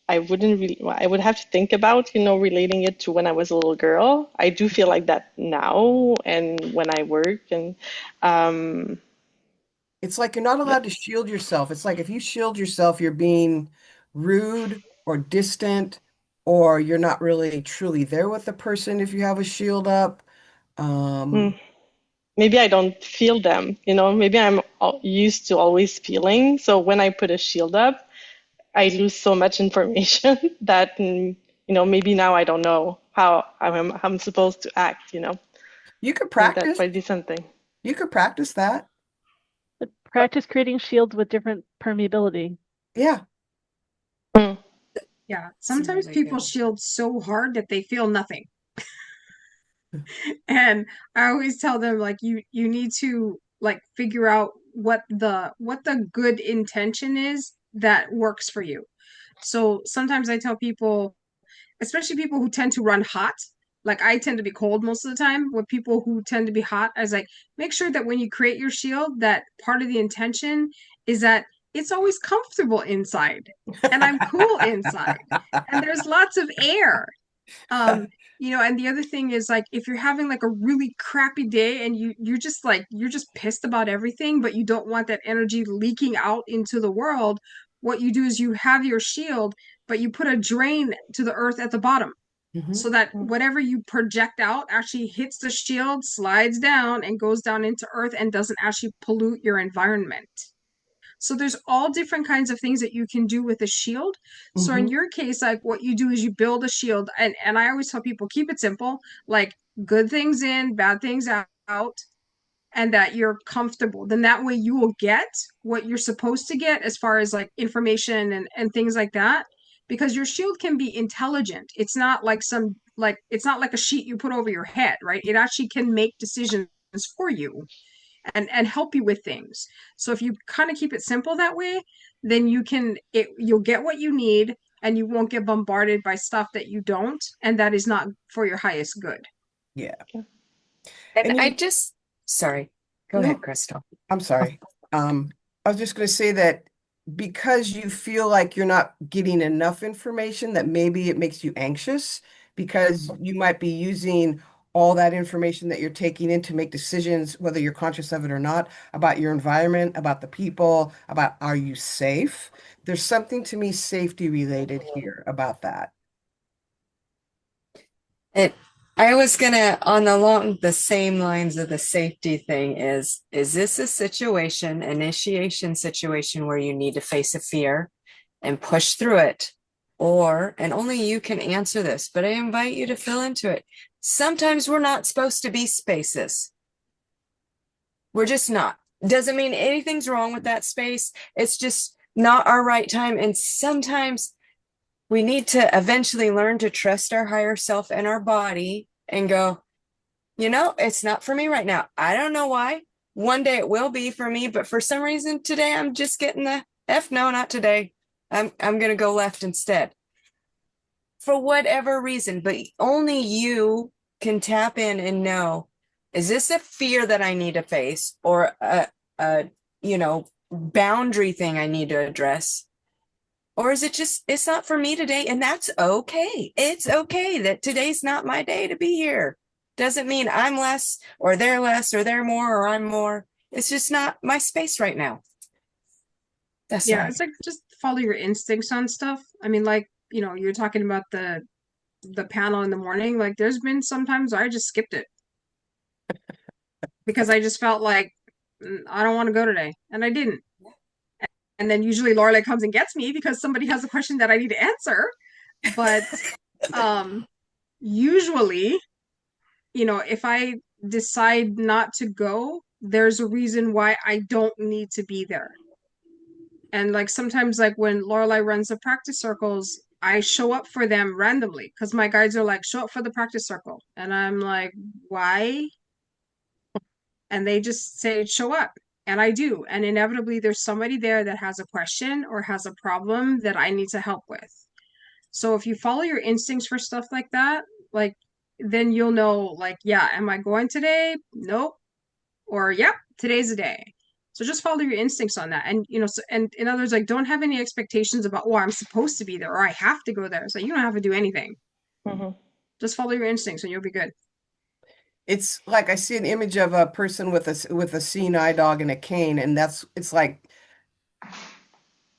really, I would have to think about, you know, relating it to when I was a little girl. I do feel like that now and when I work and It's like you're not allowed to shield yourself. It's like if you shield yourself, you're being rude or distant, or you're not really truly there with the person if you have a shield up. Maybe I don't feel them, you know, maybe I'm used to always feeling. So when I put a shield up, I lose so much information that, you know, maybe now I don't know how I'm supposed to act, you know. You could I think that practice. might be something. You could practice that. But practice creating shields with different permeability. Yeah. Yeah, sometimes people shield so hard that they feel nothing. And I always tell them like you need to like figure out what the good intention is that works for you. So sometimes I tell people, especially people who tend to run hot, like I tend to be cold most of the time, with people who tend to be hot, I was like, make sure that when you create your shield, that part of the intention is that it's always comfortable inside and I'm cool inside and there's lots of air. You know, and the other thing is like if you're having like a really crappy day and you're just pissed about everything, but you don't want that energy leaking out into the world, what you do is you have your shield, but you put a drain to the earth at the bottom. So that whatever you project out actually hits the shield, slides down, and goes down into earth and doesn't actually pollute your environment. So there's all different kinds of things that you can do with a shield. So in your case, like what you do is you build a shield, and I always tell people keep it simple, like good things in, bad things out, and that you're comfortable. Then that way you will get what you're supposed to get as far as like information and things like that. Because your shield can be intelligent. It's not like it's not like a sheet you put over your head, right? It actually can make decisions for you and help you with things. So if you kind of keep it simple that way, then you'll get what you need and you won't get bombarded by stuff that you don't, and that is not for your highest good. Yeah. And I just, sorry, go ahead, Crystal. I'm sorry. I was just going to say that because you feel like you're not getting enough information, that maybe it makes you anxious because you might be using all that information that you're taking in to make decisions, whether you're conscious of it or not, about your environment, about the people, about are you safe? There's something to me safety related here about that. I was gonna, along the same lines of the safety thing is this a situation, initiation situation where you need to face a fear and push through it? Or, and only you can answer this, but I invite you to fill into it. sometimes we're not supposed to be spaces. We're just not. Doesn't mean anything's wrong with that space. It's just not our right time. And sometimes we need to eventually learn to trust our higher self and our body and go, it's not for me right now. I don't know why. One day it will be for me, but for some reason today I'm just getting the F no, not today. I'm gonna go left instead. For whatever reason, but only you can tap in and know, is this a fear that I need to face or a boundary thing I need to address? Or is it just, it's not for me today, and that's okay. It's okay that today's not my day to be here. Doesn't mean I'm less or they're more or I'm more. It's just not my space right now. That's Yeah, all. it's like just follow your instincts on stuff. I mean, like, you're talking about the panel in the morning. Like, there's been sometimes I just skipped it because I just felt like I don't want to go today, and I didn't. And then usually Lorelai comes and gets me because somebody has a question that I need to answer. But usually, if I decide not to go, there's a reason why I don't need to be there. And like sometimes, like when Lorelai runs the practice circles, I show up for them randomly because my guides are like, show up for the practice circle. And I'm like, why? And they just say, show up. And I do. And inevitably, there's somebody there that has a question or has a problem that I need to help with. So if you follow your instincts for stuff like that, like, then you'll know, like, yeah, am I going today? Nope. Or, yep, today's the day. So just follow your instincts on that. And, and in other words, like, don't have any expectations about, oh, I'm supposed to be there or I have to go there. So you don't have to do anything. Just follow your instincts and you'll be good. It's like I see an image of a person with a seeing eye dog and a cane, and it's like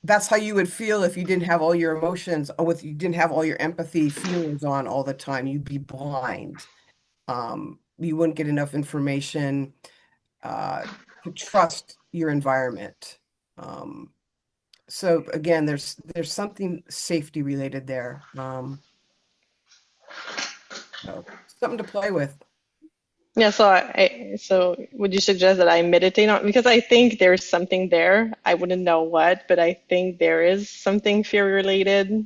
that's how you would feel if you didn't have all your emotions, or you didn't have all your empathy feelings on all the time. You'd be blind. You wouldn't get enough information to trust your environment. So again, there's something safety related there. So something to play with. Yeah, so would you suggest that I meditate on, because I think there's something there. I wouldn't know what, but I think there is something fear related.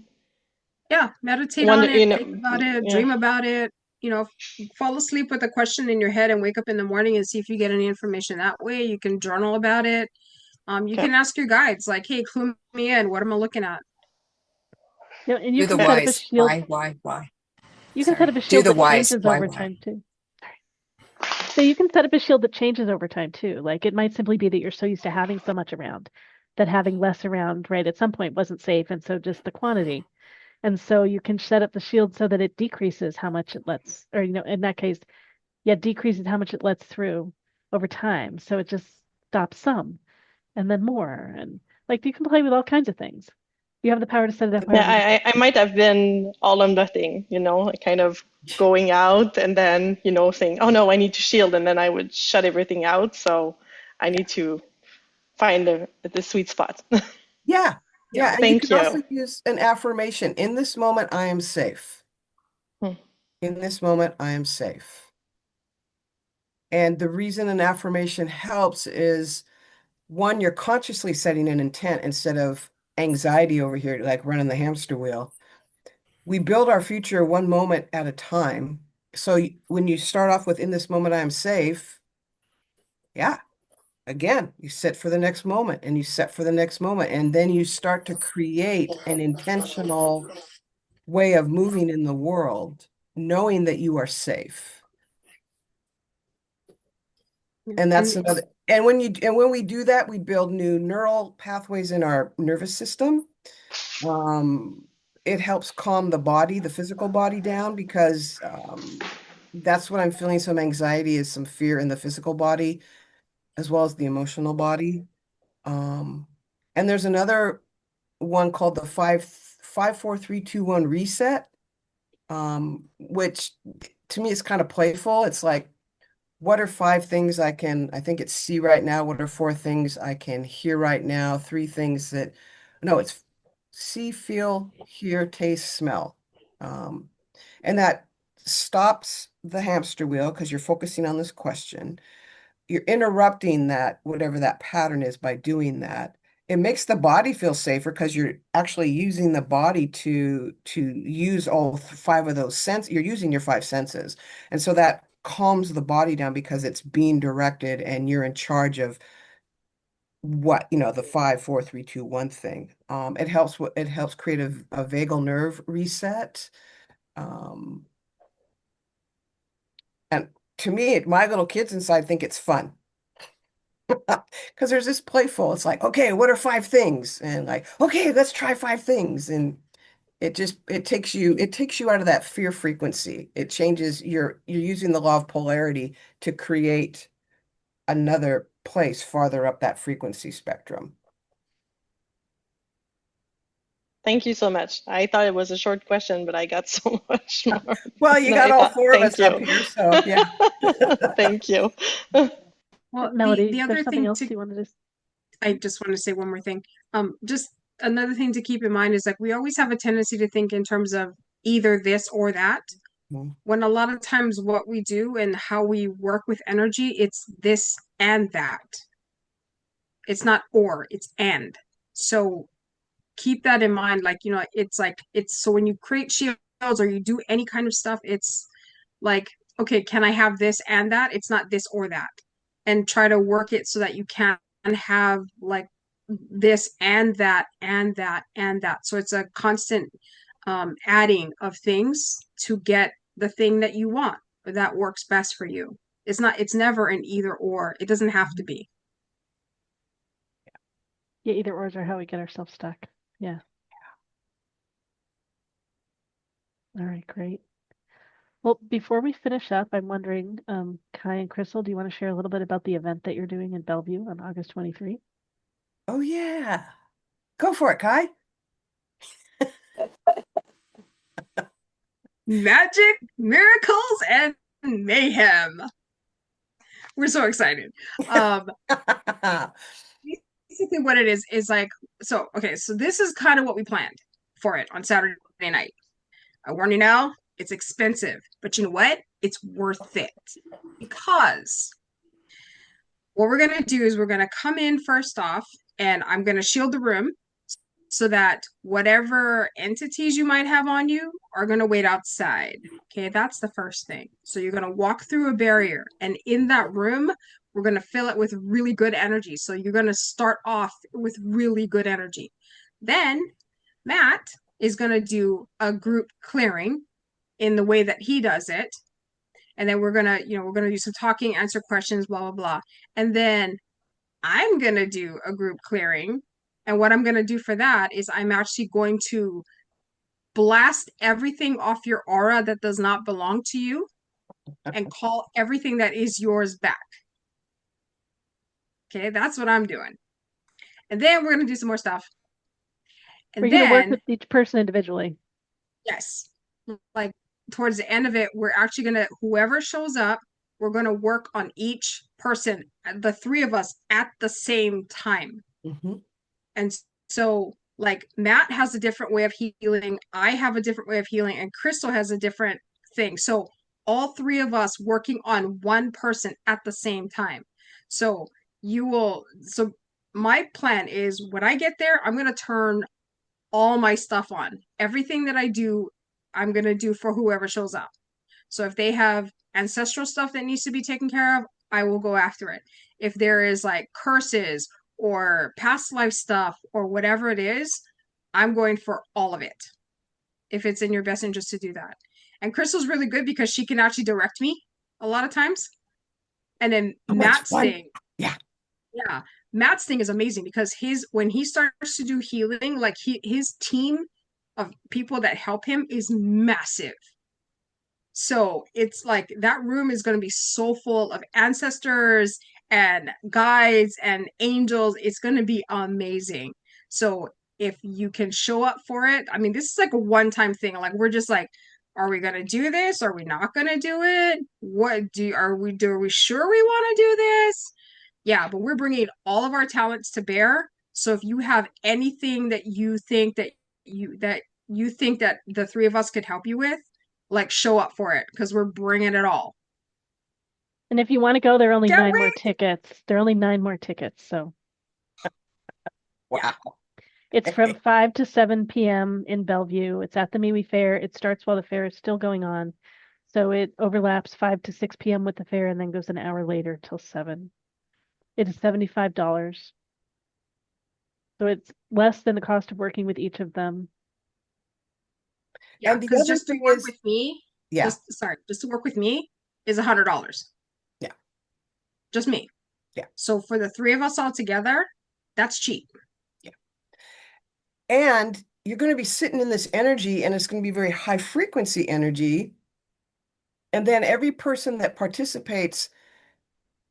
Yeah, meditate Wonder, on it, think about it, yeah. dream about it, fall asleep with a question in your head and wake up in the morning and see if you get any information that way. You can journal about it. You Okay. can ask your guides, like, hey, clue me in. What am I looking at? And you Do the can set up a whys. shield. Why? You can Sorry. set up a Do shield the that whys. changes Why? over time too. So you can set up a shield that changes over time too. Like it might simply be that you're so used to having so much around that having less around, right, at some point wasn't safe. And so just the quantity. And so you can set up the shield so that it decreases how much it lets, or, in that case, decreases how much it lets through over time. So it just stops some and then more. And like you can play with all kinds of things. You have the power to set it up. Yeah, I might have been all or nothing, kind of going out and then, saying, oh no, I need to shield, and then I would shut everything out. So I need to find the sweet spot. Yeah. Yeah, And you thank can you. also use an affirmation. In this moment, I am safe. In this moment, I am safe. And the reason an affirmation helps is, one, you're consciously setting an intent instead of anxiety over here, like running the hamster wheel. We build our future one moment at a time. So when you start off with, in this moment, I am safe. Yeah. Again, you set for the next moment and you set for the next moment. And then you start to create an intentional way of moving in the world, knowing that you are safe. And that's another, and when we do that, we build new neural pathways in our nervous system. It helps calm the body, the physical body down, because that's what I'm feeling. Some anxiety is some fear in the physical body, as well as the emotional body. And there's another one called the 5-4-3-2-1 reset, which to me is kind of playful. It's like, what are 5 things I think it's see right now? What are 4 things I can hear right now? 3 things it's see, feel, hear, taste, smell. And that stops the hamster wheel because you're focusing on this question. You're interrupting that, whatever that pattern is, by doing that. It makes the body feel safer because you're actually using the body to use all five of those senses. You're using your five senses. And so that calms the body down because it's being directed and you're in charge of what, the 5, 4, 3, 2, 1 thing. It helps create a vagal nerve reset. And to me, my little kids inside think it's fun. Because there's this playful, it's like, okay, what are 5 things? And like, okay, let's try 5 things. And it takes you out of that fear frequency. It changes you're using the law of polarity to create another place farther up that frequency spectrum. Thank you so much. I thought it was a short question, but I got so much more. Well, you got all 4 of us up here, so yeah. Thank you. Well, Melody, the other there's something thing else to, you wanted to. I just want to say one more thing. Just another thing to keep in mind is like we always have a tendency to think in terms of either this or that. When a lot of times what we do and how we work with energy, it's this and that. It's not or, it's and. So keep that in mind. Like, it's so when you create shields or you do any kind of stuff, it's like, okay, can I have this and that? It's not this or that. And try to work it so that you can have like this and that and that and that. So it's a constant adding of things to get the thing that you want or that works best for you. It's never an either or. It doesn't have to be. Yeah, either ors are how we get ourselves stuck. Yeah. All right, great. Well, before we finish up, I'm wondering, Kai and Crystal, do you want to share a little bit about the event that you're doing in Bellevue on August 23? Oh yeah. Go for it, Kai. Magic, miracles, and mayhem. We're so excited. Basically what it is like, so this is kind of what we planned for it on Saturday night. I warn you now, it's expensive, but you know what? It's worth it because what we're going to do is we're going to come in first off and I'm going to shield the room so that whatever entities you might have on you are going to wait outside. Okay, that's the first thing. So you're going to walk through a barrier and in that room, we're going to fill it with really good energy. So you're going to start off with really good energy. Then Matt is going to do a group clearing in the way that he does it. And then we're going to do some talking, answer questions, blah, blah, blah. And then I'm going to do a group clearing. And what I'm going to do for that is I'm actually going to blast everything off your aura that does not belong to you and call everything that is yours back. Okay, that's what I'm doing. And then we're going to do some more stuff. And we're going to work with each person individually. Yes. Like towards the end of it, we're actually going to, whoever shows up, we're going to work on each person, the 3 of us at the same time. Mm-hmm. And so like Matt has a different way of healing. I have a different way of healing and Crystal has a different thing. So all 3 of us working on one person at the same time. So my plan is when I get there, I'm going to turn all my stuff on. Everything that I do, I'm going to do for whoever shows up. So if they have ancestral stuff that needs to be taken care of, I will go after it. If there is like curses or past life stuff or whatever it is, I'm going for all of it. If it's in your best interest to do that. And Crystal's really good because she can actually direct me a lot of times. And then Matt's thing. Yeah. Yeah. Matt's thing is amazing because when he starts to do healing, like his team of people that help him is massive. So it's like that room is going to be so full of ancestors and guides and angels. It's going to be amazing. So if you can show up for it, I mean, this is like a one-time thing. Like we're just like, are we going to do this? Are we not going to do it? Are we sure we want to do this? Yeah, but we're bringing all of our talents to bear. So if you have anything that you think that the 3 of us could help you with, like show up for it because we're bringing it all. And if you want to go, there are only Can't 9 more wait. tickets. There are only 9 more tickets. So Wow. it's from 5 to 7 p.m. in Bellevue. It's at the MeWe Fair. It starts while the fair is still going on. So it overlaps 5 to 6 p.m. with the fair and then goes an hour later till 7. It is $75. So it's less than the cost of working with each of them. Yeah, And the because other just to thing work is, with me, yeah, just to work with me is $100. yeah, Just me. yeah, So for the 3 of us all together, that's cheap. yeah. And you're going to be sitting in this energy, and it's going to be very high frequency energy. And then every person that participates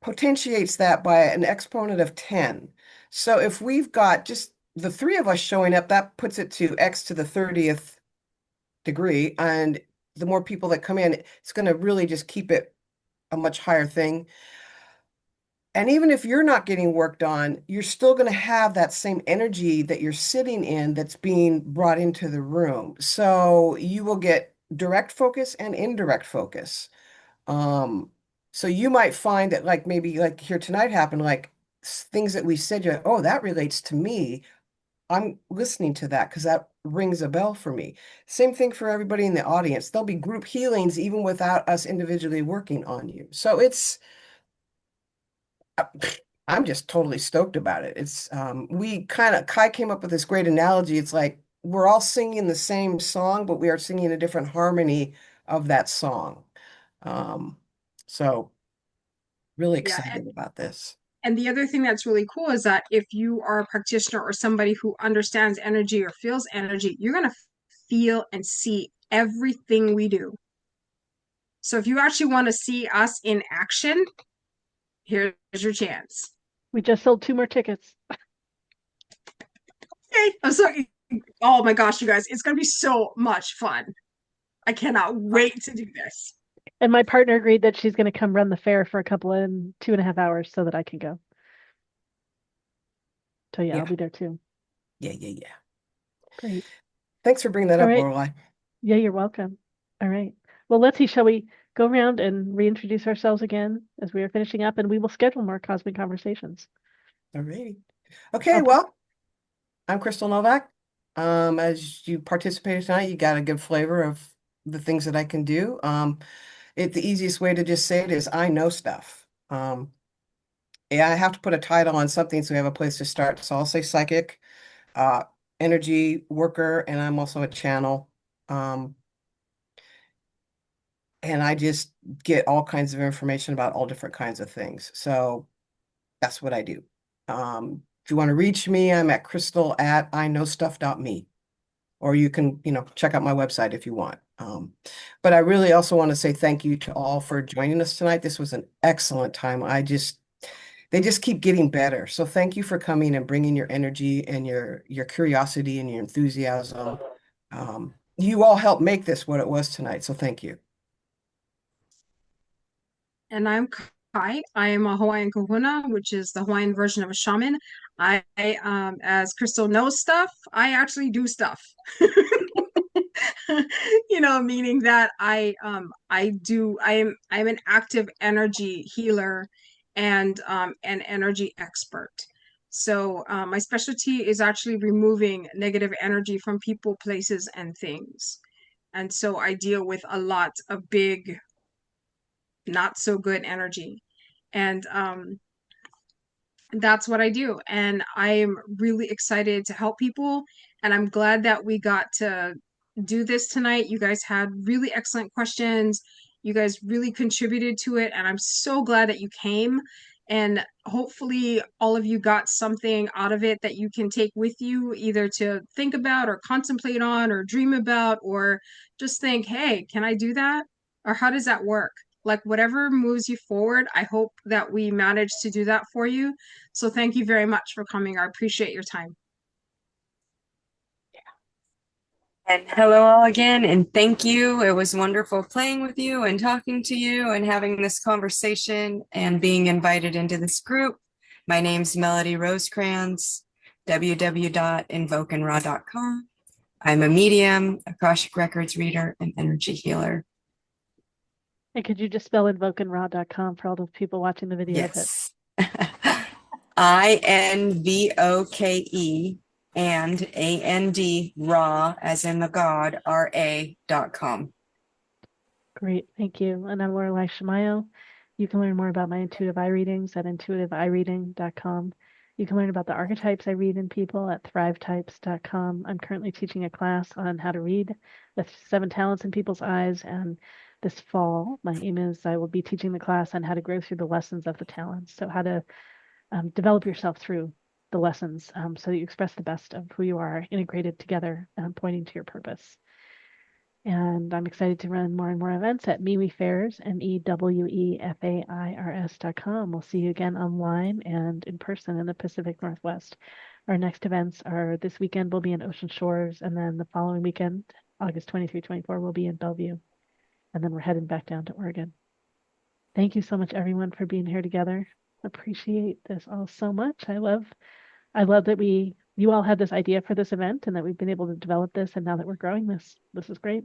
potentiates that by an exponent of 10. So if we've got just the 3 of us showing up, that puts it to x to the 30th degree. And the more people that come in, it's going to really just keep it a much higher thing. And even if you're not getting worked on, you're still going to have that same energy that you're sitting in that's being brought into the room. So you will get direct focus and indirect focus. So you might find that, like, maybe like here tonight happened, like things that we said, you're like, oh, that relates to me. I'm listening to that because that rings a bell for me. Same thing for everybody in the audience. There'll be group healings even without us individually working on you. So it's, I'm just totally stoked about it. It's, Kai came up with this great analogy. It's like we're all singing the same song, but we are singing a different harmony of that song. So really Yeah, excited about this. and the other thing that's really cool is that if you are a practitioner or somebody who understands energy or feels energy, you're going to feel and see everything we do. So if you actually want to see us in action, here's your chance. We just sold 2 more tickets. Okay, I'm sorry. Oh my gosh, you guys, it's going to be so much fun. I cannot wait to do this. And my partner agreed that she's going to come run the fair for a couple of 2.5 hours so that I can go. So yeah, I'll be there too. Yeah. Great. Thanks for bringing that All up, right. Lorelei. Yeah, you're welcome. All right. Well, let's see. Shall we go around and reintroduce ourselves again as we are finishing up, and we will schedule more cosmic conversations. All right. Okay, well, I'm Crystal Novak. As you participated tonight, you got a good flavor of the things that I can do. The easiest way to just say it is I know stuff. Yeah, I have to put a title on something so we have a place to start. So I'll say psychic, energy worker, and I'm also a channel. And I just get all kinds of information about all different kinds of things. So that's what I do. If you want to reach me, I'm at crystal@iknowstuff.me, or you can, check out my website if you want. But I really also want to say thank you to all for joining us tonight. This was an excellent time. They just keep getting better. So thank you for coming and bringing your energy and your curiosity and your enthusiasm. You all helped make this what it was tonight. So thank you. And I'm Kai. I am a Hawaiian kahuna, which is the Hawaiian version of a shaman. As Crystal knows stuff, I actually do stuff. Meaning that I'm an active energy healer and an energy expert. So my specialty is actually removing negative energy from people, places, and things. And so I deal with a lot of big, not so good energy. And that's what I do. And I'm really excited to help people. And I'm glad that we got to do this tonight. You guys had really excellent questions. You guys really contributed to it. And I'm so glad that you came. And hopefully all of you got something out of it that you can take with you, either to think about or contemplate on or dream about, or just think, hey, can I do that? Or how does that work? Like, whatever moves you forward, I hope that we manage to do that for you. So thank you very much for coming. I appreciate your time. And hello all again, and thank you. It was wonderful playing with you and talking to you and having this conversation and being invited into this group. My name's Melody Rosecrans, www.invokeandraw.com. I'm a medium, Akashic Records reader, and energy healer. And could you just spell invokeandra.com for all the people watching the video? Yes. INVOKE and AND Ra, as in the God, RA.com. Great, thank you. And I'm Lorelei Shamayo. You can learn more about my intuitive eye readings at intuitiveeyereading.com. You can learn about the archetypes I read in people at thrivetypes.com. I'm currently teaching a class on how to read the 7 talents in people's eyes. And this fall, my aim is I will be teaching the class on how to grow through the lessons of the talents. So how to develop yourself through the lessons so that you express the best of who you are integrated together, pointing to your purpose. And I'm excited to run more and more events at MeWe Fairs, MEWEFAIRS.com. We'll see you again online and in person in the Pacific Northwest. Our next events are this weekend, we'll be in Ocean Shores, and then the following weekend, August 23, 24, we'll be in Bellevue. And then we're heading back down to Oregon. Thank you so much, everyone, for being here together. Appreciate this all so much. I love that you all had this idea for this event and that we've been able to develop this, and now that we're growing this is great.